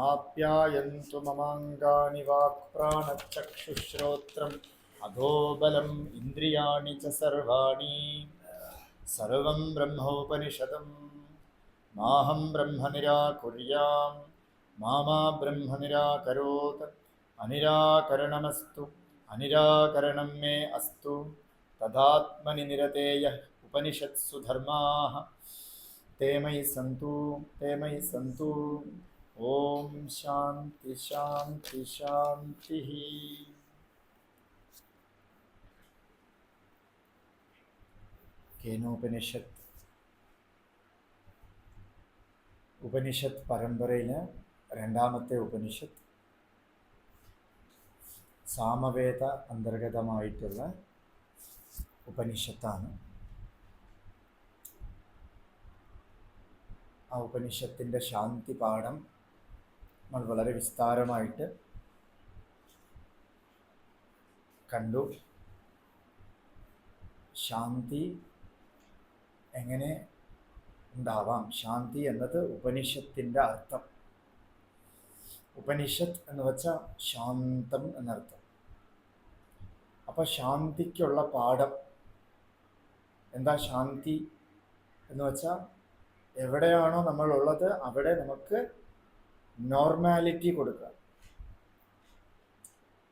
ആപ്യായന്തു മമാംഗാനി വാക്പ്രാണചക്ഷുശ്രോത്രം അധോബലം ഇന്ദ്രിയാണി ച സർവാണി സർവം ബ്രഹ്മോപനിഷദം മാഹം ബ്രഹ്മ നിരാകുര്യാം മാ ബ്രഹ്മ നിരാകരോത് അനിരാകരണമസ്തു അനിരാകരണം മേ അസ്തു തദാത്മനി നിരതേയഃ ഉപനിഷത്സു ധർമാഃ തേ മയി സന്തു. ഓം ശാന്തി ശാന്തി ശാന്തി. കേനോപനിഷത്ത് ഉപനിഷത്ത് പരമ്പരയിലെ രണ്ടാമത്തെ ഉപനിഷത്ത് സാമവേദ അന്തർഗതമായിട്ടുള്ള ഉപനിഷത്താണ്. ആ ഉപനിഷത്തിൻ്റെ ശാന്തി പാഠം നമ്മൾ വളരെ വിസ്താരമായിട്ട് കണ്ടു. ശാന്തി എങ്ങനെ ഉണ്ടാവാം? ശാന്തി എന്നത് ഉപനിഷത്തിൻ്റെ അർത്ഥം. ഉപനിഷത്ത് എന്ന് വെച്ചാൽ ശാന്തം എന്നർത്ഥം. അപ്പോൾ ശാന്തിക്കുള്ള പാഠം എന്താ? ശാന്തി എന്ന് വെച്ചാൽ എവിടെയാണോ നമ്മളുള്ളത് അവിടെ നമുക്ക് നോർമാലിറ്റി കൊടുക്കുക.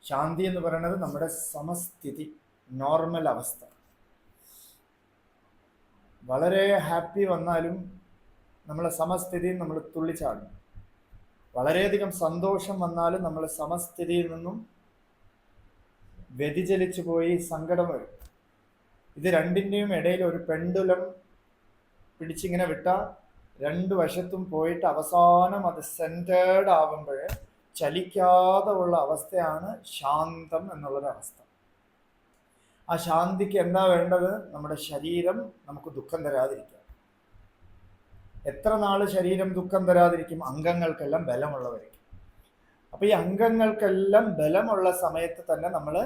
ശാന്തി എന്ന് പറയുന്നത് നമ്മുടെ സമസ്ഥിതി, നോർമൽ അവസ്ഥ. വളരെ ഹാപ്പി വന്നാലും നമ്മളെ സമസ്ഥിതിയിൽ നമ്മൾ തുള്ളിച്ചാടും. വളരെയധികം സന്തോഷം വന്നാലും നമ്മൾ സമസ്ഥിതിയിൽ നിന്നും വ്യതിചലിച്ചു പോയി സങ്കടം വരും. ഇത് രണ്ടിൻ്റെയും ഇടയിൽ ഒരു പെൻഡുലം പിടിച്ചിങ്ങനെ വിട്ടാൽ രണ്ട് വശത്തും പോയിട്ട് അവസാനം അത് സെൻറ്റേർഡ് ആവുമ്പോൾ ചലിക്കാതെ ഉള്ള അവസ്ഥയാണ് ശാന്തം എന്നുള്ളൊരവസ്ഥ. ആ ശാന്തിക്ക് എന്താ വേണ്ടത്? നമ്മുടെ ശരീരം നമുക്ക് ദുഃഖം തരാതിരിക്കുക. എത്ര നാൾ ശരീരം ദുഃഖം തരാതിരിക്കും? അംഗങ്ങൾക്കെല്ലാം ബലമുള്ളവരിക്കും. അപ്പം ഈ അംഗങ്ങൾക്കെല്ലാം ബലമുള്ള സമയത്ത് തന്നെ നമ്മൾ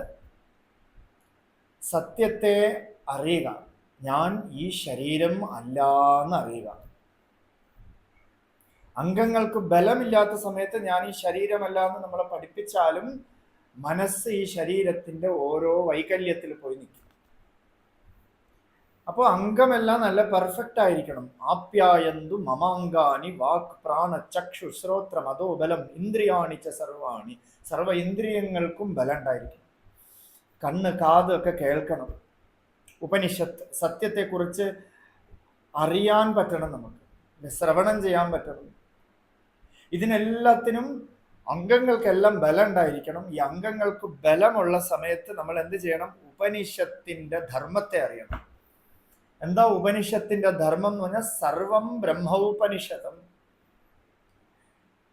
സത്യത്തെ അറിയുക. ഞാൻ ഈ ശരീരം അല്ലാന്ന് അറിയുക. അംഗങ്ങൾക്ക് ബലമില്ലാത്ത സമയത്ത് ഞാൻ ഈ ശരീരമല്ല എന്ന് നമ്മളെ പഠിപ്പിച്ചാലും മനസ്സ് ഈ ശരീരത്തിൻ്റെ ഓരോ വൈകല്യത്തിൽ പോയി നിൽക്കും. അപ്പോൾ അംഗമെല്ലാം നല്ല പെർഫെക്റ്റ് ആയിരിക്കണം. ആപ്യായന്തു മമാംഗാനി വാക് പ്രാണ ചക്ഷു ശ്രോത്രം അതോ ബലം ഇന്ദ്രിയാണി ച സർവാണി. സർവ ഇന്ദ്രിയങ്ങൾക്കും ബലം ഉണ്ടായിരിക്കണം. കണ്ണ് കാത് ഒക്കെ കേൾക്കണം. ഉപനിഷത്ത് സത്യത്തെക്കുറിച്ച് അറിയാൻ പറ്റണം, നമുക്ക് ശ്രവണം ചെയ്യാൻ പറ്റണം. ഇതിനെല്ലാത്തിനും അംഗങ്ങൾക്കെല്ലാം ബലം ഉണ്ടായിരിക്കണം. ഈ അംഗങ്ങൾക്ക് ബലമുള്ള സമയത്ത് നമ്മൾ എന്ത് ചെയ്യണം? ഉപനിഷത്തിൻ്റെ ധർമ്മത്തെ അറിയണം. എന്താ ഉപനിഷത്തിൻ്റെ ധർമ്മം എന്ന് പറഞ്ഞാൽ സർവം ബ്രഹ്മോപനിഷദം.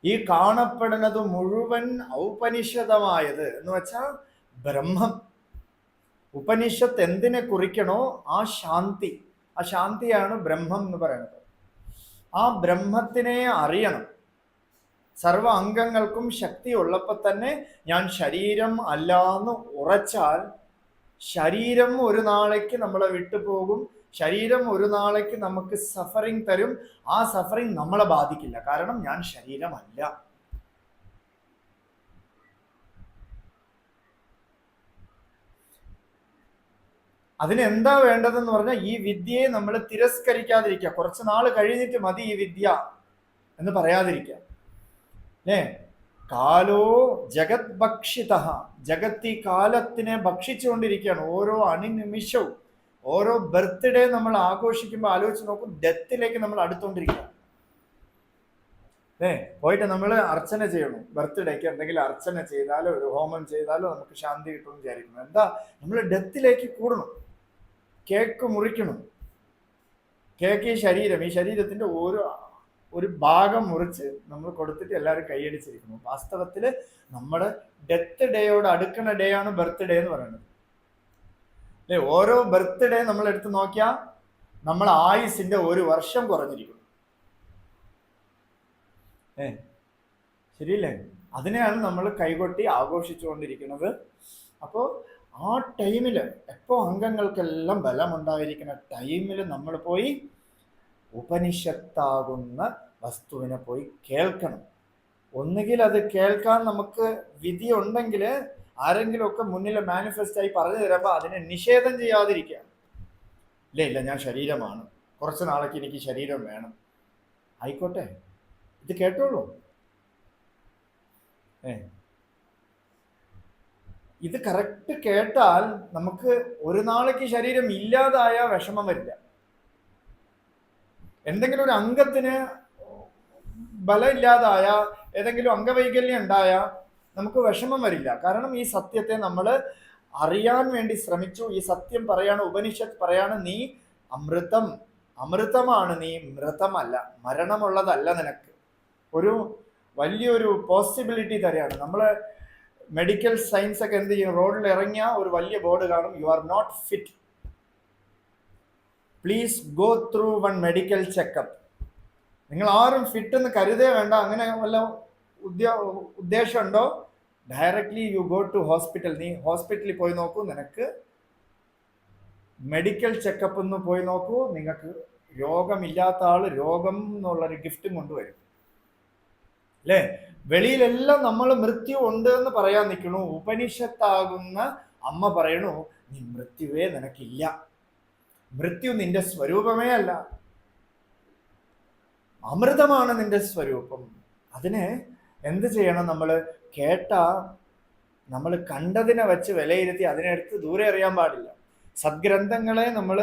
ഈ കാണപ്പെടുന്നത് മുഴുവൻ ഔപനിഷദമായത് എന്ന് വെച്ചാൽ ബ്രഹ്മം. ഉപനിഷത്ത് എന്തിനെ കുറിക്കണോ ആ ശാന്തി, ആ ശാന്തിയാണ് ബ്രഹ്മം എന്ന് പറയുന്നത്. ആ ബ്രഹ്മത്തിനെ അറിയണം. സർവ അംഗങ്ങൾക്കും ശക്തി ഉള്ളപ്പോൾ തന്നെ ഞാൻ ശരീരം അല്ലാന്ന് ഉറച്ചാൽ ശരീരം ഒരു നാളേക്ക് നമ്മളെ വിട്ടുപോകും. ശരീരം ഒരു നാളേക്ക് നമുക്ക് സഫറിങ് തരും. ആ സഫറിങ് നമ്മളെ ബാധിക്കില്ല, കാരണം ഞാൻ ശരീരമല്ല. അതിനെന്താ വേണ്ടതെന്ന് പറഞ്ഞാൽ ഈ വിദ്യയെ നമ്മൾ തിരസ്കരിക്കാതിരിക്കുക. കുറച്ച് നാൾ കഴിഞ്ഞിട്ട് മതി ഈ വിദ്യ എന്ന് പറയാതിരിക്കുക. അല്ലേ? കാലോ ജഗത് ഭക്ഷിത. ജഗത്ത് ഈ കാലത്തിനെ ഭക്ഷിച്ചുകൊണ്ടിരിക്കുകയാണ്. ഓരോ അണിനിമിഷവും ഓരോ ബർത്ത്ഡേ നമ്മൾ ആഘോഷിക്കുമ്പോൾ ആലോചിച്ച് നോക്കും, ഡെത്തിലേക്ക് നമ്മൾ അടുത്തുകൊണ്ടിരിക്കുക. പോയിട്ട് നമ്മൾ അർച്ചന ചെയ്യണം. ബർത്ത്ഡേക്ക് എന്തെങ്കിലും അർച്ചന ചെയ്താലോ ഒരു ഹോമം ചെയ്താലോ നമുക്ക് ശാന്തി കിട്ടുമെന്ന് വിചാരിക്കണം. എന്താ? നമ്മൾ ഡെത്തിലേക്ക് കൂടണം. കേക്ക് മുറിക്കണം. കേക്ക് ഈ ശരീരത്തിൻ്റെ ഒരു ഭാഗം മുറിച്ച് നമ്മൾ കൊടുത്തിട്ട് എല്ലാവരും കൈയടിച്ചിരിക്കണം. വാസ്തവത്തിൽ നമ്മുടെ ഡെത്ത് ഡേയോട് അടുക്കണ ഡേ ആണ് ബർത്ത്ഡേ എന്ന് പറയുന്നത്. അല്ലേ? ഓരോ ബർത്ത്ഡേ നമ്മൾ എടുത്ത് നോക്കിയാൽ നമ്മൾ ആയുസിന്റെ ഒരു വർഷം കുറഞ്ഞിരിക്കുന്നു. ശരിയല്ലേ? അതിനെയാണ് നമ്മൾ കൈകൊട്ടി ആഘോഷിച്ചുകൊണ്ടിരിക്കുന്നത്. അപ്പോൾ ആ ടൈമിൽ എപ്പോൾ അംഗങ്ങൾക്കെല്ലാം ബലമുണ്ടായിരിക്കുന്ന ടൈമിൽ നമ്മൾ പോയി ഉപനിഷത്താകുന്ന വസ്തുവിനെ പോയി കേൾക്കണം. ഒന്നുകിൽ അത് കേൾക്കാൻ നമുക്ക് വിധി ഉണ്ടെങ്കിൽ ആരെങ്കിലുമൊക്കെ മുന്നിൽ മാനിഫെസ്റ്റ് ആയി പറഞ്ഞു തരുമ്പോൾ അതിനെ നിഷേധം ചെയ്യാതിരിക്കുക. ഇല്ല ഞാൻ ശരീരമാണ്, കുറച്ച് നാളേക്ക് എനിക്ക് ശരീരം വേണം, ആയിക്കോട്ടെ, ഇത് കേട്ടോളൂ. ഇത് കറക്റ്റ് കേട്ടാൽ നമുക്ക് ഒരു നാളേക്ക് ശരീരം ഇല്ലാതായ വിഷമം വരില്ല. എന്തെങ്കിലും ഒരു അംഗത്തിന് ബലമില്ലാതായ, ഏതെങ്കിലും അംഗവൈകല്യം ഉണ്ടായ നമുക്ക് വിഷമം വരില്ല. കാരണം ഈ സത്യത്തെ നമ്മൾ അറിയാൻ വേണ്ടി ശ്രമിച്ചു. ഈ സത്യം പറയാണ്, ഉപനിഷത്ത് പറയാണ്, നീ അമൃതമാണ്, നീ മൃതമല്ല, മരണമുള്ളതല്ല നിനക്ക്. ഒരു വലിയൊരു പോസിബിലിറ്റി തന്നെയാണ്. നമ്മൾ മെഡിക്കൽ സയൻസ് ഒക്കെ എന്ത് ചെയ്യും? റോഡിൽ ഇറങ്ങിയ ഒരു വലിയ ബോർഡ് കാണും, you are not fit, please go through one medical checkup. നിങ്ങൾ ആരും ഫിറ്റ് എന്ന് കരുതേ വേണ്ട. അങ്ങനെ വല്ല ഉദ്ദേശമുണ്ടോ? Directly you go to hospital. നീ ഹോസ്പിറ്റലിൽ പോയി നോക്കൂ, നിനക്ക് മെഡിക്കൽ ചെക്കപ്പ് ഒന്ന് പോയി നോക്കൂ, നിങ്ങൾക്ക് രോഗമില്ലാത്ത ആള് രോഗം എന്നുള്ളൊരു ഗിഫ്റ്റും കൊണ്ടുവരും. അല്ലേ? വെളിയിലെല്ലാം നമ്മൾ മൃത്യു ഉണ്ട് എന്ന് പറയാൻ നിൽക്കണു. ഉപനിഷത്താകുന്ന അമ്മ പറയണു, നീ മൃത്യുവേ നിനക്കില്ല, മൃത്യു നിന്റെ സ്വരൂപമേ അല്ല, അമൃതമാണ് നിന്റെ സ്വരൂപം. അതിന് എന്ത് ചെയ്യണം? നമ്മൾ നമ്മൾ കണ്ടതിനെ വെച്ച് വിലയിരുത്തി അതിനെടുത്ത് ദൂരെ അറിയാൻ പാടില്ല. സദ്ഗ്രന്ഥങ്ങളെ നമ്മൾ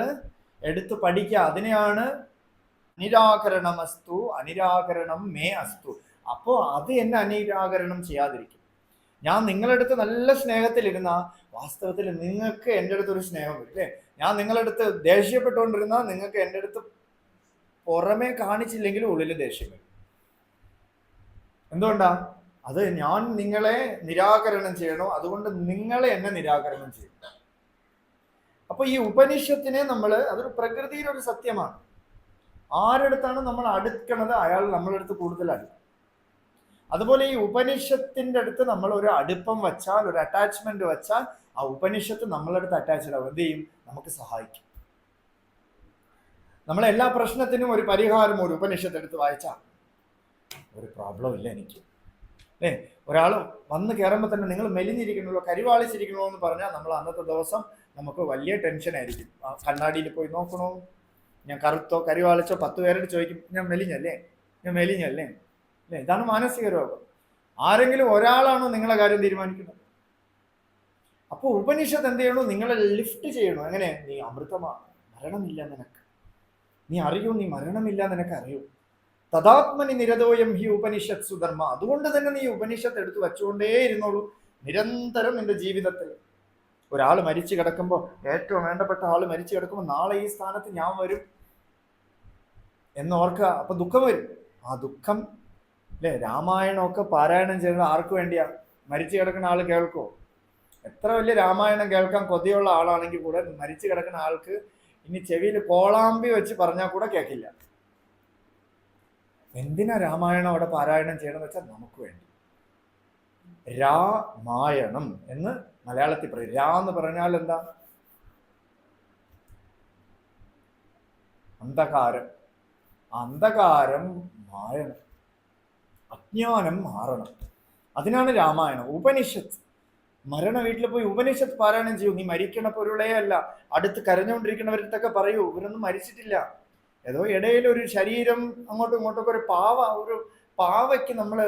എടുത്ത് പഠിക്കുക. അതിനെയാണ് അനിരാകരണമസ്തു അനിരാകരണം മേ അസ്തു. അപ്പോൾ അത് എന്നെ അനിരാകരണം ചെയ്യാതിരിക്കും. ഞാൻ നിങ്ങളടുത്ത് നല്ല സ്നേഹത്തിലിരുന്ന വാസ്തവത്തിൽ നിങ്ങൾക്ക് എൻ്റെ അടുത്തൊരു സ്നേഹം വരും. അല്ലേ? ഞാൻ നിങ്ങളടുത്ത് ദേഷ്യപ്പെട്ടുകൊണ്ടിരുന്നാൽ നിങ്ങൾക്ക് എൻ്റെ അടുത്ത് പുറമേ കാണിച്ചില്ലെങ്കിലും ഉള്ളിൽ ദേഷ്യം വരും. എന്തുകൊണ്ടാ? അത് ഞാൻ നിങ്ങളെ നിരാകരണം ചെയ്യണോ, അതുകൊണ്ട് നിങ്ങളെ എന്നെ നിരാകരണം ചെയ്യും. അപ്പൊ ഈ ഉപനിഷത്തിനെ അതൊരു പ്രകൃതിയുടെ ഒരു സത്യമാണ്. ആരെടുത്താണ് നമ്മൾ അടുക്കണത് അയാൾ നമ്മളടുത്ത് കൂടുതൽ അടുക്കും. അതുപോലെ ഈ ഉപനിഷത്തിന്റെ അടുത്ത് നമ്മൾ ഒരു അടുപ്പം വെച്ചാൽ, ഒരു അറ്റാച്ച്മെന്റ് വെച്ചാൽ, ആ ഉപനിഷത്ത് നമ്മളടുത്ത് അറ്റാച്ച്ഡ് ആവും. എന്ത് ചെയ്യും? നമുക്ക് സഹായിക്കും. നമ്മളെല്ലാ പ്രശ്നത്തിനും ഒരു പരിഹാരം ഒരു ഉപനിഷത്ത് എടുത്ത് വായിച്ചാൽ ഒരു പ്രോബ്ലം ഇല്ല എനിക്ക്. അല്ലേ? ഒരാൾ വന്ന് കയറുമ്പോൾ തന്നെ നിങ്ങൾ മെലിഞ്ഞിരിക്കണല്ലോ, കരിവാളിച്ചിരിക്കണോ എന്ന് പറഞ്ഞാൽ നമ്മൾ അന്നത്തെ ദിവസം നമുക്ക് വലിയ ടെൻഷനായിരിക്കും. കണ്ണാടിയിൽ പോയി നോക്കണോ, ഞാൻ കറുത്തോ കരിവാളിച്ചോ, 10 പേരോട് ചോദിക്കും, ഞാൻ മെലിഞ്ഞല്ലേ അല്ലേ? ഇതാണ് മാനസിക രോഗം. ആരെങ്കിലും ഒരാളാണോ നിങ്ങളെ കാര്യം തീരുമാനിക്കുന്നത്? അപ്പോൾ ഉപനിഷത്ത് എന്ത് ചെയ്യണോ? നിങ്ങളെ ലിഫ്റ്റ് ചെയ്യണോ. എങ്ങനെ? നീ അമൃതമാണ്, മരണമില്ല നിനക്ക്, നീ അറിയൂ, നീ മരണമില്ല നിനക്ക് അറിയൂ. തഥാത്മനി നിരതോയം ഹി ഉപനിഷത്ത് സുധർമ്മ. അതുകൊണ്ട് തന്നെ നീ ഉപനിഷത്ത് എടുത്ത് വെച്ചുകൊണ്ടേ ഇരുന്നോളൂ നിരന്തരം നിന്റെ ജീവിതത്തിൽ. ഒരാൾ മരിച്ചു കിടക്കുമ്പോൾ, ഏറ്റവും വേണ്ടപ്പെട്ട ആൾ മരിച്ചു കിടക്കുമ്പോൾ, നാളെ ഈ സ്ഥാനത്ത് ഞാൻ വരും എന്നോർക്കുക. അപ്പൊ ദുഃഖം വരും. ആ ദുഃഖം, അല്ലേ? രാമായണമൊക്കെ പാരായണം ചെയ്യുന്നത് ആർക്ക് വേണ്ടിയാ? മരിച്ചു കിടക്കുന്ന ആൾ കേൾക്കോ? എത്ര വലിയ രാമായണം കേൾക്കാൻ കൊതിയുള്ള ആളാണെങ്കിൽ കൂടെ മരിച്ചു കിടക്കുന്ന ആൾക്ക് ഇനി ചെവിയിൽ കോളാമ്പി വെച്ച് പറഞ്ഞാൽ കൂടെ കേൾക്കില്ല. എന്തിനാ രാമായണം അവിടെ പാരായണം ചെയ്യണമെന്ന് വെച്ചാൽ നമുക്ക് വേണ്ടി. രാമായണം എന്ന് മലയാളത്തിൽ പറയും. രാ എന്ന് പറഞ്ഞാൽ എന്താ? അന്ധകാരം. അന്ധകാരം മായണം, അജ്ഞാനം മാറണം. അതിനാണ് രാമായണം. ഉപനിഷത്ത്, മരണ വീട്ടിൽ പോയി ഉപനിഷത്ത് പാരായണം ചെയ്യൂ. നീ മരിക്കണ പൊരുളേ അല്ല. അടുത്ത് കരഞ്ഞുകൊണ്ടിരിക്കുന്നവരടുത്തൊക്കെ പറയൂ, ഇവരൊന്നും മരിച്ചിട്ടില്ല, ഏതോ ഇടയിൽ ഒരു ശരീരം അങ്ങോട്ടും ഇങ്ങോട്ടൊക്കെ ഒരു പാവയ്ക്ക് നമ്മൾ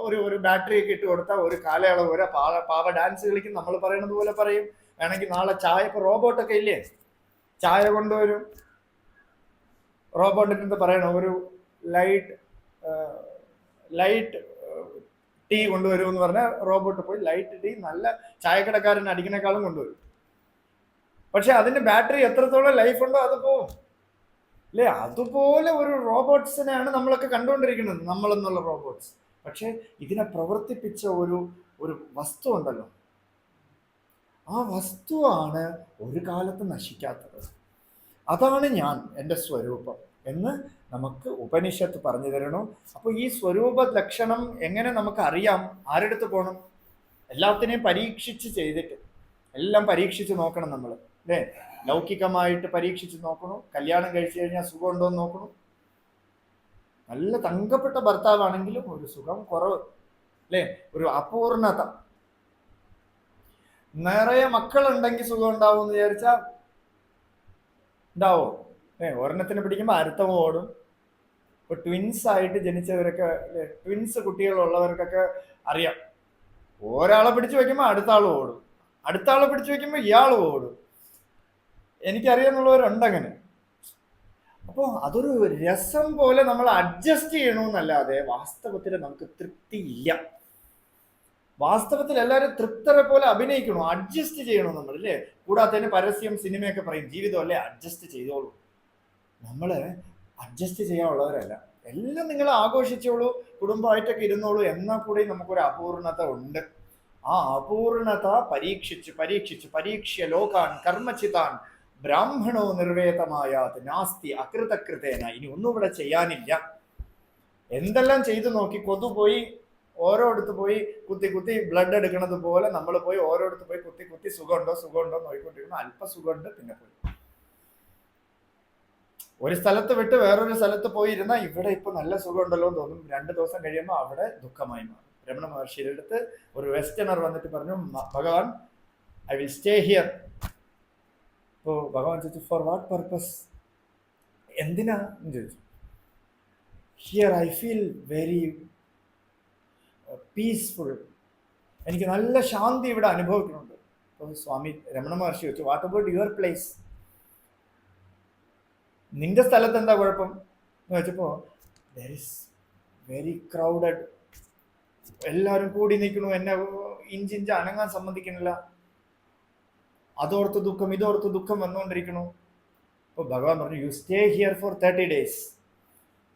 ഒരു ബാറ്ററി ഒക്കെ ഇട്ട് കൊടുത്താൽ ഒരു കാലയളവ് വരെ പാവ ഡാൻസ് കളിക്കും. നമ്മൾ പറയണത് പോലെ പറയും. വേണമെങ്കിൽ നാളെ ചായ, ഇപ്പൊ റോബോട്ടൊക്കെ ഇല്ലേ, ചായ കൊണ്ടുവരും. റോബോട്ടിന്റെ പറയണോ, ഒരു ലൈറ്റ് ടീ കൊണ്ടുവരും എന്ന് പറഞ്ഞാൽ റോബോട്ട് പോയി ലൈറ്റ് ടീ നല്ല ചായക്കടക്കാരൻ അടിക്കണേക്കാളും കൊണ്ടുവരും. പക്ഷെ അതിന്റെ ബാറ്ററി എത്രത്തോളം ലൈഫ് ഉണ്ടോ അത് പോവും. അല്ലേ? അതുപോലെ ഒരു റോബോട്ട്സിനെയാണ് നമ്മളൊക്കെ കണ്ടുകൊണ്ടിരിക്കുന്നത്, നമ്മളെന്നുള്ള റോബോട്ട്സ്. പക്ഷെ ഇതിനെ പ്രവർത്തിപ്പിച്ച ഒരു വസ്തു ഉണ്ടല്ലോ, ആ വസ്തുവാണ് ഒരു കാലത്ത് നശിക്കാത്തത്. അതാണ് ഞാൻ, എൻ്റെ സ്വരൂപം എന്ന് നമുക്ക് ഉപനിഷത്ത് പറഞ്ഞു തരണു. അപ്പോൾ ഈ സ്വരൂപ ലക്ഷണം എങ്ങനെ നമുക്ക് അറിയാം? ആരെടുത്ത് പോകണം? എല്ലാത്തിനെയും പരീക്ഷിച്ച് ചെയ്തിട്ട്, എല്ലാം പരീക്ഷിച്ച് നോക്കണം നമ്മൾ. അല്ലേ? ലൗകികമായിട്ട് പരീക്ഷിച്ച് നോക്കണം. കല്യാണം കഴിച്ചു കഴിഞ്ഞാൽ സുഖം ഉണ്ടോ എന്ന് നോക്കണം. നല്ല തങ്കപ്പെട്ട ഭർത്താവാണെങ്കിലും ഒരു സുഖം കുറവ്. അല്ലേ? ഒരു അപൂർണത. നിറയെ മക്കളുണ്ടെങ്കിൽ സുഖം ഉണ്ടാവും എന്ന് വിചാരിച്ചാൽ ഉണ്ടാവോ? ഒരെണ്ണത്തിന് പിടിക്കുമ്പോൾ അടുത്തവൻ ഓടും. ഇപ്പൊ ട്വിൻസ് ആയിട്ട് ജനിച്ചവരൊക്കെ, ട്വിൻസ് കുട്ടികളുള്ളവർക്കൊക്കെ അറിയാം, ഒരാളെ പിടിച്ചു വെക്കുമ്പോൾ അടുത്ത ആൾ ഓടും, അടുത്ത ആളെ പിടിച്ചു വെക്കുമ്പോൾ ഇയാൾ ഓടും. എനിക്കറിയാന്നുള്ളവരുണ്ടങ്ങനെ. അപ്പോൾ അതൊരു രസം പോലെ നമ്മൾ അഡ്ജസ്റ്റ് ചെയ്യണമെന്നല്ലാതെ വാസ്തവത്തിൽ നമുക്ക് തൃപ്തിയില്ല. വാസ്തവത്തിൽ എല്ലാവരും തൃപ്തരെ പോലെ അഭിനയിക്കണോ, അഡ്ജസ്റ്റ് ചെയ്യണോ നമ്മൾ, അല്ലേ? കൂടാത്തതിന് പരസ്യം സിനിമയൊക്കെ പറയും ജീവിതമല്ലേ അഡ്ജസ്റ്റ് ചെയ്തോളൂ. നമ്മൾ അഡ്ജസ്റ്റ് ചെയ്യാനുള്ളവരല്ല. എല്ലാം നിങ്ങൾ ആഘോഷിച്ചോളൂ, കുടുംബമായിട്ടൊക്കെ ഇരുന്നോളൂ. എന്നാൽ കൂടി നമുക്കൊരു അപൂർണത ഉണ്ട്. ആ അപൂർണത പരീക്ഷിച്ച് പരീക്ഷിച്ച് പരീക്ഷ്യ ലോകാൻ കർമ്മചിതാൻ ബ്രാഹ്മണോ നിർവേദമായാത് നാസ്തി അകൃതകൃതേന. ഇനി ഒന്നും ഇവിടെ ചെയ്യാനില്ല. എന്തെല്ലാം ചെയ്തു നോക്കി. കൊതുപോയി ഓരോടത്ത് പോയി കുത്തി കുത്തി ബ്ലഡ് എടുക്കുന്നത് പോലെ നമ്മൾ പോയി ഓരോടത്ത് പോയി കുത്തി കുത്തി സുഖമുണ്ടോ സുഖമുണ്ടോ നോക്കിക്കൊണ്ടിരിക്കുന്നു. അല്പ സുഖമുണ്ട്, പിന്നെ പോയി. ഒരു സ്ഥലത്ത് വിട്ട് വേറൊരു സ്ഥലത്ത് പോയി ഇരുന്നാൽ ഇവിടെ ഇപ്പൊ നല്ല സുഖമുണ്ടല്ലോ എന്ന് തോന്നും. 2 ദിവസം കഴിയുമ്പോൾ അവിടെ ദുഃഖമായി മാറും. രമണ മഹർഷിയുടെ അടുത്ത് ഒരു വെസ്റ്റേണർ വന്നിട്ട് പറഞ്ഞു, ഭഗവാൻ ഐ വിൽ സ്റ്റേ ഹിയർ. അപ്പോൾ ഭഗവാൻ ചോദിച്ചു, ഫോർ വാട്ട് പർപ്പസ്, എന്തിനാ എന്ന് ചോദിച്ചു. Here I feel very peaceful, എനിക്ക് നല്ല ശാന്തി ഇവിടെ അനുഭവിക്കുന്നുണ്ട്. അപ്പോൾ സ്വാമി രമണ മഹർഷി ചോദിച്ചു, വാട്ട് അബൌട്ട് യുവർ പ്ലേസ്, നിന്റെ സ്ഥലത്ത് എന്താ കുഴപ്പം എന്ന് വെച്ചപ്പോൾ, ദർ ഇസ് വെരി ക്രൗഡഡ്, എല്ലാവരും കൂടി നിൽക്കണു, എന്നെ ഇഞ്ചിഞ്ച് അനങ്ങാൻ സമ്മതിക്കണില്ല, അതോർത്ത് ദുഃഖം ഇതോർത്ത് ദുഃഖം വന്നുകൊണ്ടിരിക്കണു. അപ്പോൾ ഭഗവാൻ പറഞ്ഞു, you stay here for 30 days.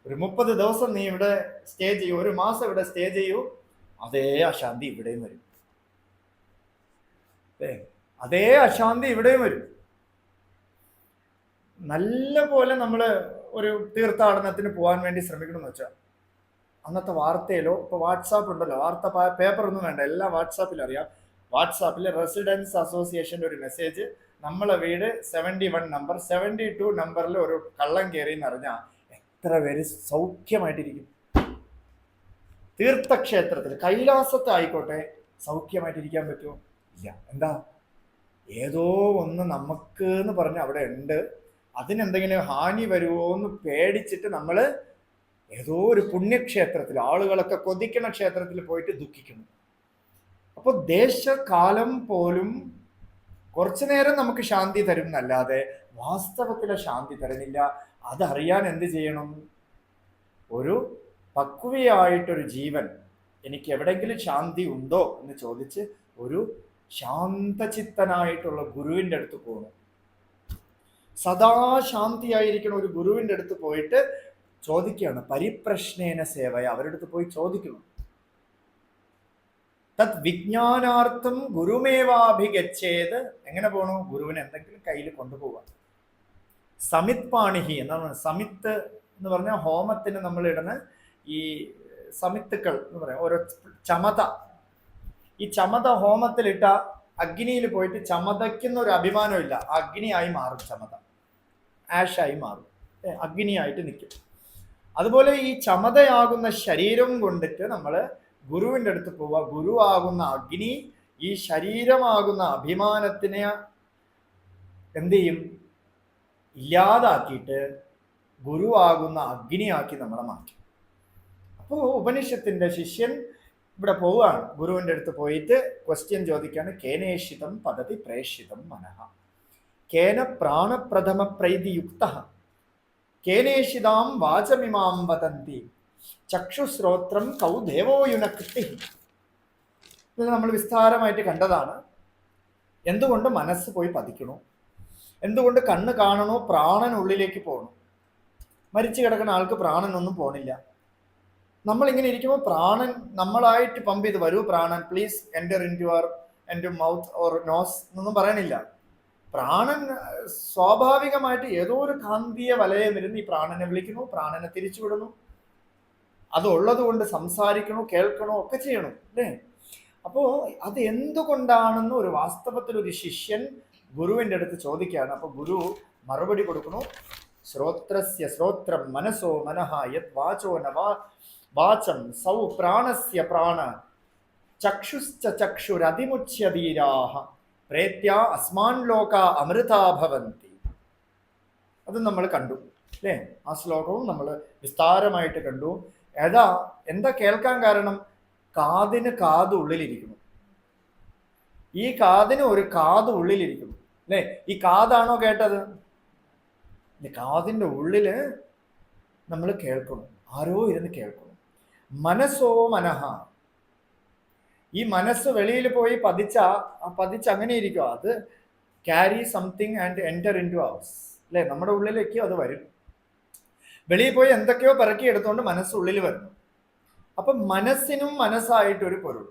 ഒരു 30 ദിവസം നീ ഇവിടെ സ്റ്റേ ചെയ്യൂ, 1 മാസം ഇവിടെ സ്റ്റേ ചെയ്യൂ, അതേ അശാന്തി ഇവിടെയും വരും. അതേ അശാന്തി ഇവിടെയും വരും. നല്ല പോലെ നമ്മൾ ഒരു തീർത്ഥാടനത്തിന് പോകാൻ വേണ്ടി ശ്രമിക്കണമെന്ന് വെച്ചാൽ, അന്നത്തെ വാർത്തയിലോ ഇപ്പോൾ വാട്സാപ്പ് ഉണ്ടല്ലോ, വാർത്ത പേപ്പറൊന്നും വേണ്ട, എല്ലാം വാട്സാപ്പിൽ അറിയാം. വാട്സാപ്പിൽ റെസിഡൻസ് അസോസിയേഷൻ്റെ ഒരു മെസ്സേജ്, നമ്മളെ വീട് 71 നമ്പർ 72 നമ്പറിൽ ഒരു കള്ളം കയറി എന്ന് അറിഞ്ഞാൽ എത്ര പേര് സൗഖ്യമായിട്ടിരിക്കും. തീർത്ഥക്ഷേത്രത്തിൽ കൈലാസത്ത് ആയിക്കോട്ടെ സൗഖ്യമായിട്ടിരിക്കാൻ പറ്റുമോ? ഇല്ല. എന്താ, ഏതോ ഒന്ന് നമുക്ക് എന്ന് പറഞ്ഞ് അവിടെ ഉണ്ട്, അതിനെന്തെങ്കിലും ഹാനി വരുമോ എന്ന് പേടിച്ചിട്ട് നമ്മൾ ഏതോ ഒരു പുണ്യക്ഷേത്രത്തിൽ, ആളുകളൊക്കെ കൊതിക്കണ ക്ഷേത്രത്തിൽ പോയിട്ട് ദുഃഖിക്കുന്നു. അപ്പോൾ ദേശകാലം പോലും കുറച്ചു നേരം നമുക്ക് ശാന്തി തരും എന്നല്ലാതെ വാസ്തവത്തിലെ ശാന്തി തരുന്നില്ല. അതറിയാൻ എന്ത് ചെയ്യണം? ഒരു പക്വയായിട്ടൊരു ജീവൻ, എനിക്ക് എവിടെയെങ്കിലും ശാന്തി ഉണ്ടോ എന്ന് ചോദിച്ച് ഒരു ശാന്തചിത്തനായിട്ടുള്ള ഗുരുവിൻ്റെ അടുത്ത് പോകണം. സദാ ശാന്തിയായിരിക്കണം ഒരു ഗുരുവിൻ്റെ അടുത്ത് പോയിട്ട് ചോദിക്കുകയാണ്. പരിപ്രശ്നേന സേവയ, അവരുടെ അടുത്ത് പോയി ചോദിക്കണം. തത് വിജ്ഞാനാർത്ഥം ഗുരുമേവാഭിഗച്ഛേത്. എങ്ങനെ പോകണു? ഗുരുവിനെ എന്തെങ്കിലും കയ്യിൽ കൊണ്ടുപോവുക. സമിത് പാണിഹി എന്നാണ്. സമിത്ത് എന്ന് പറഞ്ഞാൽ ഹോമത്തിന് നമ്മൾ ഇടുന്ന ഈ സമിത്തുക്കൾ എന്ന് പറയാം, ഓരോ ചമത. ഈ ചമത ഹോമത്തിലിട്ട അഗ്നിയിൽ പോയിട്ട് ചമതയ്ക്കുന്ന ഒരു അഭിമാനമില്ല, അഗ്നിയായി മാറും. ചമത ആഷായി മാറും, അഗ്നിയായിട്ട് നിൽക്കും. അതുപോലെ ഈ ചമതയാകുന്ന ശരീരം കൊണ്ടിട്ട് നമ്മൾ ഗുരുവിൻ്റെ അടുത്ത് പോവുക. ഗുരു ആകുന്ന അഗ്നി ഈ ശരീരമാകുന്ന അഭിമാനത്തിനെ എന്ത് ചെയ്യും? ഇല്ലാതാക്കിയിട്ട് ഗുരുവാകുന്ന അഗ്നിയാക്കി നമ്മളെ മാറ്റും. അപ്പോൾ ഉപനിഷത്തിൻ്റെ ശിഷ്യൻ ഇവിടെ പോവുകയാണ്, ഗുരുവിൻ്റെ അടുത്ത് പോയിട്ട് ക്വസ്റ്റ്യൻ ചോദിക്കുകയാണ്. കേനേഷിതം പദതി പ്രേഷിതം മനഃ, കേന പ്രാണപ്രഥമ പ്രൈതിയുക്ത, കേനേഷിതാം വാചമിമാം വദന്തി, ചക്ഷുശ്രോത്രം കൗ ദേവോയുനകൃതി. ഇത് നമ്മൾ വിസ്താരമായിട്ട് കണ്ടതാണ്. എന്തുകൊണ്ട് മനസ്സ് പോയി പതിക്കണു? എന്തുകൊണ്ട് കണ്ണ് കാണണോ? പ്രാണൻ ഉള്ളിലേക്ക് പോകണം. മരിച്ചു കിടക്കുന്ന ആൾക്ക് പ്രാണനൊന്നും പോണില്ല. നമ്മളിങ്ങനെ ഇരിക്കുമ്പോൾ പ്രാണൻ നമ്മളായിട്ട് പമ്പ് ചെയ്ത്, വരൂ പ്രാണൻ please enter into mouth or nose എന്നൊന്നും പറയണില്ല. പ്രാണൻ സ്വാഭാവികമായിട്ട് ഏതോ ഒരു കാന്തിയ വലയം ഇരുന്ന് ഈ പ്രാണനെ വിളിക്കുന്നു, പ്രാണനെ തിരിച്ചുവിടുന്നു. അതുള്ളത് കൊണ്ട് സംസാരിക്കണോ, കേൾക്കണോ, ഒക്കെ ചെയ്യണം, അല്ലേ? അപ്പോൾ അത് എന്തുകൊണ്ടാണെന്ന് ഒരു വാസ്തവത്തിൽ ഒരു ശിഷ്യൻ ഗുരുവിൻ്റെ അടുത്ത് ചോദിക്കുകയാണ്. അപ്പോൾ ഗുരു മറുപടി കൊടുക്കണു. ശ്രോത്രസ്യ ശ്രോത്രം മനസ്സോ മനഃ യത് വാചോ ന വാചം സൗ പ്രാണസ്യ പ്രാണ ചക്ഷുശ്ച ചക്ഷുരതിമുച്യധീരാഹ പ്രേത്യ അസ്മാൻ ലോക അമൃതാ ഭവന്തി. അത് നമ്മൾ കണ്ടു അല്ലേ? ആ ശ്ലോകവും നമ്മൾ വിസ്താരമായിട്ട് കണ്ടു. എന്താ കേൾക്കാൻ കാരണം? കാതിന് കാത് ഉള്ളിലിരിക്കുന്നു. ഈ കാതിന് ഒരു കാത് ഉള്ളിലിരിക്കുന്നു അല്ലേ? ഈ കാതാണോ കേട്ടത്? കാതിൻ്റെ ഉള്ളില് നമ്മൾ കേൾക്കണം, ആരോ ഇരുന്ന് കേൾക്കണം. മനസ്സോ മനഃ, ഈ മനസ്സ് വെളിയിൽ പോയി പതിച്ച് അങ്ങനെ ഇരിക്കുക. അത് carry something and enter in two hours അല്ലേ? നമ്മുടെ ഉള്ളിലേക്ക് അത് വരും. വെളിയിൽ പോയി എന്തൊക്കെയോ പിറക്കി എടുത്തുകൊണ്ട് മനസ്സുള്ളിൽ വരുന്നു. അപ്പം മനസ്സിനും മനസ്സായിട്ടൊരു പൊരുൾ.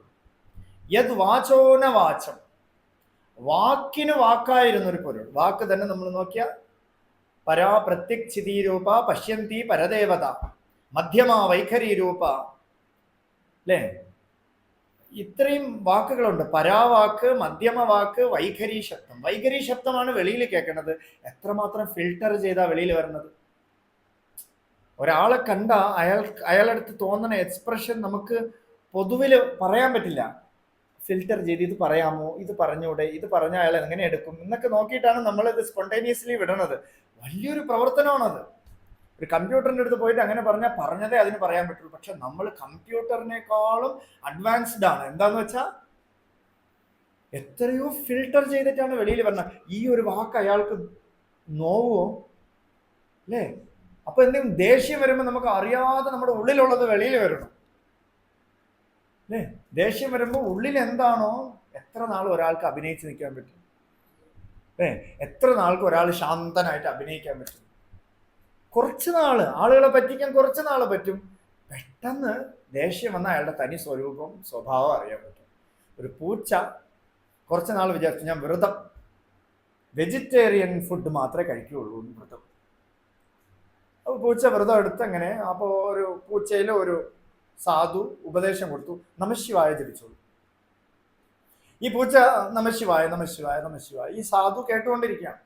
യത് വാചോന വാചം, വാക്കിന് വാക്കായിരുന്നൊരു പൊരുൾ. വാക്ക് തന്നെ നമ്മൾ നോക്കിയാൽ പരാ പ്രത്യക് ചിതീരൂപ പശ്യന്തി പരദേവത മധ്യമ വൈഖരി രൂപ അല്ലേ? ഇത്രയും വാക്കുകളുണ്ട്. പരാവാക്ക്, മധ്യമ വാക്ക്, വൈഖരി ശബ്ദം. വൈഖരി ശബ്ദമാണ് വെളിയിൽ കേൾക്കുന്നത്. എത്രമാത്രം ഫിൽട്ടർ ചെയ്താ വെളിയിൽ വരുന്നത്. ഒരാളെ കണ്ട അയാളടുത്ത് തോന്നുന്ന എക്സ്പ്രഷൻ നമുക്ക് പൊതുവിൽ പറയാൻ പറ്റില്ല. ഫിൽട്ടർ ചെയ്ത് ഇത് പറയാമോ, ഇത് പറഞ്ഞൂടെ, ഇത് പറഞ്ഞാൽ അയാൾ എങ്ങനെ എടുക്കും എന്നൊക്കെ നോക്കിയിട്ടാണ് നമ്മൾ ഇത് സ്പോണ്ടേനിയസ്ലി വിടണത്. വലിയൊരു പ്രവർത്തനമാണത്. ഒരു കമ്പ്യൂട്ടറിൻ്റെ അടുത്ത് പോയിട്ട് അങ്ങനെ പറഞ്ഞതേ അതിന് പറയാൻ പറ്റുള്ളൂ. പക്ഷെ നമ്മൾ കമ്പ്യൂട്ടറിനേക്കാളും അഡ്വാൻസ്ഡ് ആണ്. എന്താന്ന് വെച്ചാൽ എത്രയോ ഫിൽട്ടർ ചെയ്തിട്ടാണ് വെളിയിൽ വരുന്നത്. ഈ ഒരു വാക്ക് അയാൾക്ക് നോവോ അല്ലേ? അപ്പൊ എന്തെങ്കിലും ദേഷ്യം വരുമ്പോൾ നമുക്ക് അറിയാതെ നമ്മുടെ ഉള്ളിലുള്ളത് വെളിയിൽ വരണം അല്ലേ? ദേഷ്യം വരുമ്പോൾ ഉള്ളിൽ എന്താണോ, എത്ര നാൾ ഒരാൾക്ക് അഭിനയിച്ച് നിൽക്കാൻ പറ്റും അല്ലേ? എത്ര നാൾക്ക് ഒരാൾ ശാന്തനായിട്ട് അഭിനയിക്കാൻ പറ്റും? കുറച്ച് നാള് ആളുകളെ പറ്റിക്കാൻ കുറച്ച് നാൾ പറ്റും. പെട്ടെന്ന് ദേഷ്യം വന്ന അയാളുടെ തനി സ്വരൂപം സ്വഭാവം അറിയാൻ പറ്റും. ഒരു പൂച്ച കുറച്ച് നാൾ വിചാരിച്ചു ഞാൻ വ്രതം, വെജിറ്റേറിയൻ ഫുഡ് മാത്രമേ കഴിക്കുകയുള്ളൂ വ്രതം. അപ്പോൾ പൂച്ച വ്രതം എടുത്ത് അങ്ങനെ. അപ്പോൾ ഒരു പൂച്ചയിൽ ഒരു സാധു ഉപദേശം കൊടുത്തു, നമശിവായ ജപിച്ചോളൂ. ഈ പൂച്ച നമശിവായ നമശിവായ നമശിവായ ഈ സാധു കേട്ടുകൊണ്ടിരിക്കുകയാണ്.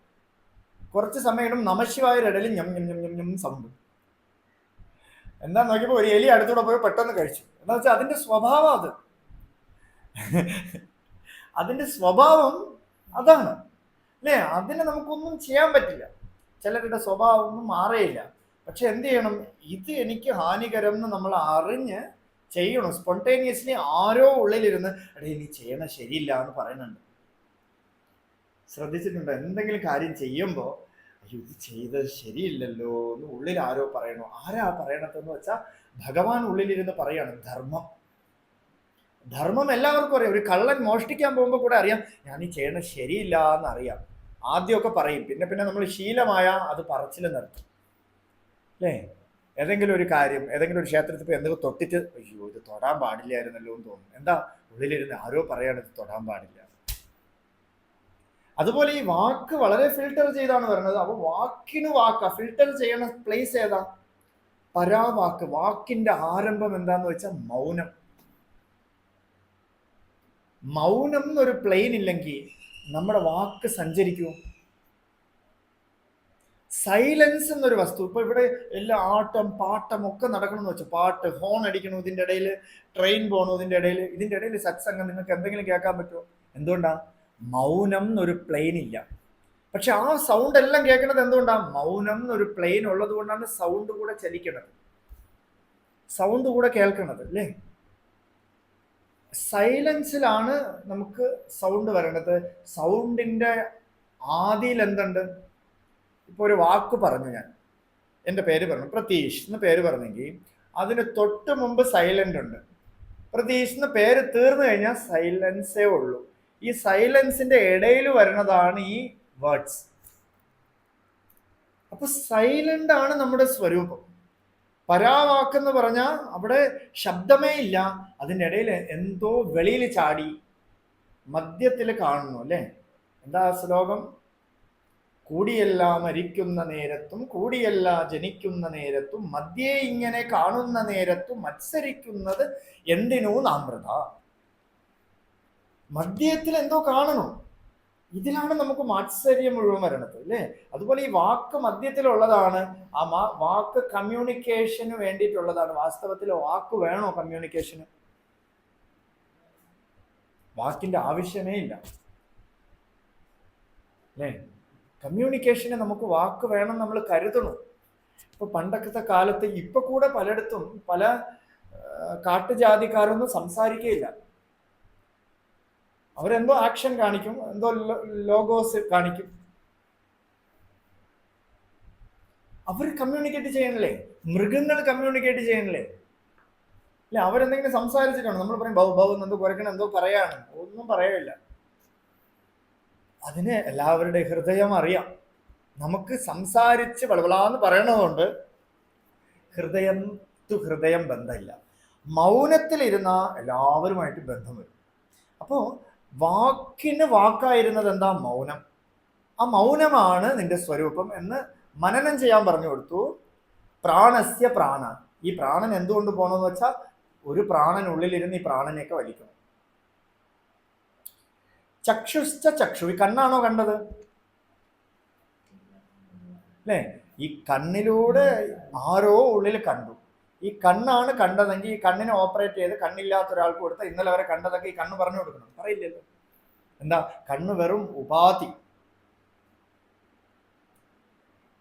കുറച്ച് സമയം ഇടും നമശിവായുടെ ഇടയിൽ ഞം ഞം ഞം ഞം ഞം സൗണ്ട്. എന്താ നോക്കിയപ്പോൾ ഒരു എലി അടുത്തൂടെ പോയി പെട്ടെന്ന് കഴിച്ചു. എന്താ വെച്ചാൽ അതിന്റെ സ്വഭാവം അത്. അതിന്റെ സ്വഭാവം അതാണ് അല്ലേ? അതിനെ നമുക്കൊന്നും ചെയ്യാൻ പറ്റില്ല. ചിലരുടെ സ്വഭാവം ഒന്നും മാറിയില്ല. പക്ഷെ എന്ത് ചെയ്യണം? ഇത് എനിക്ക് ഹാനികരം എന്ന് നമ്മൾ അറിഞ്ഞ് ചെയ്യണം. സ്പോണ്ടേനിയസ്ലി ആരോ ഉള്ളിലിരുന്ന് എടേ നീ ചെയ്യണ ശരിയില്ല എന്ന് പറയുന്നുണ്ട്. ശ്രദ്ധിച്ചിട്ടുണ്ടോ? എന്തെങ്കിലും കാര്യം ചെയ്യുമ്പോൾ അയ്യോ ഇത് ചെയ്തത് ശരിയില്ലല്ലോ എന്ന് ഉള്ളിൽ ആരോ പറയണോ. ആരാ പറയണതെന്ന് വെച്ചാൽ ഭഗവാൻ ഉള്ളിലിരുന്ന് പറയാണ്. ധർമ്മം എല്ലാവർക്കും അറിയാം. ഒരു കള്ളൻ മോഷ്ടിക്കാൻ പോകുമ്പോൾ കൂടെ അറിയാം ഞാൻ ഈ ചെയ്യണ ശരിയില്ല എന്ന് അറിയാം. ആദ്യമൊക്കെ പറയും, പിന്നെ നമ്മൾ ശീലമായ അത് പറച്ചിൽ നിർത്തും അല്ലേ? ഏതെങ്കിലും ഒരു കാര്യം, ഏതെങ്കിലും ഒരു ക്ഷേത്രത്തിൽ പോയി എന്തെങ്കിലും തൊട്ടിട്ട് അയ്യോ ഇത് തൊടാൻ പാടില്ലായിരുന്നല്ലോ എന്ന് തോന്നും. എന്താ? ഉള്ളിലിരുന്ന് ആരോ പറയാണ് ഇത് തൊടാൻ പാടില്ല. അതുപോലെ ഈ വാക്ക് വളരെ ഫിൽട്ടർ ചെയ്താണ് വരുന്നത്. അപ്പൊ വാക്കിന് വാക്ക ഫിൽട്ടർ ചെയ്യണ പ്ലേസ് ഏതാ? പരാവാക്ക്. വാക്കിന്റെ ആരംഭം എന്താന്ന് വെച്ചാൽ മൗനം. മൗനം എന്നൊരു പ്ലെയിൻ ഇല്ലെങ്കിൽ നമ്മുടെ വാക്ക് സഞ്ചരിക്കുമോ? സൈലൻസ് എന്നൊരു വസ്തു. ഇപ്പൊ ഇവിടെ എല്ലാ ആട്ടം പാട്ടം ഒക്കെ നടക്കണമെന്ന് വെച്ചാൽ പാട്ട് ഹോൺ അടിക്കണു, ഇതിന്റെ ഇടയിൽ ട്രെയിൻ പോകണു, ഇതിന്റെ ഇടയിൽ സത്സംഗം, നിങ്ങൾക്ക് എന്തെങ്കിലും കേൾക്കാൻ പറ്റുമോ? എന്തുകൊണ്ടാ? മൗനം എന്നൊരു പ്ലെയിൻ ഇല്ല. പക്ഷെ ആ സൗണ്ട് എല്ലാം കേൾക്കണത് എന്തുകൊണ്ടാണ്? മൗനം എന്നൊരു പ്ലെയിൻ ഉള്ളത് കൊണ്ടാണ് സൗണ്ട് കൂടെ ചലിക്കണത്, സൗണ്ട് കൂടെ കേൾക്കണത് അല്ലേ? സൈലൻസിലാണ് നമുക്ക് സൗണ്ട് വരണത്. സൗണ്ടിന്റെ ആദിയിൽ എന്തുണ്ട്? ഇപ്പൊ ഒരു വാക്ക് പറഞ്ഞു, ഞാൻ എൻ്റെ പേര് പറഞ്ഞു പ്രതീഷ് എന്ന് പേര് പറഞ്ഞെങ്കിൽ അതിന് തൊട്ട് മുമ്പ് സൈലന്റ് ഉണ്ട്. പ്രതീഷ് എന്ന് പേര് തീർന്നു കഴിഞ്ഞാൽ സൈലൻസേ ഉള്ളൂ. ഈ സൈലൻസിന്റെ ഇടയിൽ വരുന്നതാണ് ഈ വേർഡ്സ്. അപ്പൊ സൈലന്റ് ആണ് നമ്മുടെ സ്വരൂപം. പരാവാക്കെന്ന് പറഞ്ഞാൽ അവിടെ ശബ്ദമേ ഇല്ല, അതിൻ്റെ ഇടയിൽ എന്തോ വെളിയിൽ ചാടി മധ്യത്തിൽ കാണുന്നു അല്ലേ? എന്താ ശ്ലോകം? കൂടിയല്ല മരിക്കുന്ന നേരത്തും കൂടിയല്ല ജനിക്കുന്ന നേരത്തും മധ്യേ ഇങ്ങനെ കാണുന്ന നേരത്തും മത്സരിക്കുന്നത് എന്തിനോ നാമ്രത. മധ്യത്തിൽ എന്തോ കാണണം, ഇതിലാണ് നമുക്ക് മാത്സര്യം മുഴുവൻ വരണത് അല്ലേ? അതുപോലെ ഈ വാക്ക് മധ്യത്തിലുള്ളതാണ്. ആ വാക്ക് കമ്മ്യൂണിക്കേഷന് വേണ്ടിയിട്ടുള്ളതാണ്. വാസ്തവത്തിൽ വാക്ക് വേണോ കമ്മ്യൂണിക്കേഷന്? വാക്കിൻ്റെ ആവശ്യമേ ഇല്ല അല്ലേ. കമ്മ്യൂണിക്കേഷന് നമുക്ക് വാക്ക് വേണം നമ്മൾ കരുതണം. ഇപ്പൊ പണ്ടത്തെ കാലത്ത് ഇപ്പൊ കൂടെ പലയിടത്തും പല കാട്ടുജാതിക്കാരൊന്നും സംസാരിക്കുകയില്ല. അവരെന്തോ ആക്ഷൻ കാണിക്കും, എന്തോ ലോഗോസ് കാണിക്കും. അവർ കമ്മ്യൂണിക്കേറ്റ് ചെയ്യണല്ലേ, മൃഗങ്ങൾ കമ്മ്യൂണിക്കേറ്റ് ചെയ്യണല്ലേ അല്ലെ. അവരെന്തെങ്കിലും സംസാരിച്ചിട്ടാണ് നമ്മൾ പറയും ബൗ ബൗ എന്തോ കുരക്കണം, എന്തോ പറയാണ്, ഒന്നും പറയില്ല. അതിന് എല്ലാവരുടെ ഹൃദയം അറിയാം. നമുക്ക് സംസാരിച്ച് വളവളാന്ന് പറയണതുകൊണ്ട് ഹൃദയം ടു ഹൃദയം ബന്ധമില്ല. മൗനത്തിലിരുന്ന എല്ലാവരുമായിട്ട് ബന്ധം വരും. അപ്പോൾ വാക്കിന് വാക്കായിരുന്നത് എന്താ? മൗനം. ആ മൗനമാണ് നിന്റെ സ്വരൂപം എന്ന് മനനം ചെയ്യാൻ പറഞ്ഞു കൊടുത്തു. പ്രാണസ്യ പ്രാണ. ഈ പ്രാണൻ എന്തുകൊണ്ട് പോകണമെന്ന് വെച്ചാൽ ഒരു പ്രാണനുള്ളിലിരുന്ന് ഈ പ്രാണനെയൊക്കെ വലിക്കണം. ചക്ഷുശ്ച ചക്ഷു. ഈ കണ്ണാണോ കണ്ടത് അല്ലേ? ഈ കണ്ണിലൂടെ ആരോ ഉള്ളിൽ കണ്ടു. ഈ കണ്ണാണ് കണ്ടതെങ്കിൽ ഈ കണ്ണിനെ ഓപ്പറേറ്റ് ചെയ്ത് കണ്ണില്ലാത്ത ഒരാൾക്ക് കൊടുത്താൽ ഇന്നലെ വരെ കണ്ടതൊക്കെ ഈ കണ്ണ് പറഞ്ഞു കൊടുക്കണം? പറയില്ലല്ലോ. എന്താ? കണ്ണ് വെറും ഉപാധി,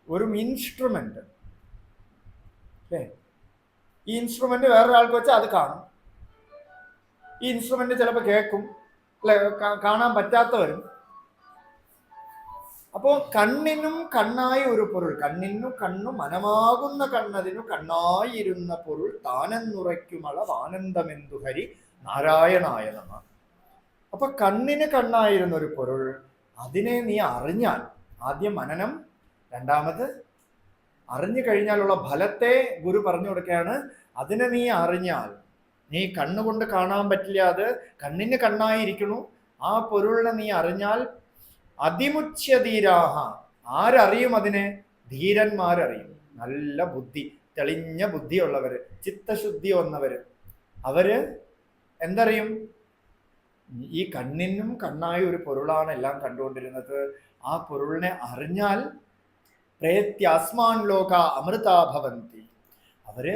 ഒരു ഇൻസ്ട്രുമെന്റ് അല്ലേ. ഈ ഇൻസ്ട്രുമെന്റ് വേറൊരാൾക്ക് വെച്ചാൽ അത് കാണും. ഈ ഇൻസ്ട്രുമെന്റ് ചിലപ്പോൾ കേൾക്കും അല്ലെ, കാണാൻ പറ്റാത്തവരും. അപ്പോൾ കണ്ണിനും കണ്ണായി ഒരു പൊരുൾ, കണ്ണിനു കണ്ണു മനമാകുന്ന കണ്ണതിനു കണ്ണായിരുന്ന പൊരുൾ താനെന്നുറയ്ക്കുമളവ് ആനന്ദമെന്തു ഹരി നാരായണായ നമഃ. അപ്പൊ കണ്ണിന് കണ്ണായിരുന്ന ഒരു പൊരുൾ, അതിനെ നീ അറിഞ്ഞാൽ, ആദ്യം മനനം, രണ്ടാമത് അറിഞ്ഞു കഴിഞ്ഞാലുള്ള ഫലത്തെ ഗുരു പറഞ്ഞു കൊടുക്കുകയാണ്. അതിനെ നീ അറിഞ്ഞാൽ, നീ കണ്ണുകൊണ്ട് കാണാൻ പറ്റില്ല, അത് കണ്ണിന് കണ്ണായിരിക്കണു. ആ പൊരുളിനെ നീ അറിഞ്ഞാൽ അതിമുച്യധീരാഹ. ആരറിയും അതിനെ? ധീരന്മാരറിയും. നല്ല ബുദ്ധി, തെളിഞ്ഞ ബുദ്ധിയുള്ളവര്, ചിത്തശുദ്ധി വന്നവര്, അവര് എന്തറിയും? ഈ കണ്ണിനും കണ്ണായ ഒരു പൊരുളാണ് എല്ലാം കണ്ടുകൊണ്ടിരുന്നത്. ആ പൊരുളിനെ അറിഞ്ഞാൽ പ്രേത്യാസ്മാൻ ലോക അമൃതാഭവന്തി. അവര്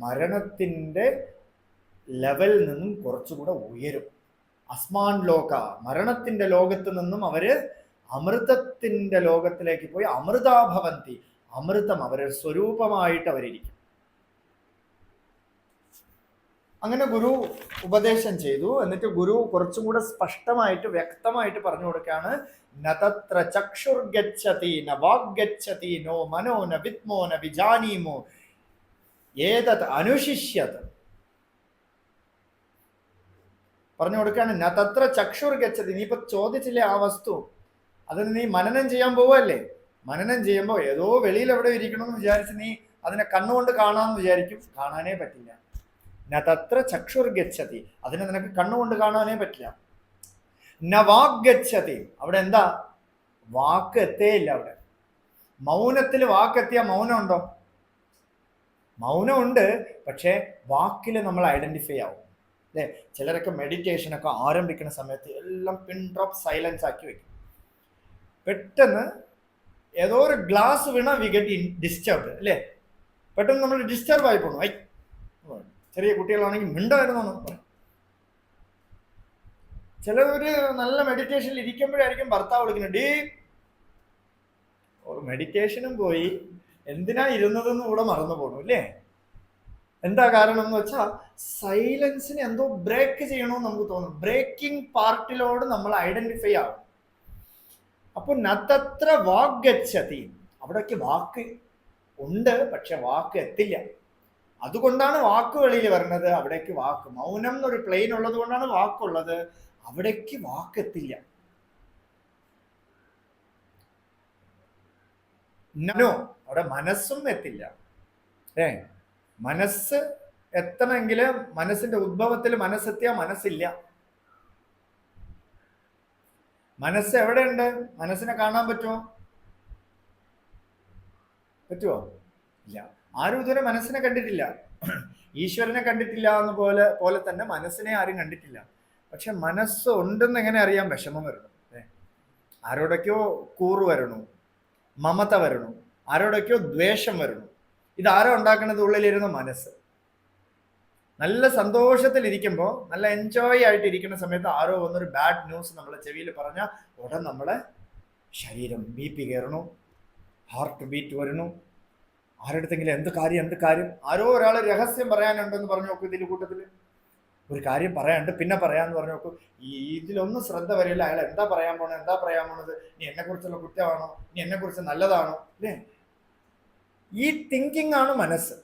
മരണത്തിൻ്റെ ലെവലിൽ നിന്നും കുറച്ചുകൂടെ ഉയരും. അസ്മാൻ ലോക, മരണത്തിന്റെ ലോകത്ത് നിന്നും അവര് അമൃതത്തിന്റെ ലോകത്തിലേക്ക് പോയി അമൃതാഭവന്തി, അമൃതം അവരുടെ സ്വരൂപമായിട്ട് അവരിയ്ക്കും. അങ്ങനെ ഗുരു ഉപദേശം ചെയ്തു. എന്നിട്ട് ഗുരു കുറച്ചും കൂടെ സ്പഷ്ടമായിട്ട് വ്യക്തമായിട്ട് പറഞ്ഞു കൊടുക്കുകയാണ്. നതത്ര ചക്ഷുർഗച്ഛതി ന വാഗ്ഗച്ഛതി നോ മനോ ന വിദ്മോ ന വിജാനീമോ ഏതത് അനുശിഷ്യത്. പറഞ്ഞു കൊടുക്കുകയാണ്. നതത്ര ചക്ഷുർഗച്ഛതി. നീ ഇപ്പൊ ചോദിച്ചില്ലേ ആ വസ്തു, അതിന് നീ മനനം ചെയ്യാൻ പോവല്ലേ. മനനം ചെയ്യുമ്പോൾ ഏതോ വെളിയിൽ എവിടെ ഇരിക്കണമെന്ന് വിചാരിച്ച് നീ അതിനെ കണ്ണുകൊണ്ട് കാണാമെന്ന് വിചാരിക്കും. കാണാനേ പറ്റില്ല. നതത്ര ചക്ഷുർഗച്ഛതി. അതിനെ നിനക്ക് കണ്ണുകൊണ്ട് കാണാനേ പറ്റില്ല. ന വാഗ്ഗച്ഛതി. അവിടെ എന്താ? വാക്ക് എത്തേയില്ല. അവിടെ മൗനത്തിൽ വാക്കെത്തിയ മൗനം ഉണ്ടോ? മൗനം ഉണ്ട്, പക്ഷേ വാക്കിൽ നമ്മൾ ഐഡന്റിഫൈ ആവും അല്ലേ. ചിലരൊക്കെ മെഡിറ്റേഷനൊക്കെ ആരംഭിക്കുന്ന സമയത്ത് എല്ലാം പിൻ ഡ്രോപ്പ് സൈലൻസ് ആക്കി വെക്കും. പെട്ടെന്ന് ഏതോ ഒരു glass Veena we get disturbed അല്ലേ. പെട്ടെന്ന് നമ്മൾ ഡിസ്റ്റർബ് ആയി പോകണം. ചെറിയ കുട്ടികളാണെങ്കിൽ മിണ്ടായിരുന്നു പറയും. ചിലവര് നല്ല മെഡിറ്റേഷനിൽ ഇരിക്കുമ്പോഴായിരിക്കും ഭർത്താവ് വിളിക്കുന്നത്, ഡീ മെഡിറ്റേഷനും പോയി എന്തിനാ ഇരുന്നതെന്ന് കൂടെ മറന്നു പോകണം അല്ലേ. എന്താ കാരണം എന്ന് വെച്ചാൽ സൈലൻസിനെ എന്തോ ബ്രേക്ക് ചെയ്യണമെന്ന് നമുക്ക് തോന്നും. ബ്രേക്കിംഗ് പാർട്ടിലോട് നമ്മൾ ഐഡന്റിഫൈ ആവും. അപ്പൊ നതത്ര വാഗ്ഗച്ഛതി. അവിടേക്ക് വാക്ക് ഉണ്ട്, പക്ഷെ വാക്ക് എത്തില്ല. അതുകൊണ്ടാണ് വാക്ക് വെളിയിൽ വരുന്നത്. അവിടേക്ക് വാക്ക്, മൗനം എന്നൊരു പ്ലെയിൻ ഉള്ളത് കൊണ്ടാണ് വാക്കുള്ളത്. അവിടേക്ക് വാക്കെത്തില്ല. നോ, അവിടെ മനസ്സും എത്തില്ല. മനസ്സ് എത്തണമെങ്കിൽ മനസ്സിന്റെ ഉദ്ഭവത്തിൽ മനസ്സെത്തിയ മനസ്സില്ല. മനസ്സ് എവിടെയുണ്ട്? മനസ്സിനെ കാണാൻ പറ്റുമോ? ഇല്ല. ആരും ഇതുവരെ മനസ്സിനെ കണ്ടിട്ടില്ല. ഈശ്വരനെ കണ്ടിട്ടില്ല എന്ന് പോലെ തന്നെ മനസ്സിനെ ആരും കണ്ടിട്ടില്ല. പക്ഷെ മനസ്സ് ഉണ്ടെന്ന് എങ്ങനെ അറിയാം? വിഷമം വരണം, ആരോടൊക്കെയോ കൂറ് വരണു, മമത വരണു, ആരോടൊക്കെയോ ദ്വേഷം വരണു. ഇതാരോ ഉണ്ടാക്കുന്നത്? ഉള്ളിലിരുന്ന മനസ്സ്. നല്ല സന്തോഷത്തിലിരിക്കുമ്പോൾ, നല്ല എൻജോയ് ആയിട്ട് ഇരിക്കുന്ന സമയത്ത് ആരോ വന്നൊരു ബാഡ് ന്യൂസ് നമ്മളെ ചെവിയിൽ പറഞ്ഞാൽ ഉടൻ നമ്മളെ ശരീരം BP കയറണു, ഹാർട്ട് ബീറ്റ് വരണു. ആരുടെടുത്തെങ്കിലും എന്ത് കാര്യം, ആരോ ഒരാൾ രഹസ്യം പറയാനുണ്ടെന്ന് പറഞ്ഞു നോക്കൂ. ഇതിൽ കൂട്ടത്തിൽ ഒരു കാര്യം പറയാനുണ്ട്, പിന്നെ പറയാന്ന് പറഞ്ഞു നോക്കൂ. ഇതിലൊന്നും ശ്രദ്ധ വരില്ല. അയാൾ എന്താ പറയാൻ പോണത്, നീ എന്നെക്കുറിച്ചുള്ള കുറ്റമാണോ, നീ എന്നെക്കുറിച്ച് നല്ലതാണോ, അല്ലേ? ഈ തിങ്കിങ് ആണ് മനസ്സ്.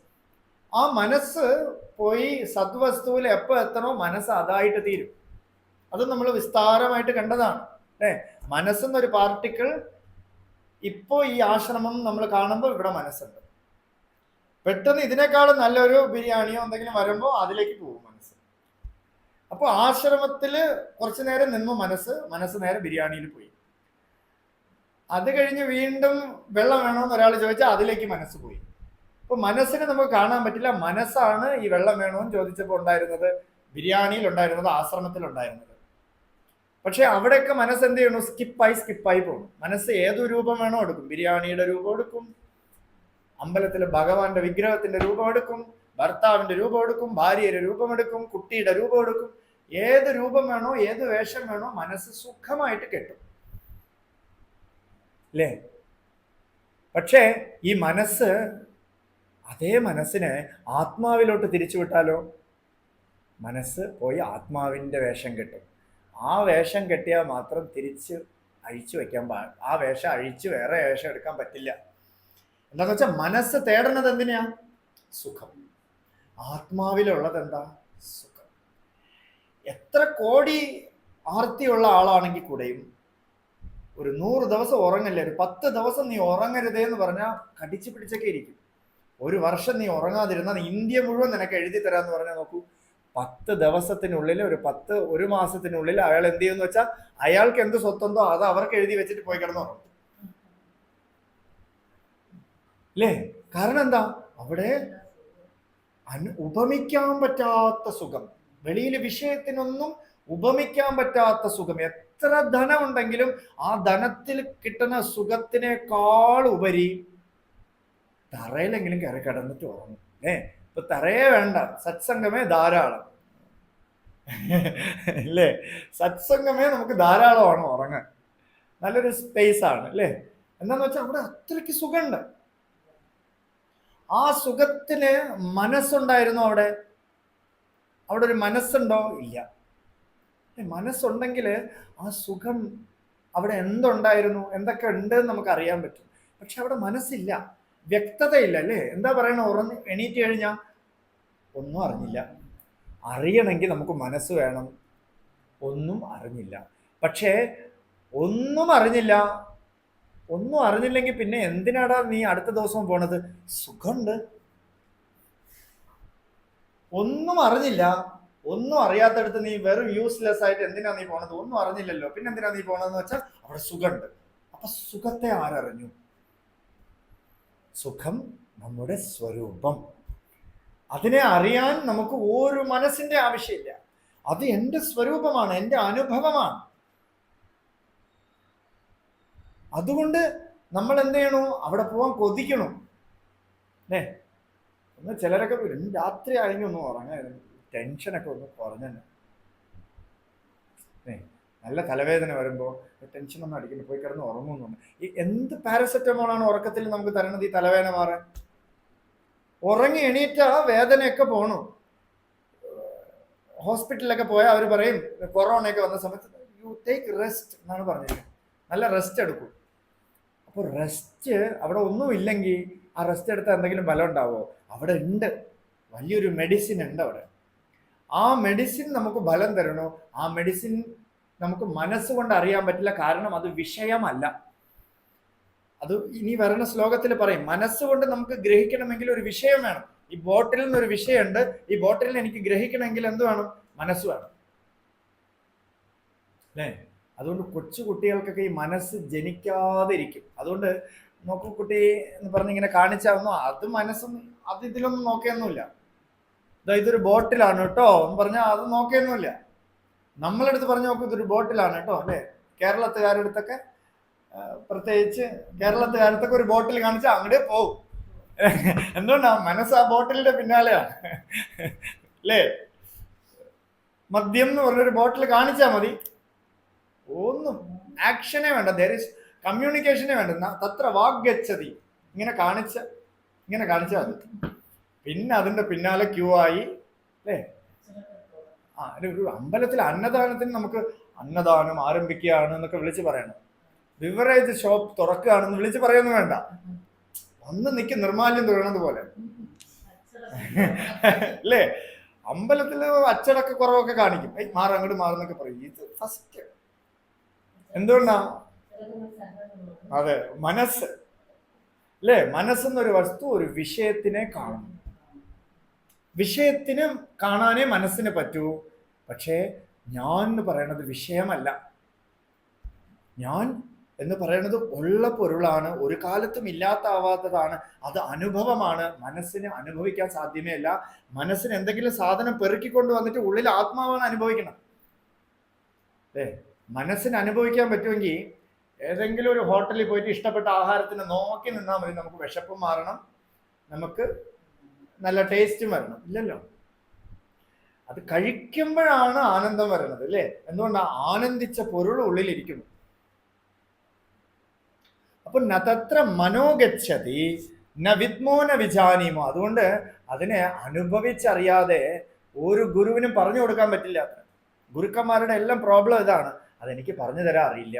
ആ മനസ്സ് പോയി സദ്വസ്തുവിൽ എപ്പോൾ എത്തണോ മനസ്സ് അതായിട്ട് തീരും. അത് നമ്മൾ വിസ്താരമായിട്ട് കണ്ടതാണ്, അല്ലേ? മനസ്സെന്നൊരു പാർട്ടിക്കിൾ ഇപ്പോൾ ഈ ആശ്രമം നമ്മൾ കാണുമ്പോൾ ഇവിടെ മനസ്സുണ്ട്. പെട്ടെന്ന് ഇതിനേക്കാളും നല്ലൊരു ബിരിയാണിയോ എന്തെങ്കിലും വരുമ്പോൾ അതിലേക്ക് പോകും മനസ്സ്. അപ്പോൾ ആശ്രമത്തിൽ കുറച്ചു നേരം നിന്നു മനസ്സ് നേരെ ബിരിയാണിയിൽ പോയി. അത് കഴിഞ്ഞ് വീണ്ടും വെള്ളം വേണമെന്ന് ഒരാൾ ചോദിച്ചാൽ അതിലേക്ക് മനസ്സ് പോയി. അപ്പോൾ മനസ്സിനെ നമുക്ക് കാണാൻ പറ്റില്ല. മനസ്സാണ് ഈ വെള്ളം വേണമെന്ന് ചോദിച്ചപ്പോൾ ഉണ്ടായിരുന്നത്, ബിരിയാണിയിൽ ഉണ്ടായിരുന്നത്, ആശ്രമത്തിൽ ഉണ്ടായിരുന്നത്. പക്ഷെ അവിടെയൊക്കെ മനസ്സ് എന്ത് ചെയ്യണു? സ്കിപ്പായി പോകും. മനസ്സ് ഏതു രൂപം വേണോ എടുക്കും. ബിരിയാണിയുടെ രൂപം എടുക്കും, അമ്പലത്തിൽ ഭഗവാന്റെ വിഗ്രഹത്തിന്റെ രൂപം എടുക്കും, ഭർത്താവിന്റെ രൂപം എടുക്കും, ഭാര്യയുടെ രൂപം എടുക്കും, കുട്ടിയുടെ രൂപം എടുക്കും. ഏത് രൂപം വേണോ, ഏത് വേഷം വേണോ മനസ്സ് സുഖമായിട്ട് കെട്ടും, അല്ലേ? പക്ഷേ ഈ മനസ്സ്, അതേ മനസ്സിനെ ആത്മാവിലോട്ട് തിരിച്ചു വിട്ടാലോ, മനസ്സ് പോയി ആത്മാവിൻ്റെ വേഷം കെട്ടും. ആ വേഷം കെട്ടിയാൽ മാത്രം തിരിച്ച് അഴിച്ചു വയ്ക്കാൻ ആ വേഷം അഴിച്ച് വേറെ വേഷം എടുക്കാൻ പറ്റില്ല. എന്താന്ന് വെച്ചാൽ മനസ്സ് തേടുന്നത് എന്തിനാ? സുഖം. ആത്മാവിലുള്ളത് എന്താ? സുഖം. എത്ര കോടി ആർത്തിയുള്ള ആളാണെങ്കിൽ കൂടെയും ഒരു 100 ദിവസം ഉറങ്ങില്ല, ഒരു 10 ദിവസം നീ ഉറങ്ങരുതേ എന്ന് പറഞ്ഞാൽ കടിച്ചു പിടിച്ചൊക്കെ ഇരിക്കും. ഒരു വർഷം നീ ഉറങ്ങാതിരുന്നാൽ ഇന്ത്യ മുഴുവൻ നിനക്ക് എഴുതി തരാമെന്ന് പറഞ്ഞാൽ നോക്കൂ, 10 ദിവസത്തിനുള്ളിൽ, ഒരു മാസത്തിനുള്ളിൽ അയാൾ എന്ത് ചെയ്യുമെന്ന് വെച്ചാൽ അയാൾക്ക് എന്ത് സ്വത്തുണ്ടോ അത് അവർക്ക് എഴുതി വെച്ചിട്ട് പോയി കിടന്നുറങ്ങും, അല്ലേ? കാരണം എന്താ? അവിടെ ഉപമിക്കാൻ പറ്റാത്ത സുഖം, വെളിയിൽ വിഷയത്തിനൊന്നും ഉപമിക്കാൻ പറ്റാത്ത സുഖം. എത്ര ധനം ഉണ്ടെങ്കിലും ആ ധനത്തിൽ കിട്ടുന്ന സുഖത്തിനേക്കാൾ ഉപരി തറയിലെങ്കിലും കയറി കിടന്നിട്ട് ഉറങ്ങും, അല്ലേ? ഇപ്പൊ തറയെ വേണ്ട, സത്സംഗമേ ധാരാളം, അല്ലേ? സത്സംഗമേ നമുക്ക് ധാരാളമാണ് ഉറങ്ങാൻ, നല്ലൊരു സ്പേസ് ആണ്, അല്ലേ? എന്താന്ന് വെച്ചാൽ അവിടെ അത്രയ്ക്ക് സുഖമുണ്ട്. ആ സുഖത്തിന് മനസ്സുണ്ടായിരുന്നു അവിടെ ഒരു മനസ്സുണ്ടോ? ഇല്ല. മനസ്സുണ്ടെങ്കിൽ ആ സുഖം അവിടെ എന്തുണ്ടായിരുന്നു, എന്തൊക്കെ ഉണ്ട് എന്ന് നമുക്ക് അറിയാൻ പറ്റും. പക്ഷെ അവിടെ മനസ്സില്ല, വ്യക്തതയില്ല, അല്ലേ? എന്താ പറയണ? എണീറ്റ് കഴിഞ്ഞാൽ ഒന്നും അറിഞ്ഞില്ല. അറിയണമെങ്കിൽ നമുക്ക് മനസ്സ് വേണം. ഒന്നും അറിഞ്ഞില്ല. പക്ഷേ ഒന്നും അറിഞ്ഞില്ലെങ്കിൽ പിന്നെ എന്തിനാടാ നീ അടുത്ത ദിവസം പോണത്? സുഖമുണ്ട്. ഒന്നും അറിഞ്ഞില്ല, ഒന്നും അറിയാത്തടുത്ത് നീ വെറും യൂസ്ലെസ് ആയിട്ട് എന്തിനാ നീ പോണത്? ഒന്നും അറിഞ്ഞില്ലല്ലോ, പിന്നെ എന്തിനാ നീ പോണതെന്ന് വെച്ചാൽ അവിടെ സുഖമുണ്ട്. അപ്പൊ സുഖത്തെ ആരറിഞ്ഞു? സുഖം നമ്മുടെ സ്വരൂപം. അതിനെ അറിയാൻ നമുക്ക് ഒരു മനസ്സിന്റെ ആവശ്യമില്ല. അത് എൻ്റെ സ്വരൂപമാണ്, എൻ്റെ അനുഭവമാണ്. അതുകൊണ്ട് നമ്മൾ എന്ത് ചെയ്യണു? അവിടെ പോവാൻ കൊതിക്കണു, അല്ലേ? ഒന്ന് ചിലരൊക്കെ രാത്രി ആയെങ്കിൽ ഒന്ന് ഉറങ്ങായിരുന്നു, ടെൻഷനൊക്കെ ഒന്ന് കുറഞ്ഞു. നല്ല തലവേദന വരുമ്പോൾ ടെൻഷൻ ഒന്നും അടിക്കുന്നു, പോയി കിടന്ന് ഉറങ്ങുന്നുണ്ട്. ഈ എന്ത് പാരസെറ്റമോളാണ് ഉറക്കത്തിൽ നമുക്ക് തരണത് ഈ തലവേദന മാറാൻ? ഉറങ്ങി എണീറ്റ വേദനയൊക്കെ പോണു. ഹോസ്പിറ്റലിലൊക്കെ പോയാൽ അവർ പറയും, കൊറോണയൊക്കെ വന്ന സമയത്ത് യു ടേക്ക് റെസ്റ്റ് എന്നാണ് പറഞ്ഞിരിക്കുന്നത്, നല്ല റെസ്റ്റ് എടുക്കും. അപ്പോൾ റെസ്റ്റ് അവിടെ ഒന്നുമില്ലെങ്കിൽ ആ റെസ്റ്റ് എടുത്താൽ എന്തെങ്കിലും ബലം ഉണ്ടാവുമോ? അവിടെ ഉണ്ട്, വലിയൊരു മെഡിസിൻ ഉണ്ട് അവിടെ. ആ മെഡിസിൻ നമുക്ക് ബലം തരണോ? ആ മെഡിസിൻ നമുക്ക് മനസ്സുകൊണ്ട് അറിയാൻ പറ്റില്ല, കാരണം അത് വിഷയമല്ല. അത് ഇനി വരുന്ന ശ്ലോകത്തിൽ പറയും, മനസ്സുകൊണ്ട് നമുക്ക് ഗ്രഹിക്കണമെങ്കിൽ ഒരു വിഷയം വേണം. ഈ ബോട്ടിൽ നിന്നൊരു വിഷയമുണ്ട്, ഈ ബോട്ടിലിൽ എനിക്ക് ഗ്രഹിക്കണമെങ്കിൽ എന്ത് വേണം? മനസ്സ് വേണം, അല്ലേ? അതുകൊണ്ട് കൊച്ചു കുട്ടികൾക്കൊക്കെ ഈ മനസ്സ് ജനിക്കാതെ ഇരിക്കും. അതുകൊണ്ട് നോക്കൂ, കുട്ടി എന്ന് പറഞ്ഞിങ്ങനെ കാണിച്ചാവുന്നു, അത് മനസ്സും അത് ഇതിലൊന്നും നോക്കിയൊന്നുമില്ല. ഇതൊരു ബോട്ടിലാണ് കേട്ടോ എന്ന് പറഞ്ഞാൽ അത് നോക്കിയൊന്നുമില്ല. നമ്മളെടുത്ത് പറഞ്ഞു നോക്കൂ, ഇതൊരു ബോട്ടിലാണ് കേട്ടോ, അല്ലേ? കേരളത്തുകാരുടെ അടുത്തൊക്കെ, പ്രത്യേകിച്ച് കേരളത്തുകാരത്തൊക്കെ ഒരു ബോട്ടിൽ കാണിച്ചാൽ അങ്ങോട്ടേ പോവും. എന്തുകൊണ്ടാ? മനസ്സ് ആ ബോട്ടിലിന്റെ പിന്നാലെയാണ്, അല്ലേ? മദ്യം എന്ന് പറഞ്ഞൊരു ബോട്ടിൽ കാണിച്ചാൽ മതി, ഒന്നും ആക്ഷനേ വേണ്ട, ദർ ഇസ് കമ്മ്യൂണിക്കേഷനേ വേണ്ട. തത്ര വാഗ്ഗച്ഛതി, ഇങ്ങനെ കാണിച്ചാൽ മതി. പിന്നെ അതിന്റെ പിന്നാലെ ക്യൂ ആയി, അല്ലേ? ഒരു അമ്പലത്തിൽ അന്നദാനത്തിന് നമുക്ക് അന്നദാനം ആരംഭിക്കുകയാണ് എന്നൊക്കെ വിളിച്ച് പറയണം. ബിവറേജ് ഷോപ്പ് തുറക്കുകയാണെന്ന് വിളിച്ച് പറയുന്നു വേണ്ട, ഒന്ന് നിൽക്കും നിർമാല്യം തൊഴണത് പോലെ, അല്ലേ? അമ്പലത്തിൽ അച്ചടക്ക കുറവൊക്കെ കാണിക്കും, അങ്ങോട്ട് മാറുന്നൊക്കെ പറയും. ഇത് ഫസ്റ്റ് എന്തുകൊണ്ടാ? അതെ, മനസ്സ്, അല്ലേ? മനസ്സെന്നൊരു വസ്തു ഒരു വിഷയത്തിനെ കാണും. വിഷയത്തിന് കാണാനേ മനസ്സിന് പറ്റൂ. പക്ഷേ ഞാൻ എന്ന് പറയുന്നത് വിഷയമല്ല. ഞാൻ എന്ന് പറയുന്നത് ഉള്ള പൊരുളാണ്, ഒരു കാലത്തും ഇല്ലാത്താവാത്തതാണ്. അത് അനുഭവമാണ്. മനസ്സിന് അനുഭവിക്കാൻ സാധ്യമേ അല്ല. മനസ്സിന് എന്തെങ്കിലും സാധനം പെറുക്കിക്കൊണ്ട് വന്നിട്ട് ഉള്ളിൽ ആത്മാവാണ് അനുഭവിക്കണം, അല്ലേ? മനസ്സിന് അനുഭവിക്കാൻ പറ്റുമെങ്കിൽ ഏതെങ്കിലും ഒരു ഹോട്ടലിൽ പോയിട്ട് ഇഷ്ടപ്പെട്ട ആഹാരത്തിന് നോക്കി നിന്നാൽ മതി. നമുക്ക് വിശപ്പും മാറണം, നമുക്ക് നല്ല ടേസ്റ്റും വരണം. ഇല്ലല്ലോ, അത് കഴിക്കുമ്പോഴാണ് ആനന്ദം വരുന്നത്, അല്ലേ? എന്തുകൊണ്ടാണ്? ആനന്ദിച്ച പൊരുൾ ഉള്ളിലിരിക്കുന്നു. അപ്പൊ നതത്ര മനോഗച്ഛതി ന വിദ്മോ ന വിജാനീമോ. അതുകൊണ്ട് അതിനെ അനുഭവിച്ചറിയാതെ ഒരു ഗുരുവിനും പറഞ്ഞു കൊടുക്കാൻ പറ്റില്ല. ഗുരുക്കന്മാരുടെ എല്ലാം പ്രോബ്ലം ഇതാണ്, അതെനിക്ക് പറഞ്ഞു തരാൻ അറിയില്ല.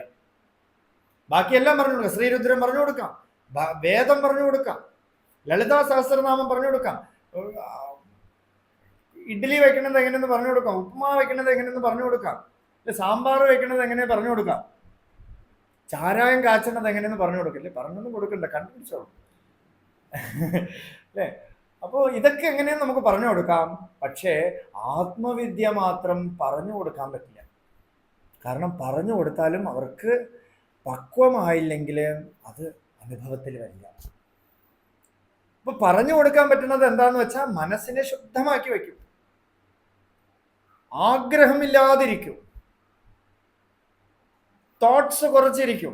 ബാക്കിയെല്ലാം പറഞ്ഞു കൊടുക്കാം, ശ്രീരുദ്രം പറഞ്ഞു കൊടുക്കാം, വേദം പറഞ്ഞു കൊടുക്കാം, ലളിതാ സഹസ്രനാമം പറഞ്ഞു കൊടുക്കാം, ഇഡ്ഡലി വെക്കണത് എങ്ങനെയെന്ന് പറഞ്ഞു കൊടുക്കാം, ഉപ്മാ വെക്കണത് എങ്ങനെയെന്ന് പറഞ്ഞു കൊടുക്കാം, സാമ്പാർ വെക്കണത് എങ്ങനെ പറഞ്ഞു കൊടുക്കാം, ചാരായം കാച്ചണത് എങ്ങനെയെന്ന് പറഞ്ഞു കൊടുക്കില്ലേ? പറഞ്ഞൊന്നും കൊടുക്കണ്ട, കണ്ടുപിടിച്ചോളൂ, അല്ലേ? അപ്പോൾ ഇതൊക്കെ എങ്ങനെയും നമുക്ക് പറഞ്ഞു കൊടുക്കാം. പക്ഷേ ആത്മവിദ്യ മാത്രം പറഞ്ഞു കൊടുക്കാൻ പറ്റില്ല. കാരണം പറഞ്ഞു കൊടുത്താലും അവർക്ക് പക്വമായില്ലെങ്കിൽ അത് അനുഭവത്തിൽ വരില്ല. അപ്പൊ പറഞ്ഞു കൊടുക്കാൻ പറ്റുന്നത് എന്താന്ന് വെച്ചാൽ മനസ്സിനെ ശുദ്ധമാക്കി വയ്ക്കും, ആഗ്രഹമില്ലാതിരിക്കും, തോട്ട്സ് കുറച്ചിരിക്കും,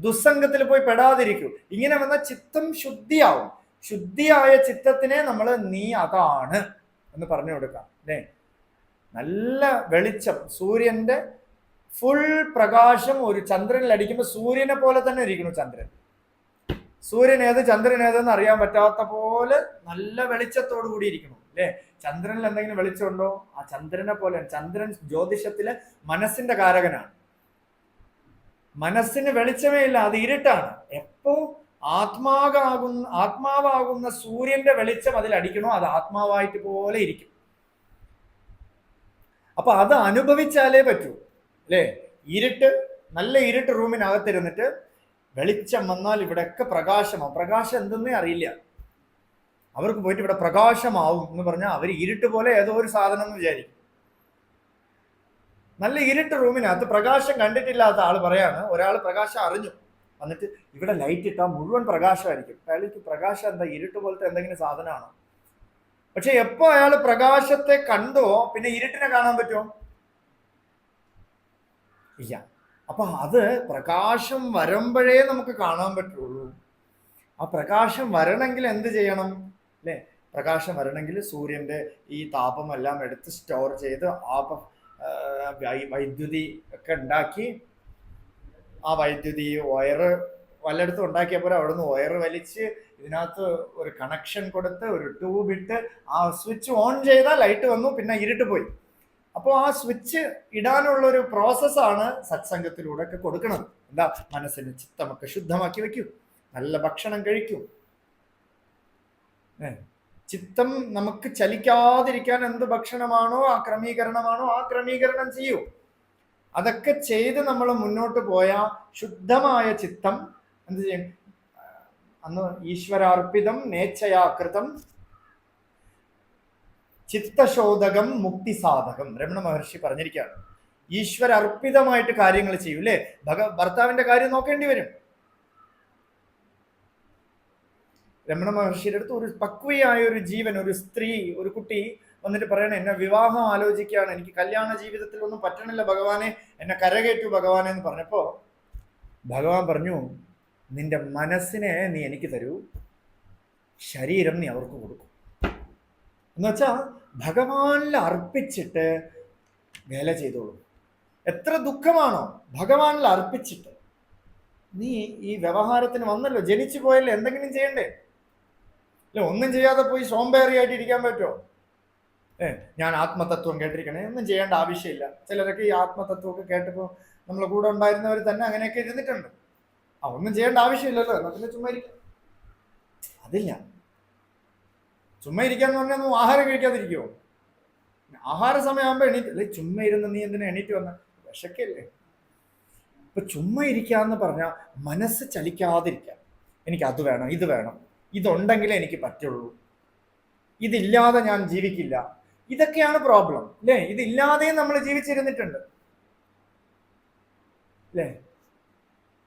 ദുസ്സംഗത്തിൽ പോയി പെടാതിരിക്കും. ഇങ്ങനെ വന്ന ചിത്തം ശുദ്ധിയാവും. ശുദ്ധിയായ ചിത്തത്തിനെ നമ്മൾ നീ അതാണ് എന്ന് പറഞ്ഞു കൊടുക്കാം, അല്ലേ? നല്ല വെളിച്ചം, സൂര്യന്റെ ഫുൾ പ്രകാശം ഒരു ചന്ദ്രനിൽ അടിക്കുമ്പോൾ സൂര്യനെ പോലെ തന്നെ ഇരിക്കുന്നു ചന്ദ്രൻ. സൂര്യൻ ഏത് ചന്ദ്രൻ ഏതെന്ന് അറിയാൻ പറ്റാത്ത പോലെ നല്ല വെളിച്ചത്തോടു കൂടി ഇരിക്കണം, അല്ലേ? ചന്ദ്രനിൽ എന്തെങ്കിലും വെളിച്ചമുണ്ടോ? ആ ചന്ദ്രനെ പോലെ. ചന്ദ്രൻ ജ്യോതിഷത്തിലെ മനസ്സിന്റെ കാരകനാണ്. മനസ്സിന് വെളിച്ചമേ ഇല്ല, അത് ഇരുട്ടാണ്. എപ്പോ ആത്മാവാകുന്ന സൂര്യന്റെ വെളിച്ചം അതിൽ അടിക്കണോ അത് ആത്മാവായിട്ട് പോലെ ഇരിക്കും. അപ്പൊ അത് അനുഭവിച്ചാലേ പറ്റൂ, അല്ലേ? ഇരുട്ട്, നല്ല ഇരുട്ട് റൂമിനകത്തിരുന്നിട്ട് വെളിച്ചം വന്നാൽ ഇവിടെയൊക്കെ പ്രകാശമാവും. പ്രകാശം എന്തെന്നേ അറിയില്ല. അവർക്ക് പോയിട്ട് ഇവിടെ പ്രകാശമാവും എന്ന് പറഞ്ഞാൽ അവർ ഇരുട്ട് പോലെ ഏതോ ഒരു സാധനം എന്ന് വിചാരിക്കും. നല്ല ഇരുട്ട് റൂമിനകത്ത് പ്രകാശം കണ്ടിട്ടില്ലാത്ത ആൾ പറയാണ്, ഒരാൾ പ്രകാശം അറിഞ്ഞു വന്നിട്ട് ഇവിടെ ലൈറ്റ് ഇട്ടാൽ മുഴുവൻ പ്രകാശമായിരിക്കും. അയാൾക്ക് പ്രകാശം എന്താ, ഇരുട്ട് പോലത്തെ എന്തെങ്കിലും സാധനമാണോ? പക്ഷെ എപ്പോ അയാൾ പ്രകാശത്തെ കണ്ടോ പിന്നെ ഇരുട്ടിനെ കാണാൻ പറ്റുമോ? ഇല്ല. അപ്പൊ അത് പ്രകാശം വരുമ്പോഴേ നമുക്ക് കാണാൻ പറ്റുള്ളൂ. ആ പ്രകാശം വരണമെങ്കിൽ എന്ത് ചെയ്യണം, അല്ലേ? പ്രകാശം വരണമെങ്കിൽ സൂര്യന്റെ ഈ താപമെല്ലാം എടുത്ത് സ്റ്റോർ ചെയ്ത് വൈദ്യുതി ഒക്കെ ഉണ്ടാക്കി, ആ വൈദ്യുതി വയറ് വല്ലയിടത്തും ഉണ്ടാക്കിയപ്പോൾ അവിടുന്ന് വയറ് വലിച്ച് ഇതിനകത്ത് ഒരു കണക്ഷൻ കൊടുത്ത് ഒരു ട്യൂബ് ഇട്ട് ആ സ്വിച്ച് ഓൺ ചെയ്താൽ ലൈറ്റ് വന്നു, പിന്നെ ഇരുട്ട് പോയി. അപ്പോൾ ആ സ്വിച്ച് ഇടാനുള്ള ഒരു പ്രോസസ്സാണ് സത്സംഗത്തിലൂടെ ഒക്കെ കൊടുക്കുന്നത്. എന്താ? മനസ്സിന് ചിത്തമൊക്കെ ശുദ്ധമാക്കി വെക്കൂ, നല്ല ഭക്ഷണം കഴിക്കൂ. ചിത്തം നമുക്ക് ചലിക്കാതിരിക്കാൻ എന്ത് ഭക്ഷണമാണോ ആ ക്രമീകരണമാണോ ആ ക്രമീകരണം ചെയ്യൂ. അതൊക്കെ ചെയ്ത് നമ്മൾ മുന്നോട്ട് പോയാൽ ശുദ്ധമായ ചിത്തം എന്ത് ചെയ്യും? അന്ന് ഈശ്വരാർപ്പിതം നേച്ഛയാകൃതം ചിത്തശോധകം മുക്തിസാധകം രമണ മഹർഷി പറഞ്ഞിരിക്കുകയാണ്. ഈശ്വര അർപ്പിതമായിട്ട് കാര്യങ്ങൾ ചെയ്യും, അല്ലേ? ഭർത്താവിന്റെ കാര്യം നോക്കേണ്ടി വരും. രമണ മഹർഷിയുടെ അടുത്ത് ഒരു പക്വയായ ഒരു ജീവൻ, ഒരു സ്ത്രീ, ഒരു കുട്ടി വന്നിട്ട് പറയണേ, എന്നെ വിവാഹം ആലോചിക്കുകയാണ്, എനിക്ക് കല്യാണ ജീവിതത്തിൽ ഒന്നും പറ്റണില്ല ഭഗവാനെ, എന്നെ കരകയറ്റു ഭഗവാനെ എന്ന് പറഞ്ഞപ്പോ ഭഗവാൻ പറഞ്ഞു, നിന്റെ മനസ്സിനെ നീ എനിക്ക് തരൂ, ശരീരം നീ അവർക്ക് കൊടുക്കും. എന്ന് വെച്ചാൽ ഭഗവാനിൽ അർപ്പിച്ചിട്ട് വേല ചെയ്തോളൂ. എത്ര ദുഃഖമാണോ ഭഗവാനിൽ അർപ്പിച്ചിട്ട്. നീ ഈ വ്യവഹാരത്തിന് വന്നല്ലോ, ജനിച്ചു പോയല്ലേ, എന്തെങ്കിലും ചെയ്യണ്ടേ? അല്ലെ, ഒന്നും ചെയ്യാതെ പോയി സോംബേറിയായിട്ട് ഇരിക്കാൻ പറ്റുമോ? ഞാൻ ആത്മതത്വം കേട്ടിരിക്കണേ, ഒന്നും ചെയ്യേണ്ട ആവശ്യമില്ല. ചിലരൊക്കെ ഈ ആത്മതത്വമൊക്കെ കേട്ടപ്പോൾ നമ്മളെ കൂടെ ഉണ്ടായിരുന്നവർ തന്നെ അങ്ങനെയൊക്കെ ഇരുന്നിട്ടുണ്ട്. ഒന്നും ചെയ്യേണ്ട ആവശ്യമില്ലല്ലോ, എന്നതിന് ചുമ്മാ ഇരിക്കാം. അതില്ല. ചുമ്മാ ഇരിക്കാന്ന് പറഞ്ഞാൽ ഒന്നും ആഹാരം കഴിക്കാതിരിക്കുമോ? ആഹാര സമയമാകുമ്പോൾ എണീറ്റ് അല്ലെ, ചുമ്മാ ഇരുന്ന് നീ എന്തിനാ എണീറ്റ് വന്ന? വിശക്കല്ലേ. ഇപ്പൊ ചുമ്മാ ഇരിക്കാന്ന് പറഞ്ഞാൽ മനസ്സ് ചലിക്കാതിരിക്കാം. എനിക്ക് അത് വേണം, ഇത് വേണം, ഇതുണ്ടെങ്കിലേ എനിക്ക് പറ്റുള്ളൂ, ഇതില്ലാതെ ഞാൻ ജീവിക്കില്ല. ഇതൊക്കെയാണ് പ്രോബ്ലം അല്ലേ? ഇതില്ലാതെയും നമ്മൾ ജീവിച്ചിരുന്നിട്ടുണ്ട് അല്ലേ?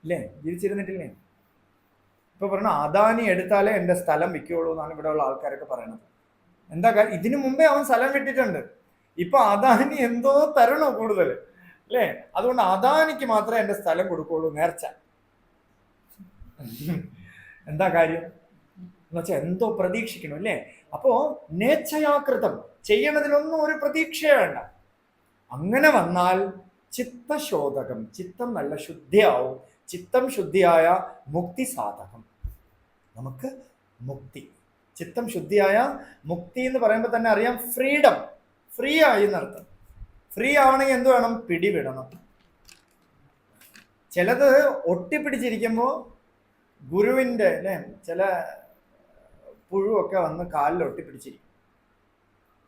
ഇല്ലേ, ജീവിച്ചിരുന്നിട്ടില്ലേ? ഇപ്പൊ പറഞ്ഞു അദാനി എടുത്താലേ എന്റെ സ്ഥലം വിൽക്കുള്ളൂ എന്നാണ് ഇവിടെ ഉള്ള ആൾക്കാരൊക്കെ പറയണത്. എന്താ കാര്യം? ഇതിനു മുമ്പേ അവൻ സ്ഥലം വിട്ടിട്ടുണ്ട്. ഇപ്പൊ അദാനി എന്തോ തരണോ കൂടുതൽ അല്ലേ? അതുകൊണ്ട് അദാനിക്ക് മാത്രമേ എന്റെ സ്ഥലം കൊടുക്കുള്ളൂ, നേർച്ച. എന്താ കാര്യം എന്ന് വെച്ചാൽ എന്തോ പ്രതീക്ഷിക്കണം അല്ലേ? അപ്പോ നേച്ഛയാകൃതം ചെയ്യണതിനൊന്നും ഒരു പ്രതീക്ഷ വേണ്ട. അങ്ങനെ വന്നാൽ ചിത്തശോധകം, ചിത്തം നല്ല ശുദ്ധിയാവും. ചിത്തം ശുദ്ധിയായ മുക്തി സാധകം. നമുക്ക് മുക്തി, ചിത്തം ശുദ്ധിയായ മുക്തി എന്ന് പറയുമ്പോൾ തന്നെ അറിയാം ഫ്രീഡം, ഫ്രീ ആയി എന്നർത്ഥം. ഫ്രീ ആവണമെങ്കിൽ എന്ത് വേണം? പിടിവിടണം. ചിലത് ഒട്ടിപ്പിടിച്ചിരിക്കുമ്പോൾ ഗുരുവിൻ്റെ അല്ലേ, ചില പുഴുവൊക്കെ വന്ന് കാലിൽ ഒട്ടിപ്പിടിച്ചിരിക്കും.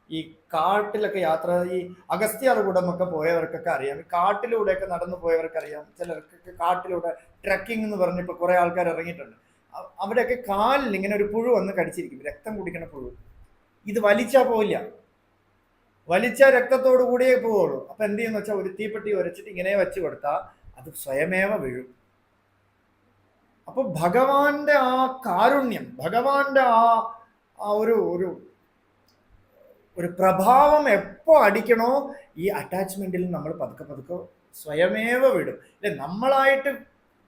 ഈ കാട്ടിലൊക്കെ യാത്ര, ഈ അഗസ്ത്യാർകൂടമൊക്കെ പോയവർക്കൊക്കെ അറിയാം, ഈ കാട്ടിലൂടെയൊക്കെ നടന്നു പോയവർക്കറിയാം. ചിലർക്കൊക്കെ കാട്ടിലൂടെ ട്രക്കിംഗ് എന്ന് പറഞ്ഞപ്പോൾ കുറെ ആൾക്കാർ ഇറങ്ങിയിട്ടുണ്ട്. അവിടെയൊക്കെ കാലിൽ ഇങ്ങനെ ഒരു പുഴു വന്ന് കടിച്ചിരിക്കും, രക്തം കുടിക്കുന്ന പുഴു. ഇത് വലിച്ചാൽ പോവില്ല, വലിച്ചാൽ രക്തത്തോടു കൂടിയേ പോവുള്ളൂ. അപ്പൊ എന്ത് ചെയ്യുന്ന വെച്ചാൽ ഒരു തീപ്പെട്ടി ഉരച്ചിട്ട് ഇങ്ങനെ വെച്ച് കൊടുത്താൽ അത് സ്വയമേവ വീഴും. അപ്പൊ ഭഗവാന്റെ ആ കാരുണ്യം, ഭഗവാന്റെ ആ ഒരു ഒരു ഒരു പ്രഭാവം എപ്പോ അടിക്കണോ ഈ അറ്റാച്ച്മെന്റിൽ നമ്മൾ പതുക്കെ പതുക്കെ സ്വയമേവ വിടും അല്ലെ? നമ്മളായിട്ട്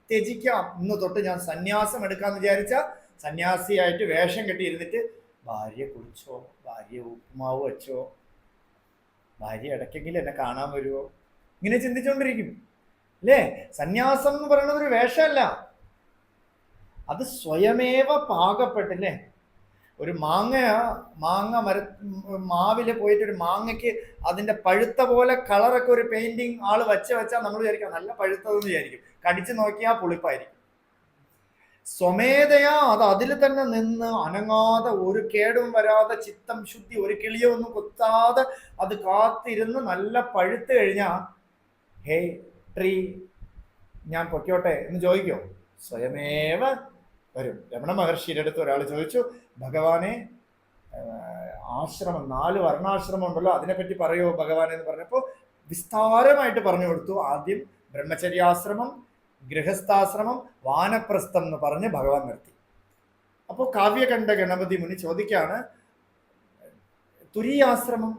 ത്യജിക്കാം. ഇന്ന് തൊട്ട് ഞാൻ സന്യാസം എടുക്കാന്ന് വിചാരിച്ച സന്യാസിയായിട്ട് വേഷം കെട്ടി ഇരുന്നിട്ട് ഭാര്യ കുളിച്ചോ, ഭാര്യ ഉപ്പുമാവ് വെച്ചോ, ഭാര്യ ഇടയ്ക്കെങ്കിലും എന്നെ കാണാൻ വരുമോ, ഇങ്ങനെ ചിന്തിച്ചുകൊണ്ടിരിക്കും അല്ലേ? സന്യാസം എന്ന് പറയുന്നത് ഒരു വേഷമല്ല, അത് സ്വയമേവ പാകപ്പെട്ടില്ലേ. ഒരു മാങ്ങ മാവില് പോയിട്ട് ഒരു മാങ്ങയ്ക്ക് അതിന്റെ പഴുത്ത പോലെ കളറൊക്കെ ഒരു പെയിന്റിങ് ആള് വെച്ചാൽ നമ്മൾ വിചാരിക്കാം നല്ല പഴുത്തതെന്ന് വിചാരിക്കും. കടിച്ചു നോക്കിയാൽ പുളിപ്പായിരിക്കും. സ്വമേധയാ അത് അതിൽ തന്നെ നിന്ന് അനങ്ങാതെ, ഒരു കേടും വരാതെ, ചിത്തം ശുദ്ധി, ഒരു കിളിയോ ഒന്നും കുത്താതെ അത് കാത്തിരുന്ന് നല്ല പഴുത്ത് കഴിഞ്ഞാ ഹേ ട്രീ ഞാൻ പൊക്കോട്ടെ എന്ന് ചോദിക്കോ? സ്വയമേവ വരും. രമണ മഹർഷിയുടെ അടുത്ത് ഒരാൾ ചോദിച്ചു, ഭഗവാനെ ആശ്രമം 4 വർണ്ണാശ്രമം ഉണ്ടല്ലോ, അതിനെപ്പറ്റി പറയുമോ ഭഗവാൻ എന്ന് പറഞ്ഞപ്പോൾ വിസ്താരമായിട്ട് പറഞ്ഞു കൊടുത്തു. ആദ്യം ബ്രഹ്മചര്യാശ്രമം, ഗൃഹസ്ഥാശ്രമം, വാനപ്രസ്ഥം എന്ന് പറഞ്ഞ് ഭഗവാൻ നിർത്തി. അപ്പോൾ കാവ്യകണ്ഠ ഗണപതി മുനി ചോദിക്കാണ്, തുരീയാശ്രമം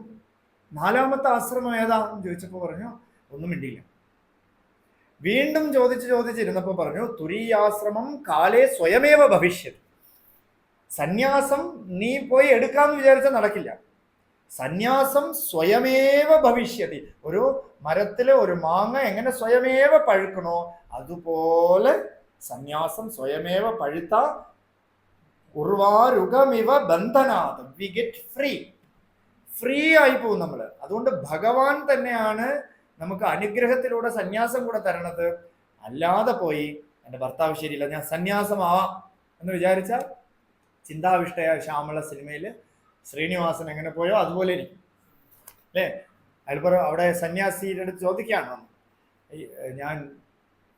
4ാമത്തെ ആശ്രമം ഏതാ എന്ന് ചോദിച്ചപ്പോൾ പറഞ്ഞു ഒന്നും മിണ്ടിയില്ല. വീണ്ടും ചോദിച്ചിരുന്നപ്പോൾ പറഞ്ഞു, തുരീയാശ്രമം കാലേ സ്വയമേവ ഭവിഷ്യത്. സന്യാസം നീ പോയി എടുക്കാന്ന് വിചാരിച്ചാൽ നടക്കില്ല. സന്യാസം സ്വയമേവ ഭവിഷ്യതി. ഒരു മരത്തിലെ ഒരു മാങ്ങ എങ്ങനെ സ്വയമേവ പഴുക്കണോ അതുപോലെ സന്യാസം സ്വയമേവ പഴുത്ത ഉർവാരുഗമിവ ബന്ധനാത് വി ഗെറ്റ് ഫ്രീ ആയി പോകും നമ്മൾ. അതുകൊണ്ട് ഭഗവാൻ തന്നെയാണ് നമുക്ക് അനുഗ്രഹത്തിലൂടെ സന്യാസം കൂടെ തരണത്. അല്ലാതെ പോയി എൻ്റെ ഭർത്താവ് ശരിയില്ല ഞാൻ സന്യാസമാവാം എന്ന് വിചാരിച്ചാൽ ചിന്താവിഷ്ടയ ശ്യാമള സിനിമയിൽ ശ്രീനിവാസൻ എങ്ങനെ പോയോ അതുപോലെ ഇരിക്കും അല്ലേ? അയാൾ അവിടെ സന്യാസിയുടെ അടുത്ത് ചോദിക്കുകയാണ്, ഞാൻ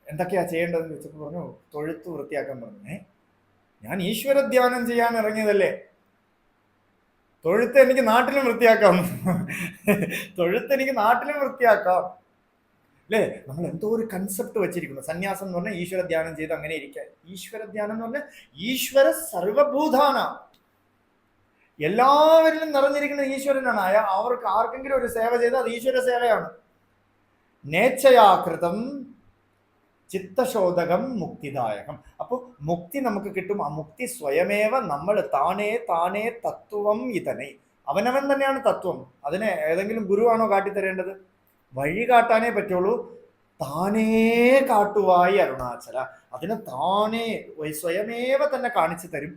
എന്തൊക്കെയാ ചെയ്യേണ്ടതെന്ന് ചോദിച്ചപ്പോൾ പറഞ്ഞു തൊഴുത്ത് വൃത്തിയാക്കാൻ പറഞ്ഞു. ഞാൻ ഈശ്വര ധ്യാനം ചെയ്യാൻ ഇറങ്ങിയതല്ലേ, തൊഴുത്ത് എനിക്ക് നാട്ടിലും വൃത്തിയാക്കാം, തൊഴുത്ത് എനിക്ക് നാട്ടിലും വൃത്തിയാക്കാം അല്ലേ? നമ്മൾ എന്തോ ഒരു കൺസെപ്റ്റ് വെച്ചിരിക്കുന്നു. സന്യാസം എന്ന് പറഞ്ഞാൽ ഈശ്വര ധ്യാനം ചെയ്ത് അങ്ങനെ ഇരിക്കുക. ഈശ്വര ധ്യാനം എന്ന് പറഞ്ഞാൽ ഈശ്വര സർവഭൂതാന, എല്ലാവരിലും നിറഞ്ഞിരിക്കുന്ന ഈശ്വരനാണ്. അവർക്ക് ആർക്കെങ്കിലും ഒരു സേവ ചെയ്താൽ അത് ഈശ്വര സേവയാണ്. നേച്ഛയാകൃതം ചിത്തശോധകം മുക്തിദായകം. അപ്പോൾ മുക്തി നമുക്ക് കിട്ടും. ആ മുക്തി സ്വയമേവ നമ്മൾ താനേ തത്വം ഇതനെ, അവനവൻ തന്നെയാണ് തത്വം. അതിനെ ഏതെങ്കിലും ഗുരുവാണോ കാട്ടിത്തരേണ്ടത്? വഴി കാട്ടാനേ പറ്റുള്ളൂ. താനേ കാട്ടുവായി അരുണാചല, അതിനെ താനേ സ്വയമേവ തന്നെ കാണിച്ചു തരും.